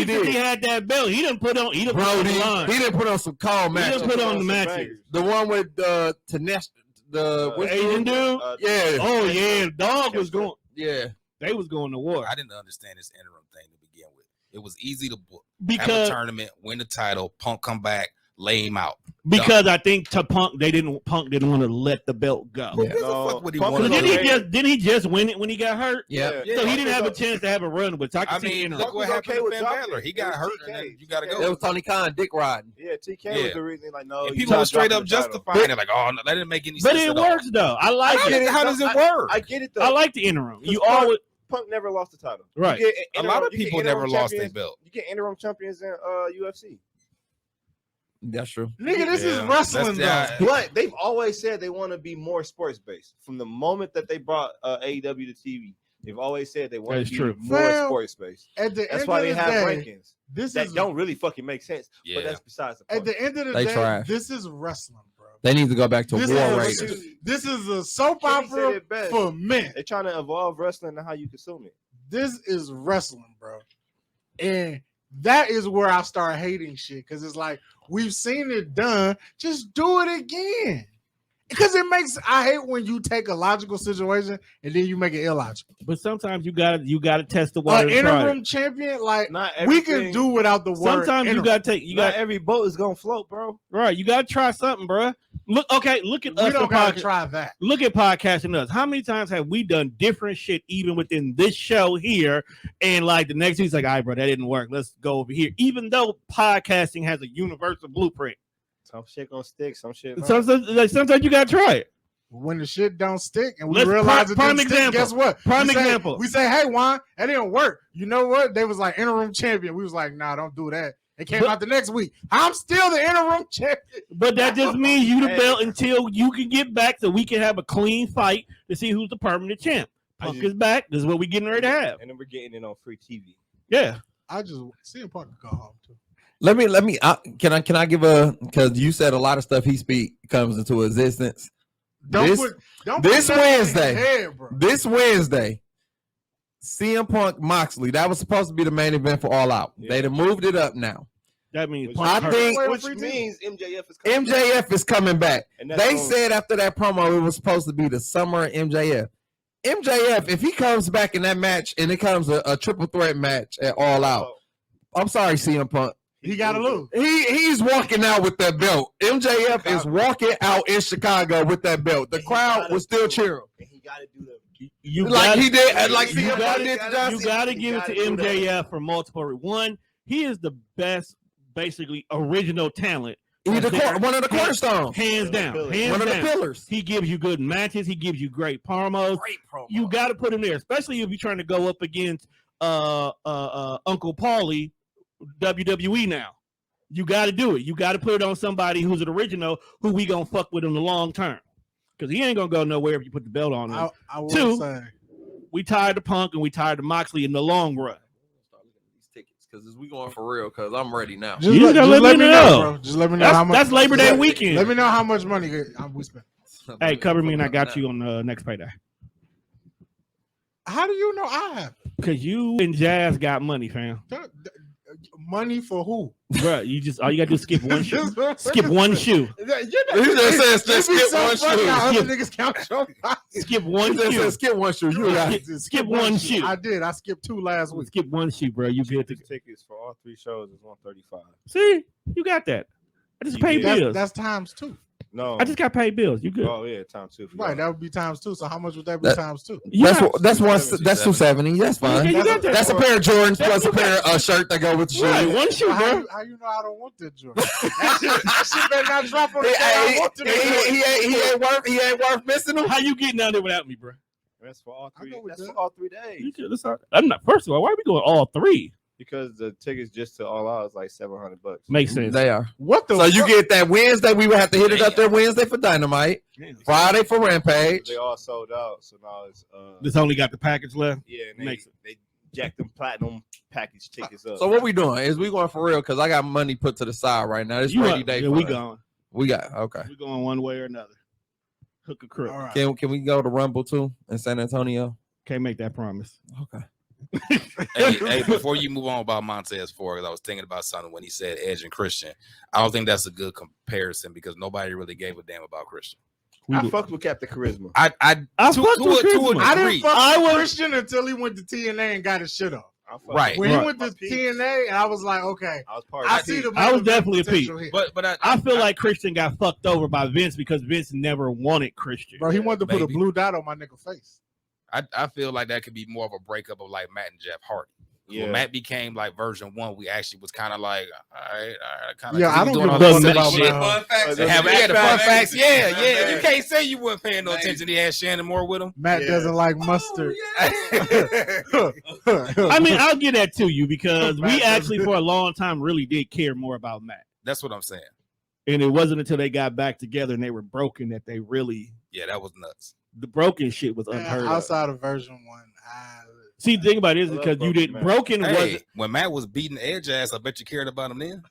since he had that belt, he didn't put on the line. He didn't put on some call matches. He didn't put on the matches. The one with Tanesh, the Asian dude. Yeah. Oh yeah, the dog was going. Yeah. They was going to war. I didn't understand this interim thing to begin with. It was easy to book. Because have a tournament, win the title, Punk come back, lay him out. Because I think Punk didn't want to let the belt go. Yeah. Didn't he just win it when he got hurt? Yeah. So he didn't have a chance to have a run with. I mean, look what happened to Ben Balor. He got hurt, and then you got to go. It was Tony Khan, dick riding. Yeah, TK was the reason. Like, no, and people were straight up justifying it. Like, oh, no, that didn't make any sense. But it works though. I like it. How does it work? I get it though. I like the interim. You always. Punk never lost the title. Right. A lot of people never lost their belt. You get interim champions in UFC. That's true. Nigga, this is wrestling though. But they've always said they want to be more sports based. From the moment that they brought AEW to TV, they've always said they want to be more sports based. That's why they have rankings. That don't really fucking make sense. Yeah. But that's besides the point. At the end of the day, this is wrestling, bro. They need to go back to War Raiders. This is a soap opera for men. They're trying to evolve wrestling and how you consume it. This is wrestling, bro. And that is where I start hating shit. Because it's like, we've seen it done. Just do it again. Because I hate when you take a logical situation and then you make it illogical. But sometimes you gotta test the water. Interim champion, like we can do without the word. Sometimes interim. Not every boat is gonna float, bro. Right, you gotta try something, bro. Look at us. We don't gotta try that. Look at podcasting us. How many times have we done different shit even within this show here? And like the next week's like, all right, bro, that didn't work. Let's go over here. Even though podcasting has a universal blueprint. Some shit gonna stick, some shit. Sometimes you gotta try it. When the shit don't stick and we realize it didn't stick, guess what? We say, hey, Juan, that didn't work. You know what? They was like interim champion. We was like, nah, don't do that. It came out the next week. I'm still the interim champion. But that just means you the belt until you can get back so we can have a clean fight to see who's the permanent champ. Punk is back. This is what we're getting ready to have. And then we're getting it on free TV. Yeah. I just see him Punk go home too. Let me can I give because you said a lot of stuff he speak comes into existence. This Wednesday, CM Punk Moxley, that was supposed to be the main event for All Out. Yeah. They done moved it up now. That means which means MJF is coming back. They said after that promo it was supposed to be the summer MJF. MJF, if he comes back in that match and it comes a triple threat match at All Out, I'm sorry, CM Punk. He gotta lose. He's walking out with that belt. MJF is walking out in Chicago with that belt. The crowd was still cheering. And he gotta do that. You gotta give it to MJF for multiple. One, he is the best, basically original talent. He's one of the cornerstones, hands down. One of the pillars. He gives you good matches. He gives you great promos. You got to put him there, especially if you're trying to go up against Uncle Paulie. WWE now. You got to do it. You got to put it on somebody who's an original who we gonna fuck with in the long term. Because he ain't gonna go nowhere if you put the belt on him. I will say, we tired of Punk and we tired of Moxley in the long run. Because we going for real. Because I'm ready now. Just let me know, bro. Just let me know how much. That's Labor Day weekend. Let me know how much money we spent. Hey, cover me and I got you on the next payday. How do you know I have? Because you and Jazz got money, fam. Money for who? Bro, you just all you gotta do is skip one shoe. Skip one shoe. He just said skip one shoe. Other niggas count your Skip one He just shoe. said skip one shoe. You got Skip one shoe. I did. I skipped 2 last week. Skip one shoe, bro. You get the tickets for all 3 shows is $135. see. You got that. I just paid bills. That's times 2. No, I just got paid bills. You good? Oh yeah, times 2. Right, that would be times 2. So how much would that be times 2? Yeah. that's $270. That's fine. Yeah, you got that. That's a pair of Jordans plus a pair of shirt that go with the shoe. Right, one shoe, bro. How you know I don't want that Jordan? that shit better not drop on the I want to He ain't worth missing them. How you getting down there without me, bro? That's for all 3. That's that. for all 3 days. You could, I'm not. First of all, why are we going all 3? Because the tickets just to All Out is like $700. Makes sense. They are. What the? So you get that Wednesday. We would have to hit it up there Wednesday for Dynamite. Friday for Rampage. They all sold out. So now it's This only got the package left. yeah, and Makes they jacked them platinum package tickets up. So what we doing? Is we going for real? Because I got money put to the side right now. It's You rainy up? day. Yeah, for we us. going. We got okay. We going one way or another. Hook or crook. All right. Can we go to Rumble too in San Antonio? Can't make that promise. Okay. hey, before you move on about Montez Ford, I was thinking about something when he said Edge and Christian. I don't think that's a good comparison because nobody really gave a damn about Christian. I fucked with Captain Charisma. I fucked with Christian. I didn't fuck I with was- Christian until he went to TNA and got his shit off. Right. When he Right. went to TNA, and I was like, okay, I was part I of see the. I was definitely a potential peep. here. but I feel like Christian got fucked over by Vince because Vince never wanted Christian. Bro, he wanted to put a Maybe. blue dot on my nigga face. I feel like that could be more of a breakup of like Matt and Jeff Hardy. Yeah. When Matt became like version 1, we actually was kind of like, all right, kind of. Yeah, I don't doing give all a this fuck silly about shit. Matt. Had the fun facts, yeah. Yeah. You can't say you weren't paying no attention. He had Shannon Moore with him. Matt Yeah. doesn't like mustard. I mean, I'll give that to you because Matt we actually doesn't- for a long time really did care more about Matt. That's what I'm saying. And it wasn't until they got back together and they were broken that they really Yeah, that was nuts. the broken shit was unheard of. Outside of version 1, See, the thing about it is I love because you Broken didn't Matt. broken Hey, wasn't when Matt was beating Edge ass, I bet you cared about him then.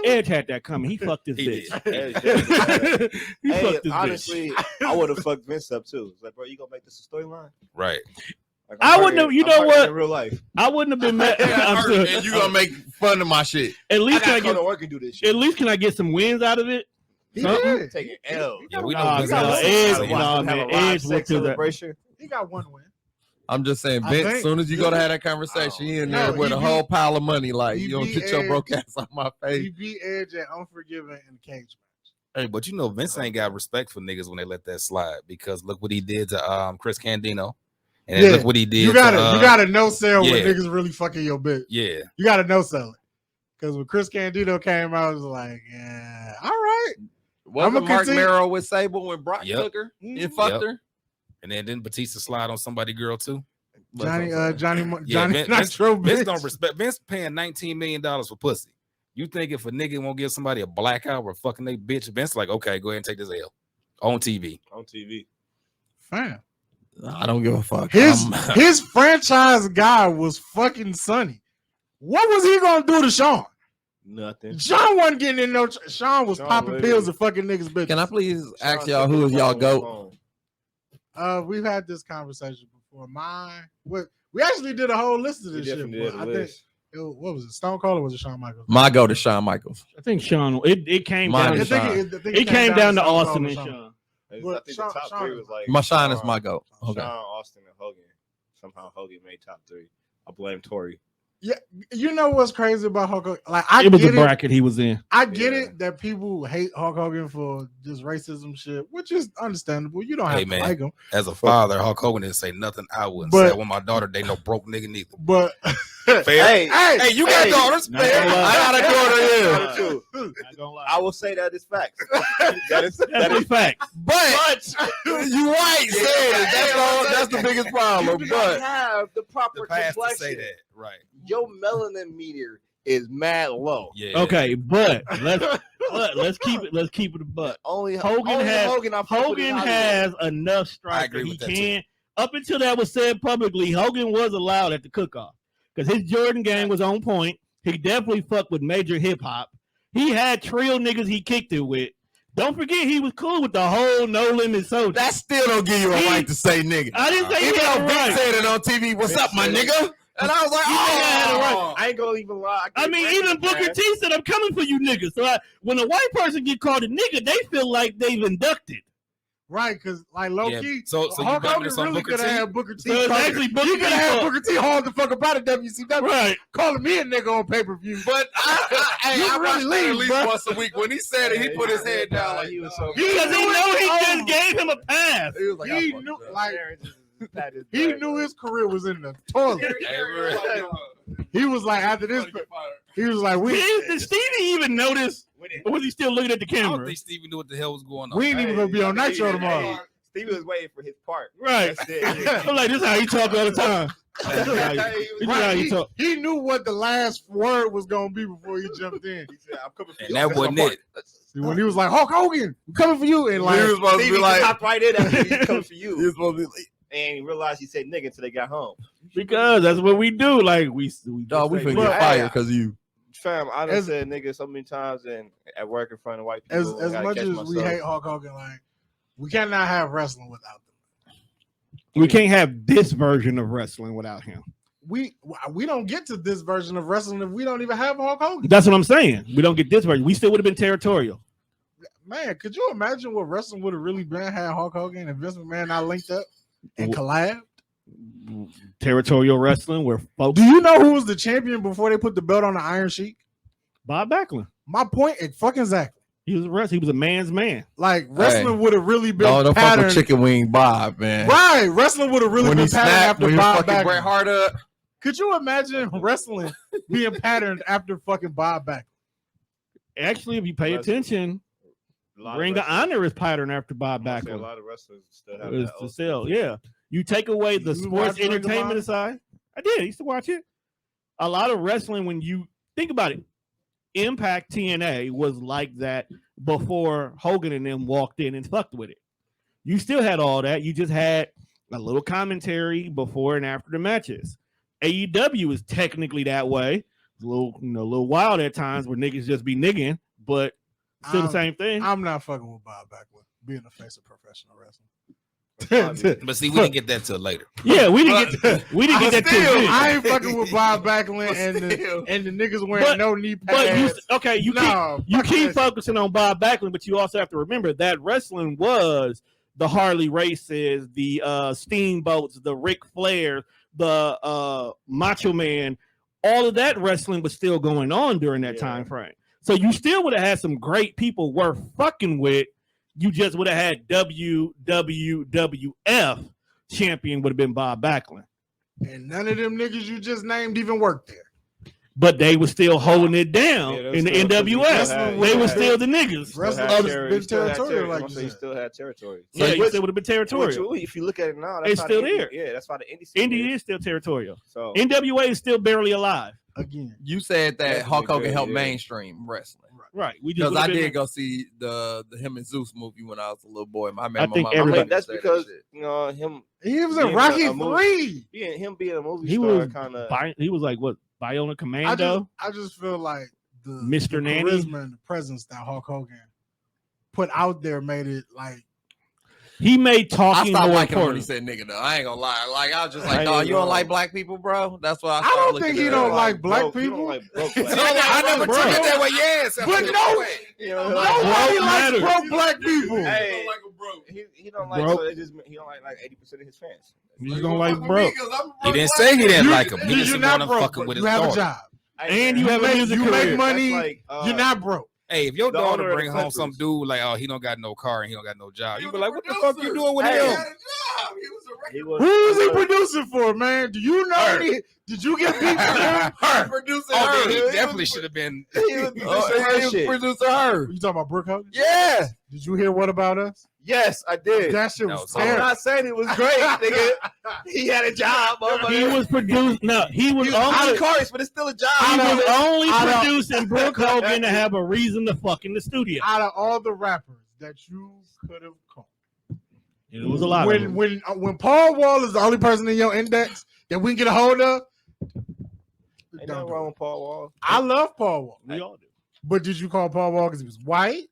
Edge had that coming. He fucked his He bitch. did. he Hey, fucked his honestly, I would have fucked Vince up too. It's like, bro, you gonna make this a storyline? Right. Like, I I'm wouldn't have- hurting- you I'm know hurting what? In real life, bitch. I wouldn't have been mad. I'm And sure. you gonna make fun of my shit? At I least can I gotta go get to work and do this shit. at least can I get some wins out of it? He Something? did. Take an L. Yeah, we know Nah, Vince nah, has a Edge, sense. nah, man, Have a live Edge sex went to that. celebration. He got 1 win. I'm just saying, I Vince. think- As soon as you go to have that conversation, he in there No, with he a beat- whole pile of money. Like he you don't beat get your Edge. broke ass on my He face. beat Edge at Unforgiven in the cage match. Hey, but you know Vince ain't got respect for niggas when they let that slide because look what he did to Chris Candido, and then Yeah, look what he did. You gotta to, no sell when yeah. niggas really fucking your bitch. yeah. You gotta no sell it. Because when Chris Candido came out, it was like, yeah, all right. Wasn't I'ma Mark continue- Merrow with Sable when Brock Yep. took her and Mhm. fucked Yep. her? And then didn't Batista slide on somebody girl too? Johnny Yeah, Johnny Vince- Nitro Vince bitch. don't respect. Vince paying $19 million for pussy. You think if a nigga won't give somebody a blackout or fucking they bitch, Vince like, okay, go ahead and take this L on TV. On TV. Fam. I don't give a fuck. His franchise guy was fucking Sonny. What was he gonna do to Sean? Nothing. Sean wasn't getting in no. Sean was Sean popping literally- pills and fucking niggas bitches. Can I please ask Sean y'all took who the is y'all phone goat? home. We've had this conversation before. We actually did a whole list of We this shit. definitely did but a I think list. what was it? Stone Cold or was it Shawn Michaels? My goat is Shawn Michaels. I think Sean. It came Mine down. I is To, think Shawn. it it came down to Stone Cold Austin or and Shawn. Sean. I But think Sean- the top Sean- 3 was like My Shawn is my goat. Okay. Sean, Austin, and Hogan. Somehow Hogan made top 3. I blame Tori. You know what's crazy about Hulk Hogan? Like I It was the get it. bracket he was in. I get Yeah. it that people hate Hulk Hogan for just racism shit, which is understandable. You don't have Hey, to man. like him. As a father, Hulk Hogan didn't say nothing I wouldn't But- say. When my daughter, they no broke nigga neither. But Fair. Hey, Hey, you got hey, daughters. not Fair. gonna lie. I got a daughter here. Daughter too. Not gonna lie. I will say that is facts. that is That's a fact. But you right, said that's the biggest problem. You do not But have the proper The past to complexion. say that, right? Your melanin meter is mad low. Yeah. Okay, but let's keep it a butt. Only Hogan has- Hogan, I fuck with Hogan in has enough strike I agree that he with that, can. Up until that was said publicly, Hogan was allowed at the cook-off because his Jordan game was on point. He definitely fucked with major hip hop. He had trill niggas he kicked it with. Don't forget he was cool with the whole No Limit Soldier. that still don't give you a right to say nigga. I didn't say he Even had though a Vince right. said it on TV, what's up, my nigga? And I was like, I ain't gonna even lie. I mean, even Booker T said, "I'm coming for you niggas." So when a white person get called a nigga, they feel like they've inducted. Right, because like low key, So you Hulk blaming Hogan this on really Booker could have T? had Booker T. So it's calling- actually Booker he could T have had fault. Booker T hard the fuck about it. WCW, Right. calling me a nigga on pay per view. but I You watched really that at leave, least bro. once a week. When he said it, he put his head down like he was so. Because he know he just gave him a pass. he was like, He I fucked knew, up. like he knew his career was in the toilet. He was like, after this, he was like, Did Stevie even notice? Or was he still looking at the I don't camera? think Stevie knew what the hell was going on. we ain't even gonna be on Nitro tomorrow. Stevie was waiting for his part. Right. That's it. I'm like, this is how he talk all the time. This is how he- this is how Right, he talk. he knew what the last word was gonna be before he jumped in. He said, "I'm coming for And you." that That's my wasn't part. it. See, when he was like, Hulk Hogan, I'm coming for you, and like, he was supposed to Stevie be like, hopped right in after he's coming for he you. was supposed to be like, And he realized he said nigga until they got home. Because that's what we do. Like we dog, we just finna say, get But- fired because of you. Fam, I done As- said nigga so many times and at work in front of white people. as I gotta much catch as we myself. hate Hulk Hogan, like we cannot have wrestling without them. we can't have this version of wrestling without him. We don't get to this version of wrestling if we don't even have Hulk Hogan. That's what I'm saying. We don't get this version. We still would have been territorial. Man, could you imagine what wrestling would have really been had Hulk Hogan and Vince McMahon not linked up and collabed? Territorial wrestling where folks. Do you know who was the champion before they put the belt on the Iron Sheik? Bob Backlund. My point is fucking exactly. He was a wrestler. He was a man's man. Like wrestling would have really been Don't fuck patterned. with Chicken Wing Bob, man. Right, wrestling would have really When been he patterned snapped, after when he was Bob fucking Bret Backlund. Hart up. Could you imagine wrestling being patterned after fucking Bob Backlund? Actually, if you pay Wrestling. attention, A lot of Ring of wrestlers- Honor is patterned after Bob I'm gonna say A Backlund. lot of wrestlers still have It's that to old sell. school. Yeah. You take away the You sports watch Ring of entertainment Honor? aside. I did. I used to watch it. A lot of wrestling, when you think about it, Impact TNA was like that before Hogan and them walked in and fucked with it. You still had all that. You just had a little commentary before and after the matches. AEW is technically that way. It's a little wild at times where niggas just be nigging, but still the same thing. I'm not fucking with Bob Backlund being the face of professional wrestling. But see, we didn't get that till later. Yeah, we didn't get that till then. I ain't fucking with Bob Backlund and the niggas wearing But- no knee But you pads. you keep focusing on Bob Backlund, but you also have to remember that wrestling was the Harley races, the Steamboats, the Ric Flair, the Macho Man. All of that wrestling was still going on during that time frame. So you still would have had some great people worth fucking with. You just would have had WWF champion would have been Bob Backlund. And none of them niggas you just named even worked there. But they were still holding it down Yeah, in the they still- NWS. had- They were yeah. still the niggas. Still Wrestling had was terri- been still had territorial, terri- like I'm you saying he said. still had territory. Yeah, you which- still would have been territorial. which, if you look at it now, It's how still the indie- there. Yeah, that's why the indie scene Indy is still territorial. So NWA is still barely alive. Again. You said that That's Hulk really Hogan good, helped yeah. mainstream wrestling. Right. We just Because I would've been- did go see the him and Zeus movie when I was a little boy. I I remember think my I mom everybody- mean, that's said that because shit. you know him He was in being Rocky a movie- 3. him being a movie He star was kind of he was like what Bionic Commando. I just feel like the Mr. the Nanny? charisma and the presence that Hulk Hogan put out there made it like He made I talking stopped more liking him when he important. said nigga though. I ain't gonna lie. Like I was just I like, ain't dog, you don't gonna- like black people, bro? That's why I I started don't looking think at he it. don't like black broke- you people. don't like broke I black I people. never bro. took it that way. Yes, But no, You know, nobody likes matters. broke black people. Hey, he don't like Broke. so it just he don't like 80% of his fans. You just don't like broke. he didn't say he didn't You- like him. He you're just didn't not want him broke, fucking but with you his have a daughter. job. And you have a music you make career. money. That's like, You're not broke. Hey, if your The daughter owner of bring the home some Clippers. dude like, oh, he don't got no car and he don't got no job, you be like, what the fuck you doing with Hey. him? He was, Who is he producing for, man? Do you know? Her. Did you get beat for him? Her. Producing Oh, her. then he definitely should have been. He was Oh, yeah, he was shit. producing her. You talking about Brooke Hogan? Yeah. Did you hear What About Us? Yes, I did. That shit No, was so- I'm terrible. not saying it was great, nigga. He had a job, motherfucker. He was produced. No, he was out only. of course, but it's still a He job. was only I don't- producing Brooke Hogan to have a reason to fuck in the studio. Out of all the rappers that you could have called, It was a lot of them. when Paul Wall is the only person in your index that we can get a hold of, Ain't nothing wrong with Paul Wall. I love Paul Wall. We all do. But did you call Paul Wall because he was white? Did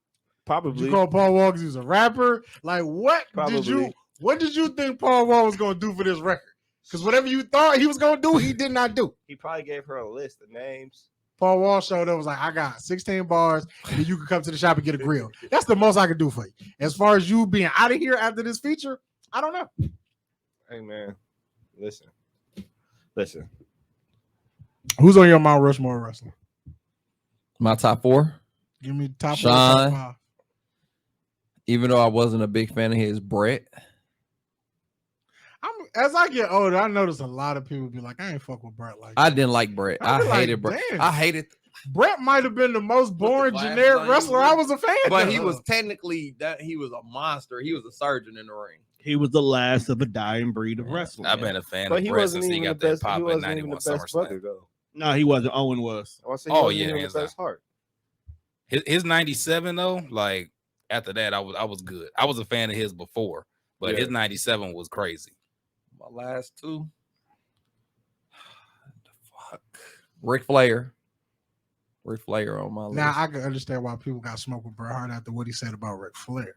Probably. you call Paul Wall because he was a rapper? Like what Probably. did you think Paul Wall was gonna do for this record? Because whatever you thought he was gonna do, he did not do. He probably gave her a list of names. Paul Wall showed up, was like, I got 16 bars, and then you can come to the shop and get a grill. That's the most I can do for you. As far as you being out of here after this feature, I don't know. Hey man, listen. Who's on your Mount Rushmore wrestling? My top 4. Give me top Sean. 4, top 5. Even though I wasn't a big fan of his, Brett. As I get older, I notice a lot of people be like, I ain't fuck with Brett like I that. didn't like Brett. I I be like, hated Brett. damn. I hated, Brett might have been the most boring, glass generic line, wrestler I was a fan but of. he was technically that he was a monster. He was a surgeon in the ring. He was the last of a dying breed of wrestling. I've been a fan But of he Brett wasn't since he even the got that best. He pop in wasn't even 91 the best brother SummerSlam. though. No, he wasn't. Owen was. I want to say Oh, he yeah, wasn't even hands the best heart. His 97 though, like after that, I was good. I was a fan of his before, but his 97 was crazy. My last 2. Fuck. Ric Flair on my list. Now I can understand why people got smoked with Bret Hart after what he said about Ric Flair.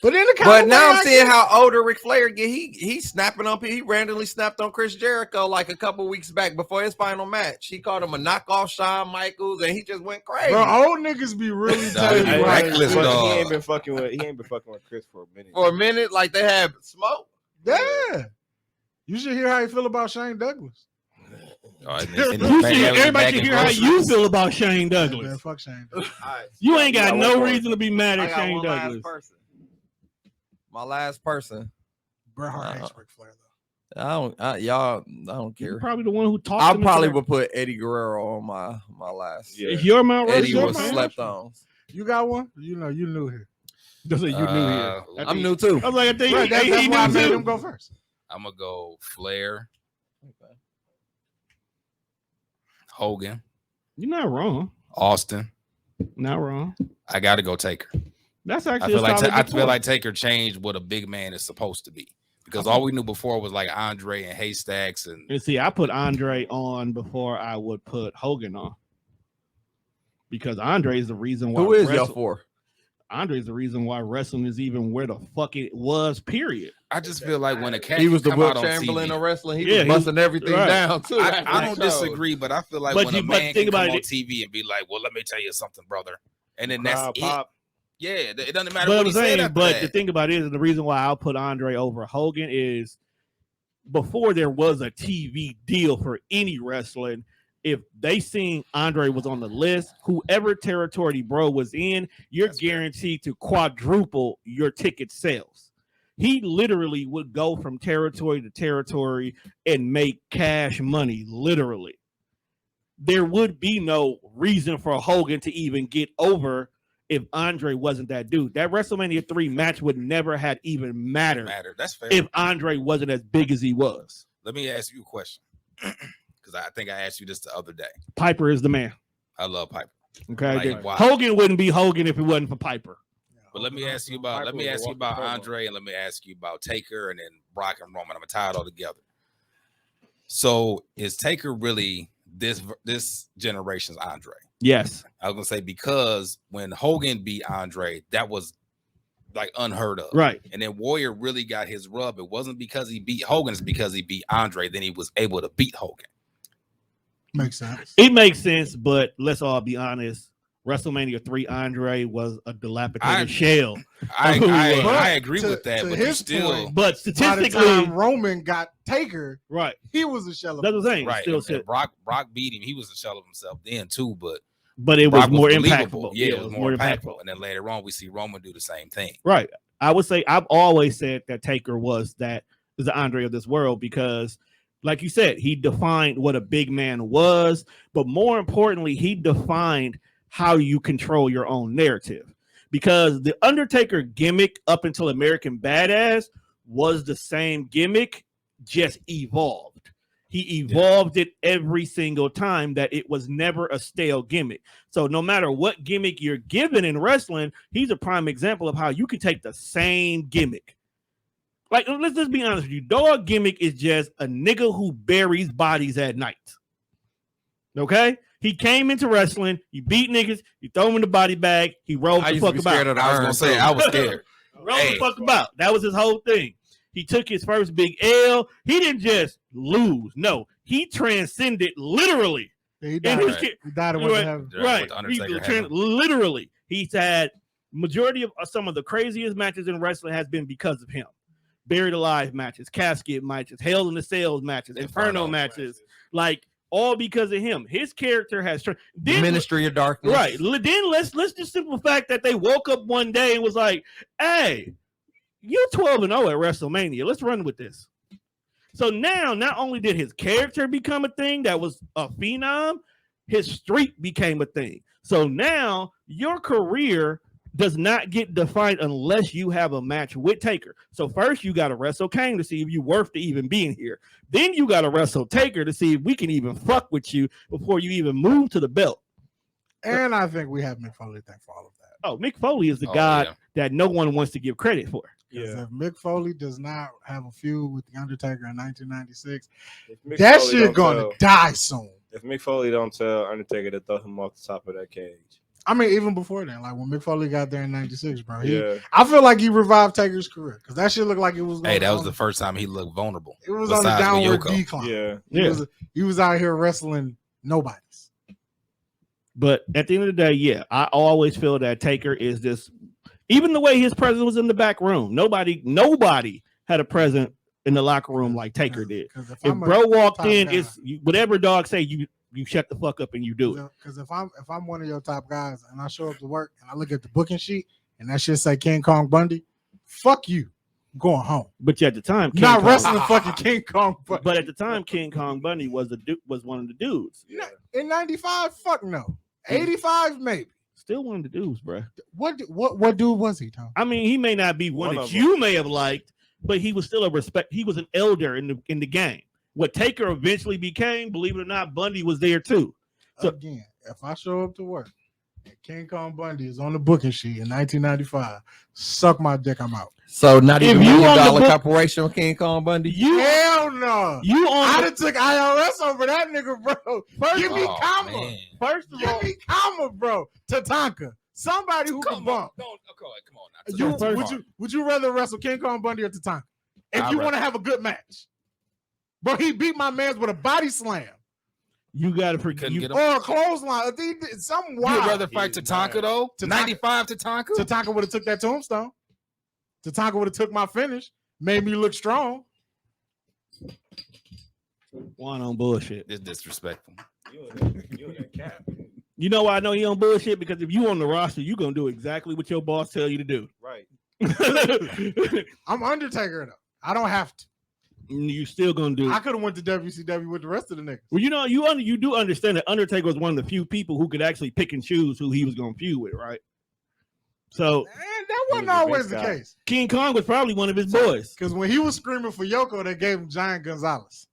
But in the But now I'm seeing how older Ric Flair get. He snapping on people. He randomly snapped on Chris Jericho like a couple weeks back before his final match. He called him a knockoff Shawn Michaels, and he just went crazy. Bro, old niggas be really telling you like, reckless, But dog. he ain't been fucking with Chris for a minute. For a minute, like they had smoke. yeah. You should hear how you feel about Shane Douglas. Everybody should hear how you feel about Shane Man, Douglas. fuck Shane Douglas. Right. You ain't got one no more. reason to be mad I at got Shane one last Douglas. person. My last person. Bret Hart hates Ric Flair though. I don't You're care. probably the one who talked. I him probably into would put Eddie Guerrero on my last. Yeah. that. It's your Mount Eddie Rushmore. was slept on. You got one? You know, you knew here. Just say you knew here. I'm new too. I was like, I think Right, that's he why I knew made too. him go first. I'm gonna go Flair, Hogan, You're not wrong. Austin. Not wrong. I got to go Taker. That's I actually. feel like Taker changed what a big man is supposed to be, because all we knew before was like Andre and Haystacks and And see, I put Andre on before I would put Hogan on, because Andre is the reason why. Who is y'all for? Andre is the reason why wrestling is even where the fuck it was. Period. I just feel like when a cat He was the come Will out on Chamberlain TV, of wrestling. He Yeah, was he was- busting everything right. down too. I don't disagree, but I feel like But when a you- but man think can come about on it. TV and be like, "Well, let me tell you something, brother," and then Crowd that's pop. it. Yeah, it doesn't matter But what I'm he said saying, after but that. the thing about it is, the reason why I'll put Andre over Hogan is before there was a TV deal for any wrestling. If they seen Andre was on the list, whoever territory bro was in, you're That's fair. guaranteed to quadruple your ticket sales. He literally would go from territory to territory and make cash money, literally. There would be no reason for Hogan to even get over if Andre wasn't that dude. That WrestleMania 3 match would never have even mattered That's fair. if Andre wasn't as big as he was. Let me ask you a question, because I think I asked you this the other day. Piper is the man. I love Piper, Okay, Like, why? Hogan wouldn't be Hogan if it wasn't for Piper. but let me ask you about Andre, and let me ask you about Taker, and then Brock and Roman. I'm gonna tie it all together. So is Taker really this generation's Andre? Yes, I was gonna say, because when Hogan beat Andre, that was like unheard of. right. And then Warrior really got his rub. It wasn't because he beat Hogan, it's because he beat Andre. Then he was able to beat Hogan. Makes sense. It makes sense, but let's all be honest. WrestleMania 3 Andre was a dilapidated shell. I agree to- with that, to but his still point, But By the statistically, time Roman got Taker, right. he was a shell of That's what I'm saying. right. Still and shit. Brock beat him. He was a shell of himself then too, but But it was Brock more believable. impactful. Yeah, it was more impactful. And then later on, we see Roman do the same thing. Right. I would say I've always said that Taker was the Andre of this world because, like you said, he defined what a big man was, but more importantly, he defined how you control your own narrative. Because the Undertaker gimmick up until American Badass was the same gimmick, just evolved. He evolved it every single time, that it was never a stale gimmick. So no matter what gimmick you're given in wrestling, he's a prime example of how you can take the same gimmick. Like, let's just be honest with you. Dog gimmick is just a nigga who buries bodies at night. Okay? He came into wrestling, he beat niggas, he throw him in the body bag, he rolled I the used to fuck be scared about. of the I was iron gonna say too. I was scared. Rolled the fuck about. That was his whole thing. He took his first big L. He didn't just lose. No, he transcended literally. Yeah, he In died. his He died in what they have. Right. What the Undertaker had. Literally. He's had majority of some of the craziest matches in wrestling has been because of him. Buried alive matches, casket matches, Hell in the Cells matches, Inferno matches, like all because of him. His character has Ministry of Darkness. Right. Then let's just simple fact that they woke up one day and was like, "Hey, you're 12-0 at WrestleMania. Let's run with this." So now, not only did his character become a thing that was a phenom, his streak became a thing. So now your career does not get defined unless you have a match with Taker. So first you got to wrestle Kane to see if you're worth to even being here. Then you got to wrestle Taker to see if we can even fuck with you before you even move to the belt. And I think we have Mick Foley to thank for all of that. Oh, Mick Foley is the god that no one wants to give credit for. Because if Mick Foley does not have a feud with The Undertaker in 1996, If that Foley shit don't going tell- to die soon. If Mick Foley don't tell Undertaker to throw him off the top of that cage. I mean, even before then, like when Mick Foley got there in 96, bro. Yeah. I feel like he revived Taker's career because that shit looked like it was. Hey, that was the first time he looked vulnerable. It was on the besides with downward Yoko. decline. Yeah. He was out here wrestling nobodies. But at the end of the day, I always feel that Taker is this. Even the way his presence was in the back room, nobody had a present in the locker room like Taker did. If bro walked in, it's whatever dog say, you shut the fuck up and you do it. Because if I'm one of your top guys and I show up to work and I look at the booking sheet and that shit say King Kong Bundy, fuck you, I'm going home. But at the time, King not Kong, wrestling fucking King Kong Bundy. But at the time, King Kong Bundy was one of the dudes. Yeah. In 95, fuck no. 85 maybe. Still one of the dudes, bro. What dude was he, Tom? I mean, he may not be one that of you may have liked, but he was still a respect. He was an elder in the game. What Taker eventually became, believe it or not, Bundy was there too. So again, if I show up to work and King Kong Bundy is on the booking sheet in 1995, suck my dick, I'm out. So not even If you $1 on the million book- corporation with King Kong Bundy? Hell no. I I'd have took IRS over that nigga, bro. Give me comma. Man. First of all, Give me comma, bro. Tatanka. Somebody who can bump. Come on now. Would you rather wrestle King Kong Bundy or Tatanka? If you want to have a good match. Bro, he beat my man with a body slam. you got to Couldn't forget get him. Or a clothesline. If he did something You'd wild. rather fight Tatanka though? Tatanka. 95 Tatanka? Tatanka would have took that tombstone. Tatanka would have took my finish. Made me look strong. one on bullshit. It's disrespectful. You in that cap. You know why I know he on bullshit? Because if you on the roster, you gonna do exactly what your boss tell you to do. Right. I'm Undertaker though. I don't have to. You still gonna do. I could have went to WCW with the rest of the niggas. Well, you know, you do understand that Undertaker was one of the few people who could actually pick and choose who he was gonna feud with, right? So And that wasn't always the case. King Kong was probably one of his boys. Because when he was screaming for Yoko, they gave him Giant Gonzalez.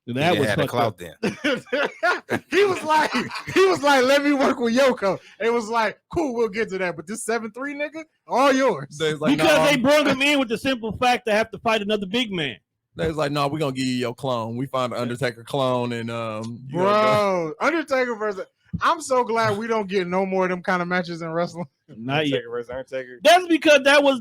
And that was had a fucked clout up. then. he was like, let me work with Yoko. It was like, cool, we'll get to that. But this 7'3" nigga, all yours. They was like, Because they brought him in with the simple fact to have to fight another big man. They was like, no, we're gonna give you your clone. We found an Undertaker clone, and Bro, Undertaker versus. I'm so glad we don't get no more of them kind of matches in wrestling. Not yet. Undertaker versus Undertaker. That's because that was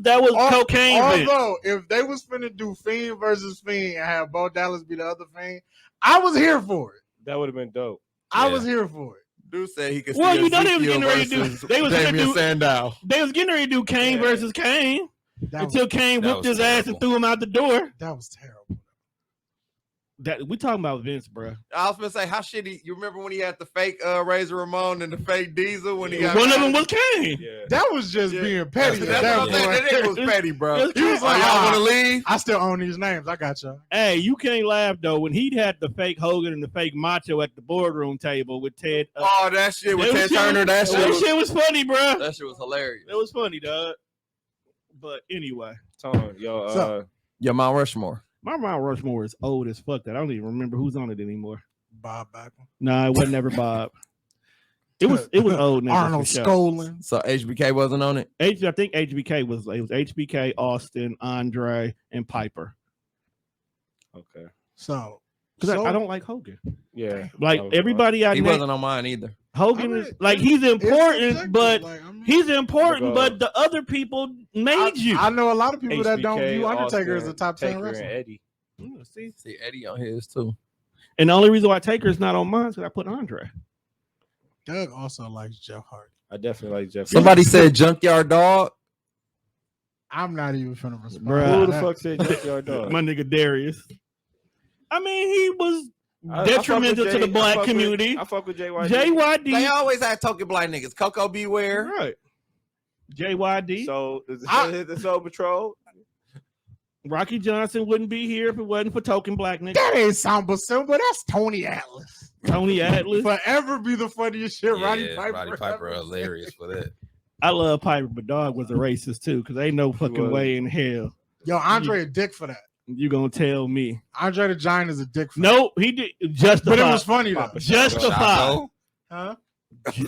cocaine. Vince. Although, if they was finna do Fiend versus Fiend and have Bo Dallas be the other Fiend, I was here for it. That would have been dope. I was here for it. Dude said he could. Well, see you know they was Ezekiel getting ready to do- versus they was gonna Damien do- Sandow. They was getting ready to do Kane versus Kane until Kane that whipped was his ass and terrible. threw him out the door. That was terrible. That we talking about Vince, bro. I was gonna say, how shitty. You remember when he had the fake Razor Ramon and the fake Diesel when he got One of them was Kane. Yeah. That was just being petty. That's at that what I'm saying. That nigga point. was petty, bro. It was He was like, y'all "Ah, want to leave? I still own these names. I got y'all. Hey, you can't laugh though. When he had the fake Hogan and the fake Macho at the boardroom table with Ted. Oh, that shit with Ted Turner. That shit was funny, bro. that shit was hilarious. It was funny, dog. But anyway, Tone, yo, So- Yeah, Mount Rushmore. my Mount Rushmore is old as fuck. That I don't even remember who's on it anymore. Bob Backlund. Nah, it wasn't never Bob. It was old. niggas Arnold for sure. Skolin. So HBK wasn't on it. I think HBK was HBK, Austin, Andre, and Piper. okay. So, Because I don't like Hogan. Yeah. Like That was everybody I He know, wasn't on mine either. Hogan I mean, is like he's it's important, subjective. but Like, I mean, He's important, but the other people made you. I know a lot of people that don't HBK, view Undertaker as a Austin, top 10 Taker, wrestler. and Eddie. See, Eddie on his too. and the only reason why Taker's not on mine is because I put Andre. Doug also likes Jeff Hardy. I definitely like Jeff. Somebody said Junkyard Dog. I'm not even finna respond. Bruh. Who the fuck said Junkyard Dog? My nigga Darius. I mean, he was I detrimental fuck with to the J- black I fuck with- community. I fuck with JYD. JYD. They always had token black niggas. Coco Beware. Right. JYD. So the Soul Patrol. Rocky Johnson wouldn't be here if it wasn't for token black niggas. That ain't Samba Silva. That's Tony Atlas. Tony Atlas. Forever be the funniest shit. Roddy Yeah, Piper. Roddy Piper ever. hilarious for that. I love Piper, but Dog was a racist too, because ain't no fucking was. way in hell Yo, Andre a dick for that. you gonna tell me. Andre the Giant is a dick for that. No, he did justified. But it was funny though. Justified. Shango? Huh?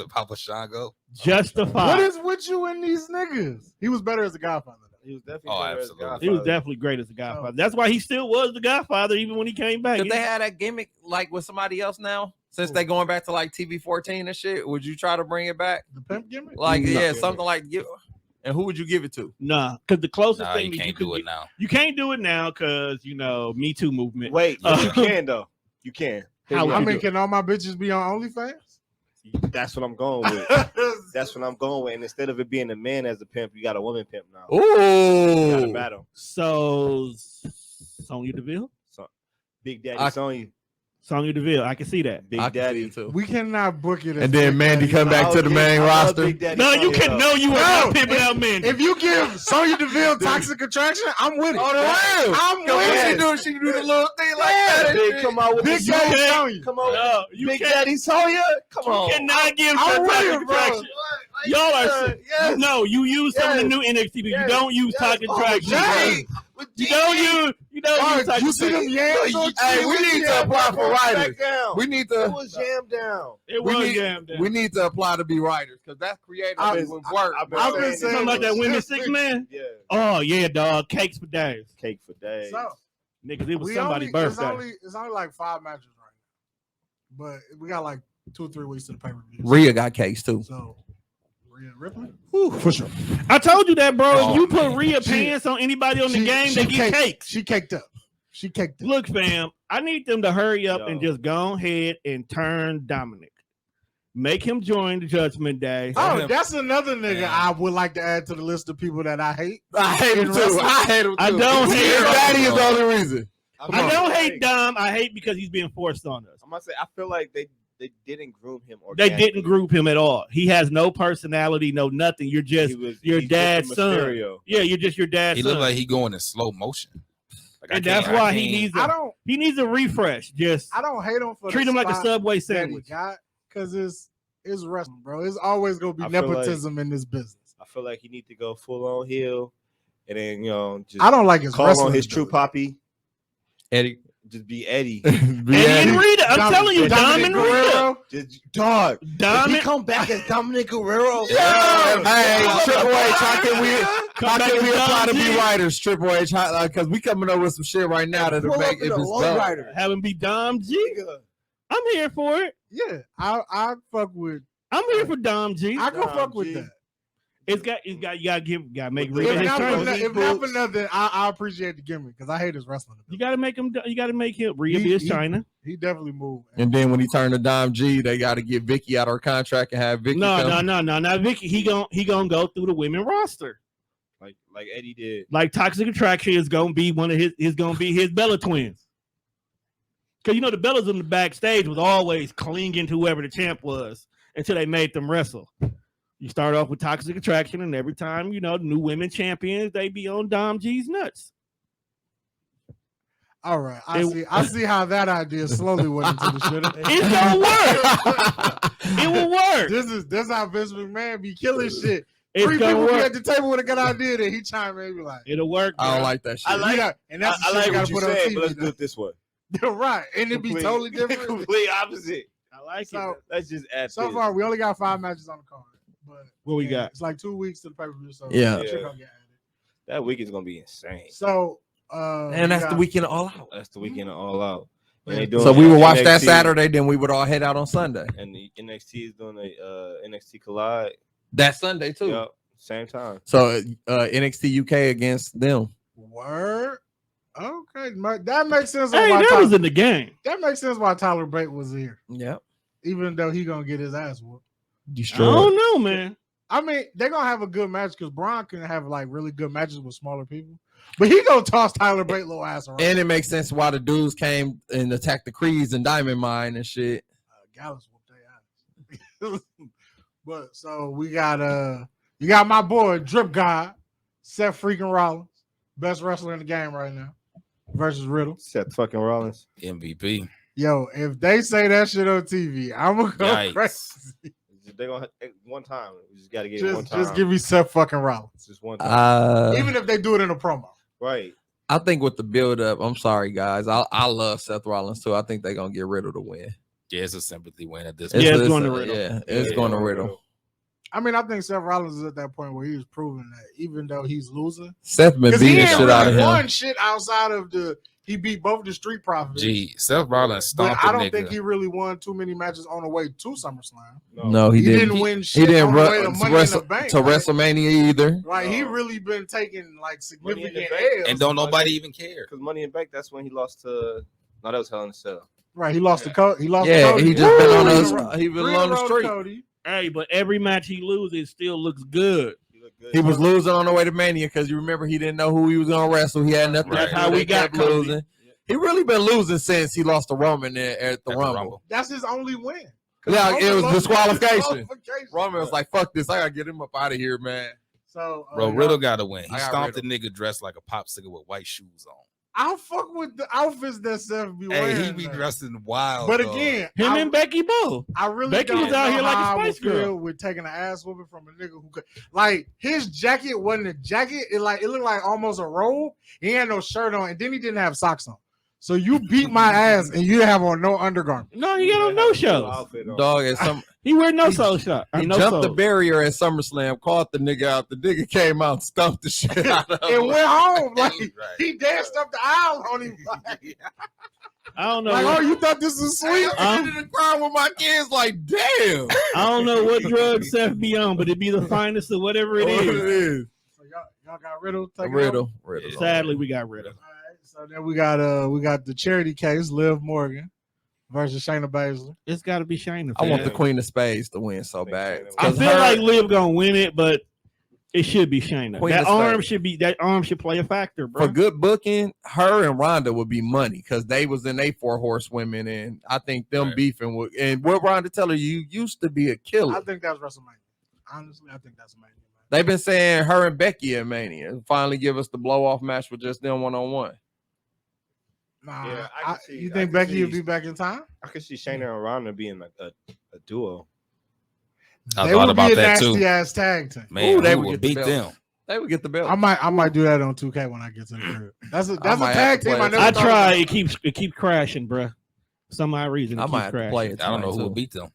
Papa Shango. Justified. What is with you and these niggas? He was better as a Godfather. He was definitely. Oh, better as absolutely. Godfather. He was definitely great as a Godfather. That's why he still was the Godfather even when he came back. If they had that gimmick like with somebody else now, since they going back to like TV 14 and shit, would you try to bring it back? The pimp gimmick? Like, No. yeah, something like you. And who would you give it to? Nah, because the closest Nah, thing you that can't could do it get- now. You can't do it now because Me Too movement. Wait, but you can though. You can. How I would you mean, do can all my bitches be on OnlyFans? That's what I'm going with. That's what I'm going with. And instead of it being a man as a pimp, you got a woman pimp now. You got a Ooh. battle. So Sonya Deville, So, Big Daddy I- Sonya. Sonya Deville, I can see that. Big I can see Daddy. it too. We cannot book it. As And then Big Mandy Daddy. come back to the main roster. No, you can. No, you are not pimping out men. If you give Sonya Deville Toxic Attraction, I'm with it. On the real. I'm with it. She can do the little thing like Yeah. that. Big come out with Big the Daddy Sonya. Sonya. Come on. No, you Big can't. Daddy Sonya. Come You on. cannot give I'm her with toxic it, bro. attraction. Y'all are Yes. no. You use some of the Yes. new NXT people. Yes. You don't use toxic Oh, attraction. Jay. You don't use. You don't use Dog, toxic you see them attraction. yams on Hey, we need to apply for writers. Back down. We need It to. was jammed down. It We was need- jammed down. We need to apply to be writers because that's creative. I've It would work. I've been I've been saying saying Talking about that this. women six man. Yeah. Oh yeah, dog. Cakes for days, Cake for days. So, niggas. It was we somebody's only, birthday. it's only like 5 matches right now. But we got like 2 or 3 weeks to the pay-per-view. Rhea got cakes too. So, Rhea Ripley? For sure. I told you that, bro. Oh, if you put man. Rhea She- pants on anybody on the she- game, she they get cakes. She caked up. She caked up. Look, fam, I need them to hurry up and Yo. just go ahead and turn Dominic. Make him join the Judgment Day. Oh, that's another nigga I would like to add to the list of people that I hate. I hate him In too. wrestling. I hate him too. I don't hate His him. daddy is the only reason. I don't hate Dom. I hate because he's being forced on us. I'm gonna say I feel like they didn't groom him. They organically. didn't group him at all. He has no personality, no nothing. You're just your he's dad's just a son. Mysterio. Yeah, you're just your dad's He son. looked like he going in slow motion. Like, and that's why he needs I a, don't he needs a refresh. Just I don't hate him for treat the him like a spot Subway that he sandwich. got because it's wrestling, bro. It's always gonna be I feel like- nepotism in this business. I feel like he need to go full on heel, and then just I don't like his call wrestling on his ability. true poppy. Eddie. Just be Eddie. And Rita, I'm Dom- telling you, Dom Dominic and Rita. Guerrero. Just dog. If he Dominic, come back as Dominic Guerrero. Hey, Triple H, how can we Come back as apply to Dom be G. writers? Triple H, because we coming up with some shit right now that'll Pull make up in if a it's low done. rider. have him be Dom G. Nigga. I'm here for it. Yeah, I fuck with. I'm here for Dom G. I go Dom fuck with G. that. You gotta make With Rita the- his If not, trainer. for, These if not for boots. nothing, I appreciate the gimmick because I hate his wrestling. You gotta make him Rhea be his He- China. He definitely moved. And then when he turned to Dom G, they got to get Vicky out of her contract and have Vicky come. No. Not Vicky. He gonna go through the women roster. Like Eddie did. Like Toxic Attraction is gonna be one of his Bella twins. Cause you know the Bellas in the backstage was always clinging to whoever the champ was until they made them wrestle. You start off with Toxic Attraction, and every time the new women champions, they be on Dom G's nuts. All right, I see how that idea slowly went into the shit. It's gonna work. It will work. This how Vince McMahon be killing shit. It's 3 gonna people be work. at the table with a good idea, and he chime in and be like, It'll work. I don't bro. like that shit. I like- yeah, and that's I the shit like you what gotta you put on said, but let's TV. do it this way. Right, and it'd be Complete- totally different. Complete opposite. I like So, it. Let's just add So this. far, we only got 5 matches on the card. But What we yeah, got? It's like 2 weeks to the pay-per-view. So Yeah. shit gonna get added. That week is gonna be insane. So And that's the weekend all out. That's the weekend of all out. Yeah. And they doing So we would watch that NXT, Saturday, then we would all head out on Sunday. and the NXT is doing a NXT Collide. that Sunday too. Yep, same time. So NXT UK against them. Word. Okay, that makes sense. Hey, why that was in the game. that makes sense why Tyler Bate was here, Yep. even though he gonna get his ass whooped. I Destroyed. don't know, man. I mean, they're gonna have a good match because Braun can have like really good matches with smaller people, but he gonna toss Tyler Bate little ass around. And it makes sense why the dudes came and attacked the Creeds and Diamond Mine and shit. Gallus whooped their ass. But so we got you got my boy Drip God, Seth freaking Rollins, best wrestler in the game right now, versus Riddle. Seth fucking Rollins. MVP. Yo, if they say that shit on TV, I'm gonna go Yikes. crazy. They're gonna one time. We just gotta get it one time. Just give me Seth fucking Rollins. Just one time. Even if they do it in a promo. Right. I think with the build up, I'm sorry guys. I love Seth Rollins too. I think they're gonna get Riddle to win. Yeah, it's a sympathy win at this Yeah, point. it's going to Riddle. Yeah, it's going to Riddle. I mean, I think Seth Rollins is at that point where he's proving that even though he's losing, Seth been because he beating ain't shit out of really him. won shit outside of he beat both the Street Profits. Gee, Seth Rollins But stomped I the don't nigga. think he really won too many matches on the way to SummerSlam. No, he didn't. Didn't win He shit didn't on the way run to to, Money in the Bank. to WrestleMania either. Right, he No. really been taking like Money in the significant Bank. L's. and don't nobody even care. Because Money in the Bank, that's when he lost to. No, that was Hell in a Cell. Right, he lost the Cody. He lost. Yeah, to Cody. he just been on Three in a us. row. He been Three in on a the row to street. Cody. Hey, but every match he loses, it still looks good. He looked good. He was losing on the way to Mania because you remember he didn't know who he was gonna wrestle. He had nothing. Right. to do. That's how we They got kept Cody. losing. He really been losing since he lost to Roman at the Rumble. That's his only win. Yeah, Roman it was lost disqualification. disqualification. Roman was like, "Fuck this! I gotta get him up out of here, man." So, Bro, Riddle got to win. He I got stomped the Riddle. nigga dressed like a popsicle with white shoes on. I'll fuck with the outfits that Seth be wearing. Hey, he be though. dressing wild. But dog. again, Him I, and Becky both. I really Becky don't was out know here like a how I would Spice Girl. feel with taking an ass whooping from a nigga who could, like, his jacket wasn't a jacket. It looked like almost a robe. He had no shirt on, and then he didn't have socks on. So you beat my ass, and you didn't have on no undergarment. No, he got on no shows. Dog, at some He wear no soul shot. he No jumped the soul. barrier at SummerSlam, caught the nigga out. The nigga came out, and stumped the shit out of And him. went home like Right. he danced up the aisle on him. I don't know. Like, what, oh, you thought this was sweet? I'm in the crowd with my kids, like, damn. I don't know what drug Seth be on, but it be the finest of whatever it is. So y'all got Riddle. Taking Riddle. Sadly, we got rid of. All right, so then we got the charity case, Liv Morgan versus Shayna Baszler. It's got to be Shayna. I want fam. the Queen of Spades to win so bad. I 'Cause feel her- like Liv gonna win it, but it should be Shayna. Queen That of arm Spades. that arm should play a factor, bro. for good booking, her and Ronda would be money because they was in a 4 horsewomen, and I think them Right. beefing would. And what Ronda tell her, you used to be a I killer. think that's WrestleMania. Honestly, I think that's Mania. They've been saying her and Becky at Mania finally give us the blow off match with just them 1-on-1. Nah, Yeah, I can see- you I think can Becky see- would be back in time? I could see Shayna and Ronda being like a duo. I They thought would about be a that nasty too. ass tag team. Man, Ooh, they they would will get the beat belt. them. They would get the belt. I might do that on 2K when I get to the crib. That's a might have tag to team. play I it. never I thought try. about. It keeps crashing, bro. Some odd reason. It I keeps might have to crashing. play it. I don't know who tonight, will too. beat them.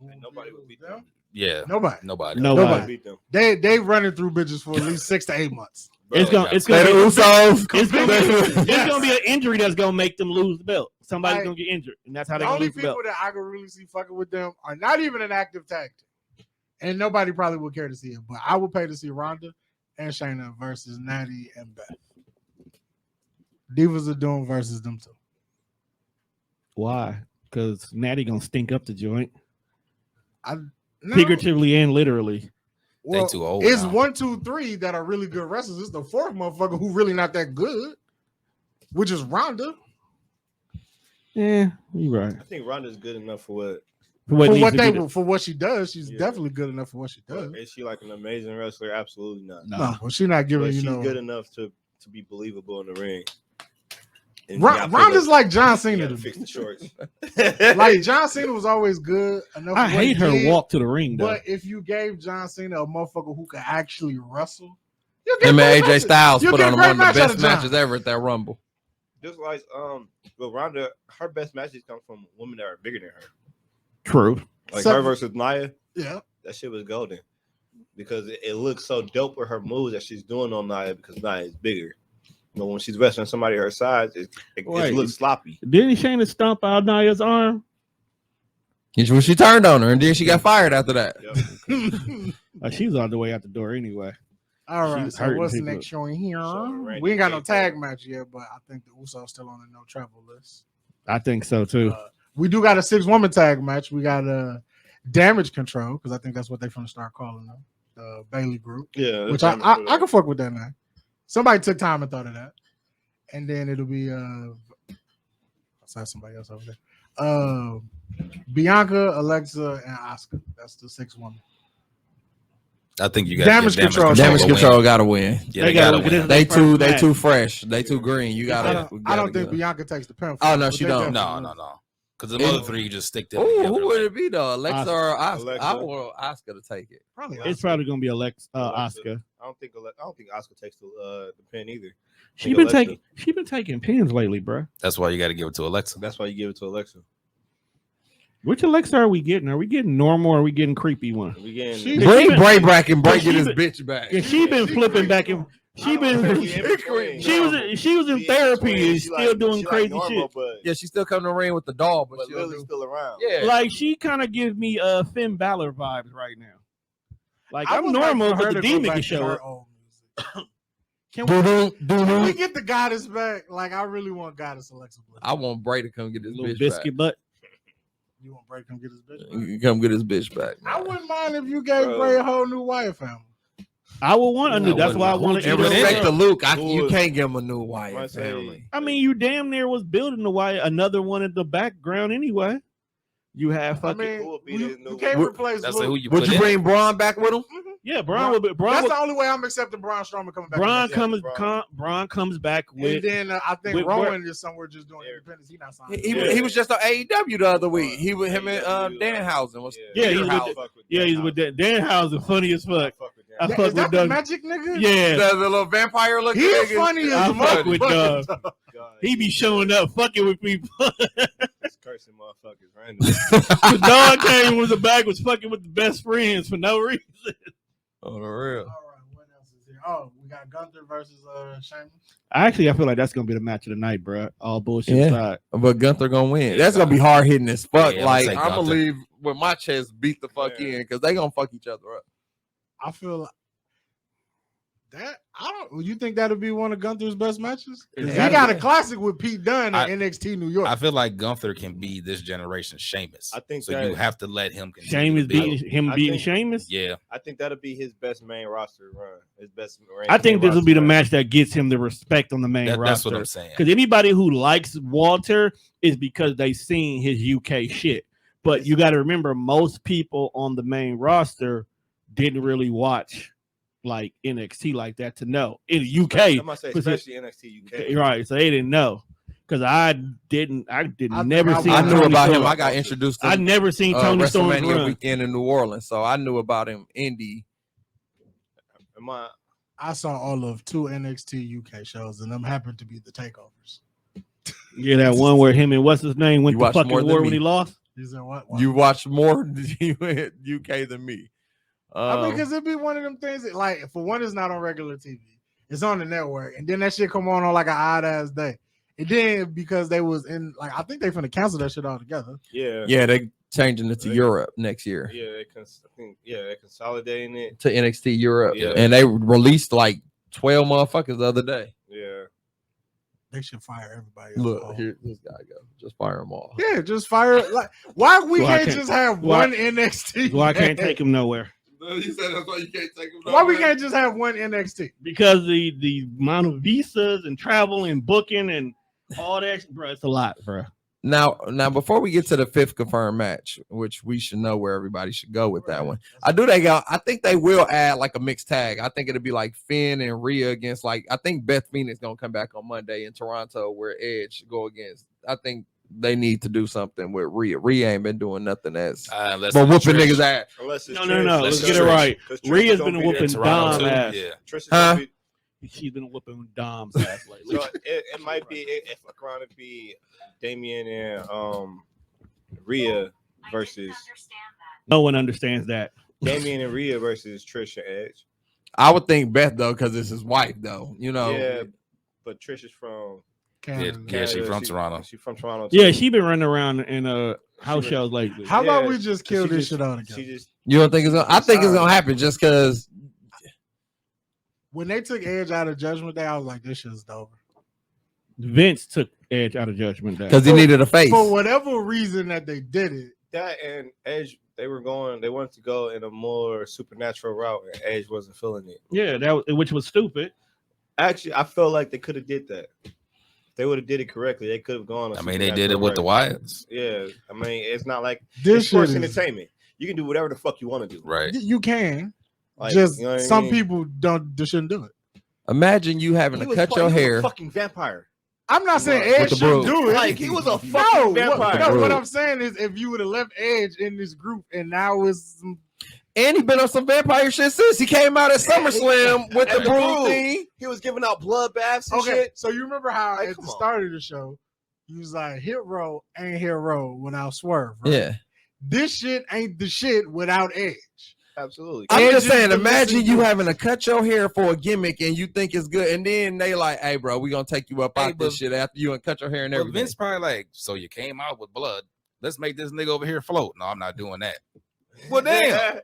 And nobody would beat them. Yeah, Nobody. nobody. Nobody. Nobody. Beat them. They running through bitches for at least 6 to 8 months. It's gonna They the Usos. it's gonna Yes. be an injury that's gonna make them lose the belt. Somebody's Like, gonna get injured, and that's how The they're gonna only lose the people belt. that I can really see fucking with them are not even an active tag team. And nobody probably would care to see it. But I would pay to see Ronda and Shayna versus Natty and Beth. Divas are doing versus them two. Why? Because Natty gonna stink up the joint, No. figuratively and literally. Well, They too old it's now. 1, 2, 3 that are really good wrestlers. It's the fourth motherfucker who really not that good, which is Ronda. Yeah, you're right. I think Ronda's good enough for what. For what she does, she's Yeah. definitely good enough for what she does. Is she like an amazing wrestler? Absolutely not. No, well, she's not giving But you she's know. good enough to be believable in the ring. And Ronda's like John Cena you to gotta me. fix the shorts. Like John Cena was always good enough. I for what hate he her did, walk to the ring though. But if you gave John Cena a motherfucker who could actually wrestle, you get Him great and AJ matches. Styles You put get on a great one of the match out best of John. matches ever at that Rumble. Just like but Ronda, her best matches come from women that are bigger than her. True. Like So- her versus Nia, Yeah, that shit was golden. Because it looks so dope with her moves that she's doing on Nia because Nia is bigger. But when she's wrestling somebody her size, it Wait. looks sloppy. Didn't Shayna stomp out Nia's arm? She turned on her, and then she got fired after that. Yep. She was on the way out the door anyway. All She right, was so hurting what's the people. next showing here? Randy We ain't got no Orton. tag match yet, but I think the Usos still on the no travel list. I think so too. We do got a 6-woman tag match. We got Damage Control, because I think that's what they from the start calling them. The Bailey group. Yeah, Which I can fuck with that now. Somebody took time and thought of that. And then it'll be I saw somebody else over there. Bianca, Alexa, and Asuka. That's the 6-woman. I think you got Damage Control. Damage to Control win. got to win. Yeah, they gotta win. They too match. fresh. They too green. You gotta. I don't think Bianca takes the pinfall. Oh, no, but she they don't. definitely No. will. Because the other three, you just stick them Ooh, together. who would like- it be though? Alexa or Asuka? Alexa. I want Asuka to take it. Probably It's Asuka. probably gonna be Alexa. Asuka. I don't think Asuka takes the pin either. She think been Alexa. taking pins lately, bro. That's why you got to give it to Alexa. That's why you give it to Alexa. Which Alexa are we getting? Are we getting normal or are we getting creepy one? We getting She- Bring been- Bray back and Bray she get his been- bitch back. Yeah, she been flipping back and she was in therapy and still doing crazy shit. But, Yeah, she still coming to the ring with the doll, but she Lily's still around. Yeah, Like she kind of gives me Finn Balor vibes right now. Like I I'm would like normal, for her but the to go demon back can to show her up. old music. Can Doo-doo. we get the goddess back? Like, I really want goddess Alexa Bliss. I want Bray to come get his Little bitch biscuit butt. You want Bray to come get his bitch back. back? Come get his bitch back. I wouldn't mind if you gave Bro. Bray a whole new Wyatt family. I would want a new. That's why I want to. And Who respect is- to Luke. who You is- can't give him a new Might Wyatt say- family. I mean, you damn near was building another one in the background anyway. You have I fucking mean, who would be you, his new- you can't Would- replace That's Luke. who you Would put you in. bring Braun back with him? yeah. Braun That's the only way I'm accepting Braun Strowman coming back. Braun to comes Braun. Braun comes back And with. then I think with Rowan is somewhere just doing independence. He not signed. He was just on AEW the other week. He with him and AEW, Danhausen was. Yeah, he's Danhausen. with he's with that. Danhausen funny as fuck. I Yeah, fuck is that with the Doug. magic nigga? Yeah, the little vampire looking. He nigga. funny as I a fuck with motherfucker. Doug. He be showing up, fucking with people. Cursing motherfuckers random. The dog came with the bag, was fucking with the best friends for no reason. On the real. All right, what else is here? Oh, we got Gunther versus Sheamus. I feel like that's gonna be the match of the night, bro. All bullshit Yeah. aside. But Gunther gonna win. That's gonna be hard hitting as fuck. Yeah, I'm like gonna say I'm gonna Gunther. leave with my chest beat the fuck Yeah. in because they gonna fuck each other up. I feel like that. I don't. You think that'll be one of Gunther's best matches? It's He gotta got be. a classic with Pete Dunne I- in NXT New York. I feel like Gunther can be this generation's Sheamus. I think so. that- You have to let him continue Sheamus to build. beating him I beating think- Sheamus. Yeah, I think that'll be his best main roster run. His best. I think this will be the roster run. match that gets him the respect on the main that's roster. what I'm saying. Because anybody who likes Walter is because they seen his UK shit. But you got to remember, most people on the main roster didn't really watch like NXT like that to know in the UK. I'm gonna say was it- especially NXT UK. Right, so they didn't know because I didn't. I think never I seen. I was- knew Tony about him. Storm. I got introduced to I never seen Tony Storm's WrestleMania run. weekend in New Orleans, so I knew about him. Indy. Am I? I saw all of 2 NXT UK shows, and them happened to be the takeovers. Yeah, that one where him and what's his name went You to watched more fucking than war me. when he lost. You said what? You watched more UK than me. I mean, because it'd be one of them things that, like, for one, it's not on regular TV. It's on the network, and then that shit come on like an odd ass day. And then because they was in, like, I think they finna cancel that shit altogether. Yeah. Yeah, they changing it to Europe next year Yeah. They're consolidating it. to NXT Europe, Yeah. and they released like 12 motherfuckers the other day. Yeah. They should fire everybody. Look, else. here this guy go. Just fire them all. Yeah, just fire. Like, why we Well, I can't can't- just have well, one NXT? Well, I can't take him nowhere You said that's why you can't take them. Why we can't just have one NXT? because the amount of visas and travel and booking and all that, bro, it's a lot, bro. Now, before we get to the 5th confirmed match, which we should know where everybody should go with that one. I think they will add like a mixed tag. I think it'll be like Finn and Rhea against I think Beth Phoenix gonna come back on Monday in Toronto where Edge go against. I think they need to do something with Rhea. Rhea ain't been doing nothing else Unless but it's whooping Trish. niggas ass. Unless it's No. Trish. Let's Trish. get it right. 'Cause Trish Rhea's is gonna been be whooping there. Toronto Dom too. ass. Yeah. Trish is Huh? gonna be, She's been whooping Dom's ass lately. so it might be if around it be Damian and Rhea versus No one understands that. Damian and Rhea versus Trish and Edge. I would think Beth though, because it's his wife though. You know, Yeah, but Trish is from Canada. Yeah, she from Toronto. She from Toronto. Too. Yeah, she been running around in house shows lately. How about Yeah, we just kill she this just- shit all together? She just You don't think it's gonna? I think it's gonna happen just because. When they took Edge out of Judgment Day, I was like, this shit's over. Vince took Edge out of Judgment Day. Because he needed a face. For whatever reason that they did it. that and Edge. They wanted to go in a more supernatural route, and Edge wasn't feeling it. Yeah, which was stupid. Actually, I feel like they could have did that. If they would have did it correctly, they could have gone. I mean, they did it with the Wyatts. Yeah, I mean, it's not like This it's sports shit is, entertainment. You can do whatever the fuck you want to do. Right. you can. Like, Just you know what I some mean? people shouldn't do it. Imagine you having He to was cut fu- your he was a hair. fucking vampire. I'm not saying With Edge the shouldn't broom. do it. Like he was a No, fucking vampire. no, what Broom. I'm saying is if you would have left Edge in this group and now it's some, And he been on some vampire shit since he came out at SummerSlam with the And the broom broom. thing. He was giving out blood baths and okay, shit. so you remember how Like, at come the on. start of the show, you was like, hit row ain't hit row without Swerve, right? Yeah. This shit ain't the shit without Edge. Absolutely. I'm Edge just is saying, the imagine missing you piece. having to cut your hair for a gimmick and you think it's good, and then they like, hey, bro, we gonna take you up Hey, out this but- shit after you and cut your hair and But everything. Vince probably like, so you came out with blood. Let's make this nigga over here float. No, I'm not doing that. Well, damn.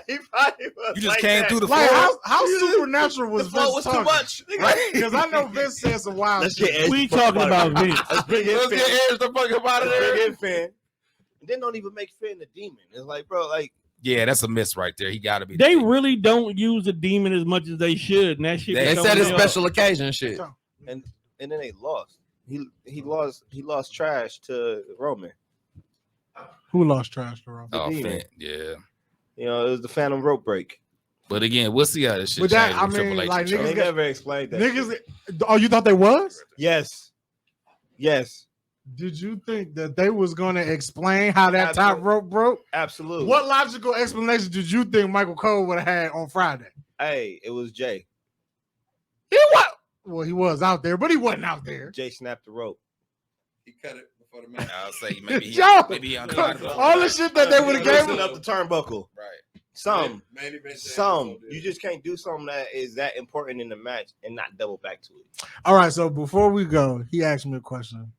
He probably was You just like came that. through the Like floor. how supernatural was The flow Vince was too talking? much. Right. Because I know Vince said some wild Let's shit. get Edge We the fuck talking out of about here. Vince. Let's bring in Let's Finn. get Edge the fuck up out of Let's there. bring in Finn. And then don't even make Finn the demon. It's like, bro, like Yeah, that's a miss right there. He got to be. They the demon. really don't use the demon as much as they should, and that shit. They They be said throwing it's me off. special occasion shit. and then they lost. He lost trash to Roman. Who lost trash to Roman? Oh, demon. Finn, yeah. You know, it was the Phantom rope break. But again, we'll see how this shit But that- changes with I mean, Triple H. like, and niggas They Charlotte. got- never explained that. Niggas, shit. oh, you thought they was? Yes. Yes. Did you think that they was gonna explain how that top Absolutely. rope broke? Absolutely. What logical explanation did you think Michael Cole would have had on Friday? Hey, it was Jay. He was. Well, he was out there, but he wasn't out there. Jay snapped the rope. He cut it before the match. I'll say maybe he, Yo, maybe he all All the shit that they would have gave Loosen him. up the turnbuckle. Right. Some. You just can't do something that is that important in the match and not double back to it. All right, so before we go, he asked me a question.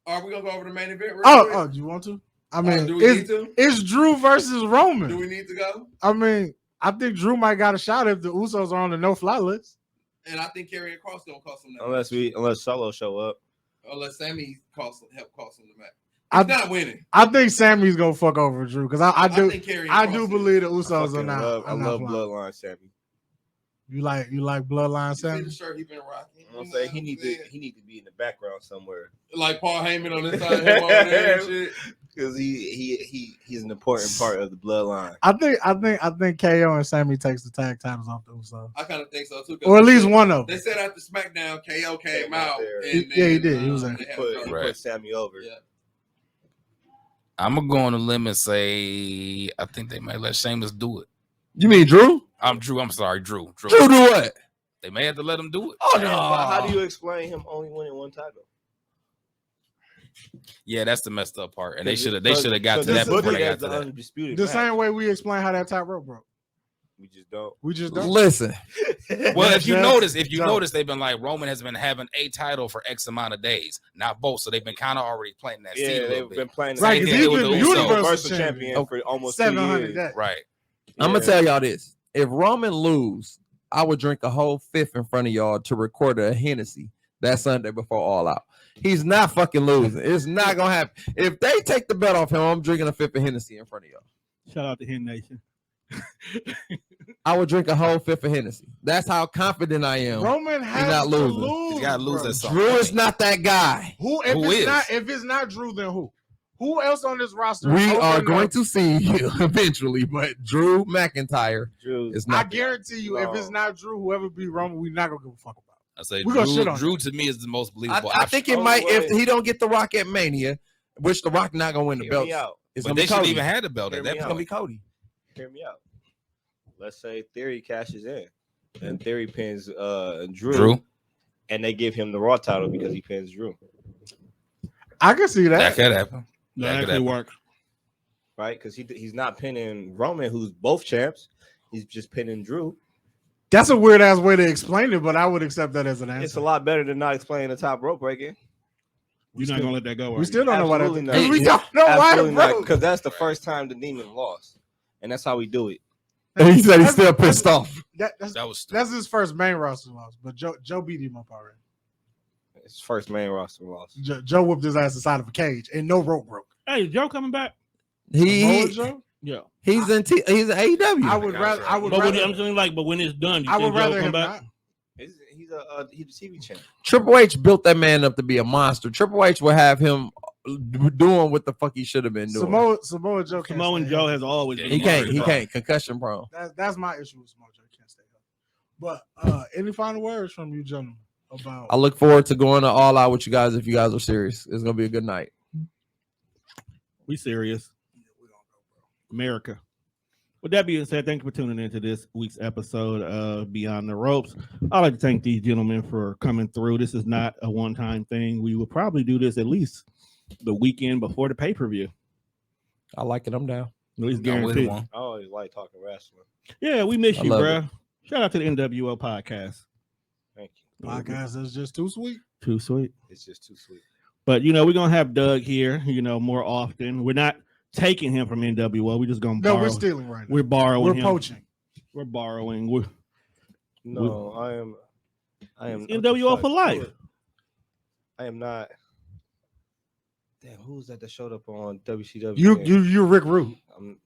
Are we gonna go over the main event? Oh, do you want to? I mean, do we need to? it's Drew versus Roman. Do we need to go? I mean, I think Drew might got a shot if the Usos are on the no-fly list. And I think Karrion Cross don't cost him that. Unless Solo show up. Unless Sammy help cost him the match. I- He's not winning. I think Sammy's gonna fuck over Drew because I do think Karrion I Kross do is. believe the I Usos are fucking not. love, I are not love flying. Bloodline Sammy. You like Bloodline You see Sammy? the shirt he been rocking. I'm gonna say he need to be in the background somewhere like Paul Heyman on this side, him over there and shit. because he's an important part of the bloodline. I think KO and Sammy takes the tag titles off the Usos, I kind of think so too. 'cause or at they least said- one of They them. said after SmackDown, KO came Came out out. there. And Yeah, he then, did. He was in. they had Put, a- he Right. put Sammy over. Yeah. I'm gonna go on a limb and say I think they may let Sheamus do it. You mean Drew? I'm Drew. I'm sorry, Drew. Drew do what? They may have to let him do it. Oh But no! how do you explain him only winning one title? Yeah, that's the messed up part. And they should have Because- got to because that this before is they got the to that. undisputed The match. same way we explain how that top rope broke. We just don't. We just don't. Listen, Well, if you Just don't. notice, they've been like Roman has been having a title for X amount of days, not both. So they've been kind of already planting that seed Yeah, a little they've bit. been playing Right, Same because thing he's with been the the Usos. Universal Universal champion champion for almost 2 700 years. days. Right. I'm Yeah. gonna tell y'all this: if Roman lose, I would drink a whole fifth in front of y'all to record a Hennessy that Sunday before All Out. He's not fucking losing. It's not gonna happen. If they take the bet off him, I'm drinking a fifth of Hennessy in front of y'all. Shout out to Hen Nation. I would drink a whole fifth of Hennessy. That's how confident I am. Roman has not to losing. lose. He's got to lose bro. at some Drew is point. not that guy. Who if it's not Drew, then who? Who else on this roster? We is are open going up? to see you eventually, but Drew McIntyre Drew, is I not. guarantee you, if it's No. not Drew, whoever beat Roman, we're not gonna give a fuck about. I say We gonna shit on Drew to me is the most believable. I think it Oh, might if wait. he don't get the Rock at Mania, which the Rock not gonna win the hear belt. me out. It's but gonna they be shouldn't Cody. even have the belt Hear at that me It's out. gonna be point. Cody. Hear me out. Let's say Theory cashes in, and Theory pins Drew, Drew, and they give him the Raw title because he pins Drew, I can see that that. could happen. That That could actually happen. works. right? Because he's not pinning Roman, who's both champs. He's just pinning Drew. That's a weird ass way to explain it, but I would accept that as an answer. It's a lot better than not explaining the top rope breaking. You're not gonna let that go. We still don't know why that. Absolutely not. Because we don't know why Absolutely it not, broke. because that's the first time the demon lost, and that's how we do it. And he said he's still pissed off. That was stupid. That's his first main roster loss, but Joe beat him up already. It's first main roster loss. Joe whooped his ass inside of a cage, and no rope broke. Hey, Joe coming back? Samoa Joe? Yeah. He's in AEW. I would rather. I'm saying like, but when it's done, you I would think Joe rather come him back? not. He's a TV champ. Triple H built that man up to be a monster. Triple H will have him doing what the fuck he should have been doing. Samoa Joe. Can't Samoan stay Joe healthy. has always been. He can't. Concussion prone. That's my issue with Samoa Joe. He can't stay healthy. But any final words from you, gentlemen, about? I look forward to going to All Out with you guys if you guys are serious. It's gonna be a good night. We serious. America. With that being said, thank you for tuning into this week's episode of Beyond the Ropes. I'd like to thank these gentlemen for coming through. This is not a one-time thing. We will probably do this at least the weekend before the pay-per-view. I like it. I'm down. At least I'm with guaranteed. one. I always like talking wrestling. Yeah, we miss I you, love bro. it. Shout out to the NWO podcast. Thank you. Podcast is just too sweet. Too sweet. It's just too sweet. But, you know, we're going to have Doug here, you know, more often. We're not taking him from NWO. We're just going to borrow. No, we're stealing right now. We're borrowing We're him. poaching. We're borrowing. No, I am NWO for life. I am not. Damn, who was that showed up on WCW? You're Rick Rude. I'm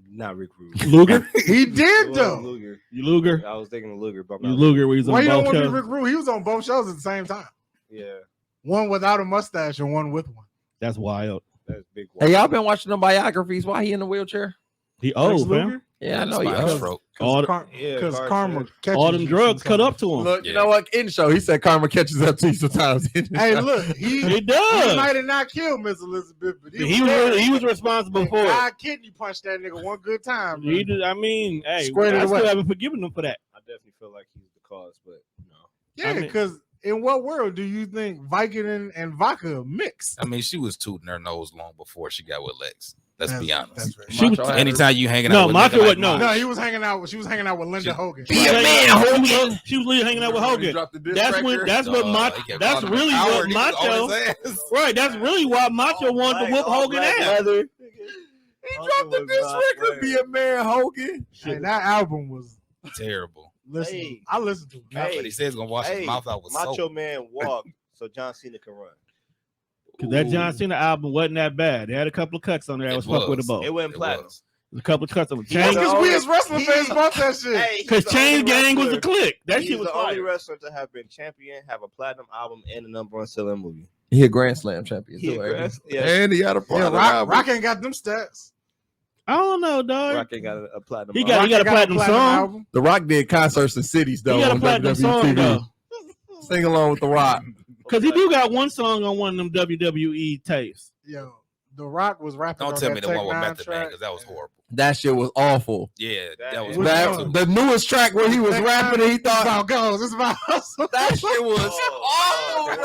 not Rick Rude. Luger? He did It wasn't though. Luger. You Luger? I was thinking of Luger, but I'm You not Luger where he's Why on you don't both want to be shows? Rick Rude? He was on both shows at the same time. Yeah, One without a mustache and one with one. That's wild. that's big. Hey, y'all been watching the biographies? Why he in the wheelchair? He Lex old, Luger? man. Yeah, I know he Spinal old. stroke. All the- Because car karma crash. catches All them you drugs cut sometimes. up to him. Look, you Yeah. know what? In the show, he said karma catches up to you sometimes. Hey, look, he It does. might have not killed Miss Elizabeth, but He was responsible for it. God kidney punched that nigga one good time. He man. did, I mean, hey, Squared it I still away. haven't forgiven him for that. I definitely feel like he's the cause, but no. Yeah, I mean- because in what world do you think Vicodin and vodka mix? I mean, she was tooting her nose long before she got with Lex. Let's be honest. That's right. She was- Macho Anytime you hanging No, out with Macho nigga like would- no. No, he was hanging out. She was hanging out with Linda Hogan. Be a man, Hogan. She was hanging out with He Hogan. dropped the disc That's when. record. That's what He Macho. kept That's calling him really a what coward. He was Macho. on his ass. Right. That's really why Macho wanted to whoop Hogan ass. Leather. He dropped the disc record. Be a man, Hogan. Hey, that album was. Terrible. Listen, Hey. I listened to it. Hey. But he said he's gonna wash his mouth out with Macho soap. Man walked so John Cena can run. Because that John Cena album wasn't that bad. They had a couple of cuts on there that was fucked with a bow. It went It platinum. was. A couple of cuts on Yeah, Chain. because we as wrestling fans bought that shit. Hey, Because Chain Gang was a click. That He's shit was the only fire. wrestler to have been champion, have a platinum album, and a #1 selling movie. He a Grand Slam champion He too, a ain't Grand- he? yeah. And he had a Yeah, platinum Rock, album. Rock ain't got them stats. I don't know, dog. Rock ain't got a platinum. He album. got Rock a ain't platinum song. album. The Rock did concerts in cities though. He got a on platinum WWE song TV. though. Sing along with The Rock. Because he do got one song on one of them WWE tapes. Yo, The Rock was rapping. Don't on tell that me the Tech one with Nine Method Man track. because that was horrible. That shit was awful. Yeah, that was Which That, one? the newest track where he was Tech rapping Nine, and he it's thought about goals. It's about that shit was awful,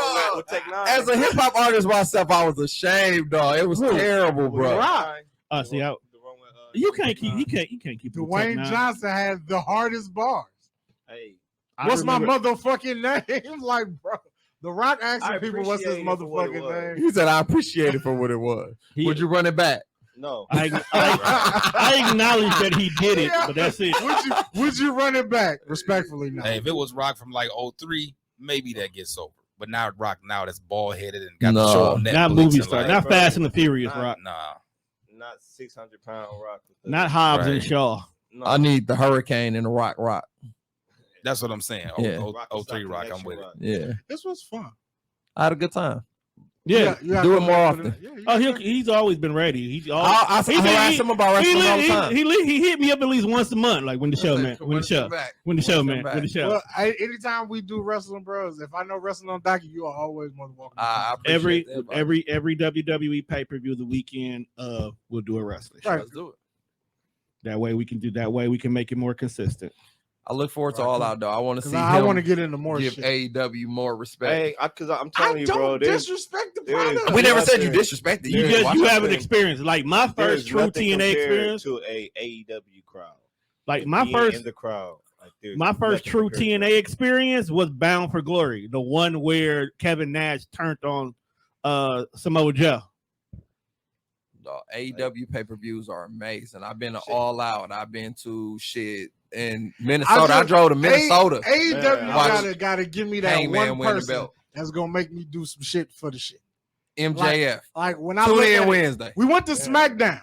dog. As a hip hop artist myself, I was ashamed, dog. It was terrible, bro. Rock. See, you can't keep. You can't keep. the Tech Dwayne Nine. Johnson had the hardest bars. Hey, I What's my remember- motherfucking name? Like, bro, The Rock asking I people what's his appreciate it for what it motherfucking was. name. He said, "I appreciate it for what it was." He- Would you run it back? no. I acknowledge that he did it, but that's it. Would you run it back? Respectfully, no. Hey, if it was Rock from like 03, maybe that gets over. But now Rock now that's bald headed and got No. the show on Netflix. Not movie and star, like, not bro. Fast and the Furious, Nah. Rock. Nah. Not 600-pound Rock. Not Hobbs and Right. Shaw. No. I need the Hurricane and the Rock. That's what I'm saying. Yeah. Rock is 03 not Rock, I'm connection with it. Rock. Yeah, This was fun. I had a good time. Yeah. You gotta do it come more back with often. it. Yeah, you Oh, gotta- he's always been ready. He's I harass him about wrestling all the time. He hit me up at least once a month, like when the show, man. When the show, when the show, man. When the show. Well, anytime we do wrestling, bros, if I know wrestling on docket, you are always more than welcome. I Every appreciate that, bro. every WWE pay per view the weekend we'll do a wrestling show. Right. Let's do it. That way we can make it more consistent. I look forward to Right. All Out though. I want to 'Cause see I him want to get into more give shit. AEW more respect. Hey, because I'm I telling you, bro. don't There's disrespect the there is- product. we never said you nothing- disrespected. You There You is just you nothing- have an experience. Like my there is first true nothing TNA compared experience. to a AEW crowd. Like my Being first in the crowd. Like, My first true TNA experience was Bound for Glory, the one where Kevin Nash turned on Samoa Joe. The AEW pay-per-views are amazing. I've been to All Out. I've been to shit in Minnesota. I drove to Minnesota. AEW gotta give me that Hangman one person that's gonna make me do some shit for the shit. MJF. Like when I Tune in Wednesday. We went to SmackDown,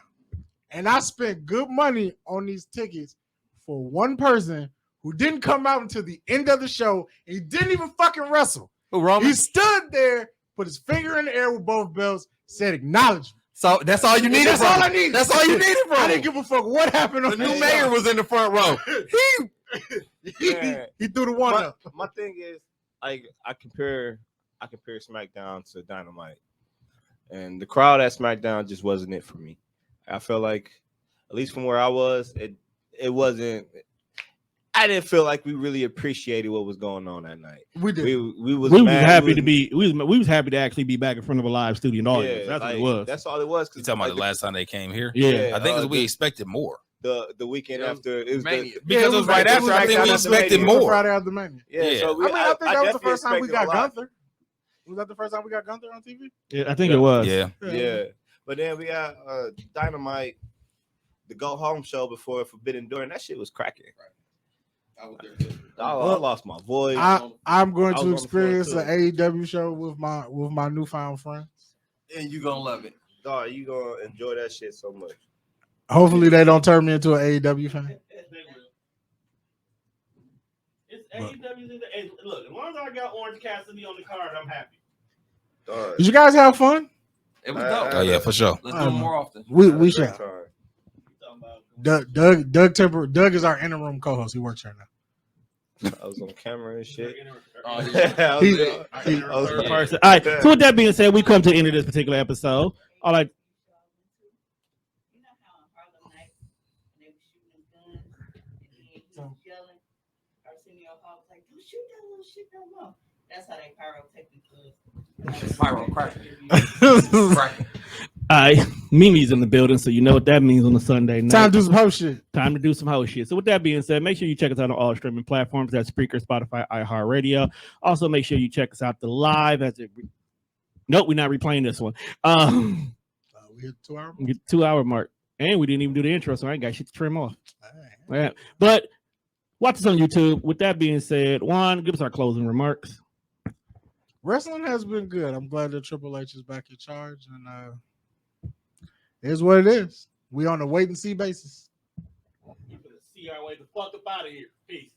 and I spent good money on these tickets for one person who didn't come out until the end of the show. And he didn't even fucking wrestle. Who, Roman? He stood there, put his finger in the air with both belts, said acknowledgement. So that's all you needed. That's all I needed. That's all you needed, bro. I didn't give a fuck what happened. The new mayor was in the front row. He threw the one up. My thing is, like, I compare SmackDown to Dynamite, and the crowd at SmackDown just wasn't it for me. I felt like, at least from where I was, it wasn't. I didn't feel like we really appreciated what was going on that night. We did. We was happy to be. We was happy to actually be back in front of a live studio audience. That's what it was. That's all it was. You talking about the last time they came here? Yeah. I think we expected more. The weekend after it was because it was right after. I think we expected more. Friday after Mania. Yeah. So I think that was the first time we got Gunther. Was that the first time we got Gunther on TV? Yeah, I think it was. Yeah. But then we got Dynamite, the Go Home show before Forbidden Door, and that shit was cracking. I lost my voice. I'm going to experience the AEW show with my newfound friends, and you gonna love it. Dog, you gonna enjoy that shit so much. Hopefully, they don't turn me into an AEW fan. It's AEW. Look, as long as I got Orange Cassidy on the card, I'm happy. Did you guys have fun? It was dope. Oh yeah, for sure. Let's do it more often. We shall. Doug is our interim co-host. He works here now. I was on camera and shit. All right. So with that being said, we come to the end of this particular episode. All right. You know how on Harlem Nights they were shooting guns and he was yelling. Arsenio Hall was like, "Don't shoot that little shit no more." That's how they pyrotechnic. All right, Mimi's in the building, so you know what that means on a Sunday night. Time to do some host shit. Time to do some host shit. So with that being said, make sure you check us out on all streaming platforms. That's Spreaker, Spotify, iHeartRadio. Also, make sure you check us out the live. Nope, we're not replaying this one. We hit 2 hour. Get 2 hour mark, and we didn't even do the intro, so I ain't got shit to trim off. All right. But watch us on YouTube. With that being said, Juan, give us our closing remarks. Wrestling has been good. I'm glad that Triple H is back in charge, and here's what it is. We on a wait and see basis. We're gonna see our way the fuck up out of here. Peace.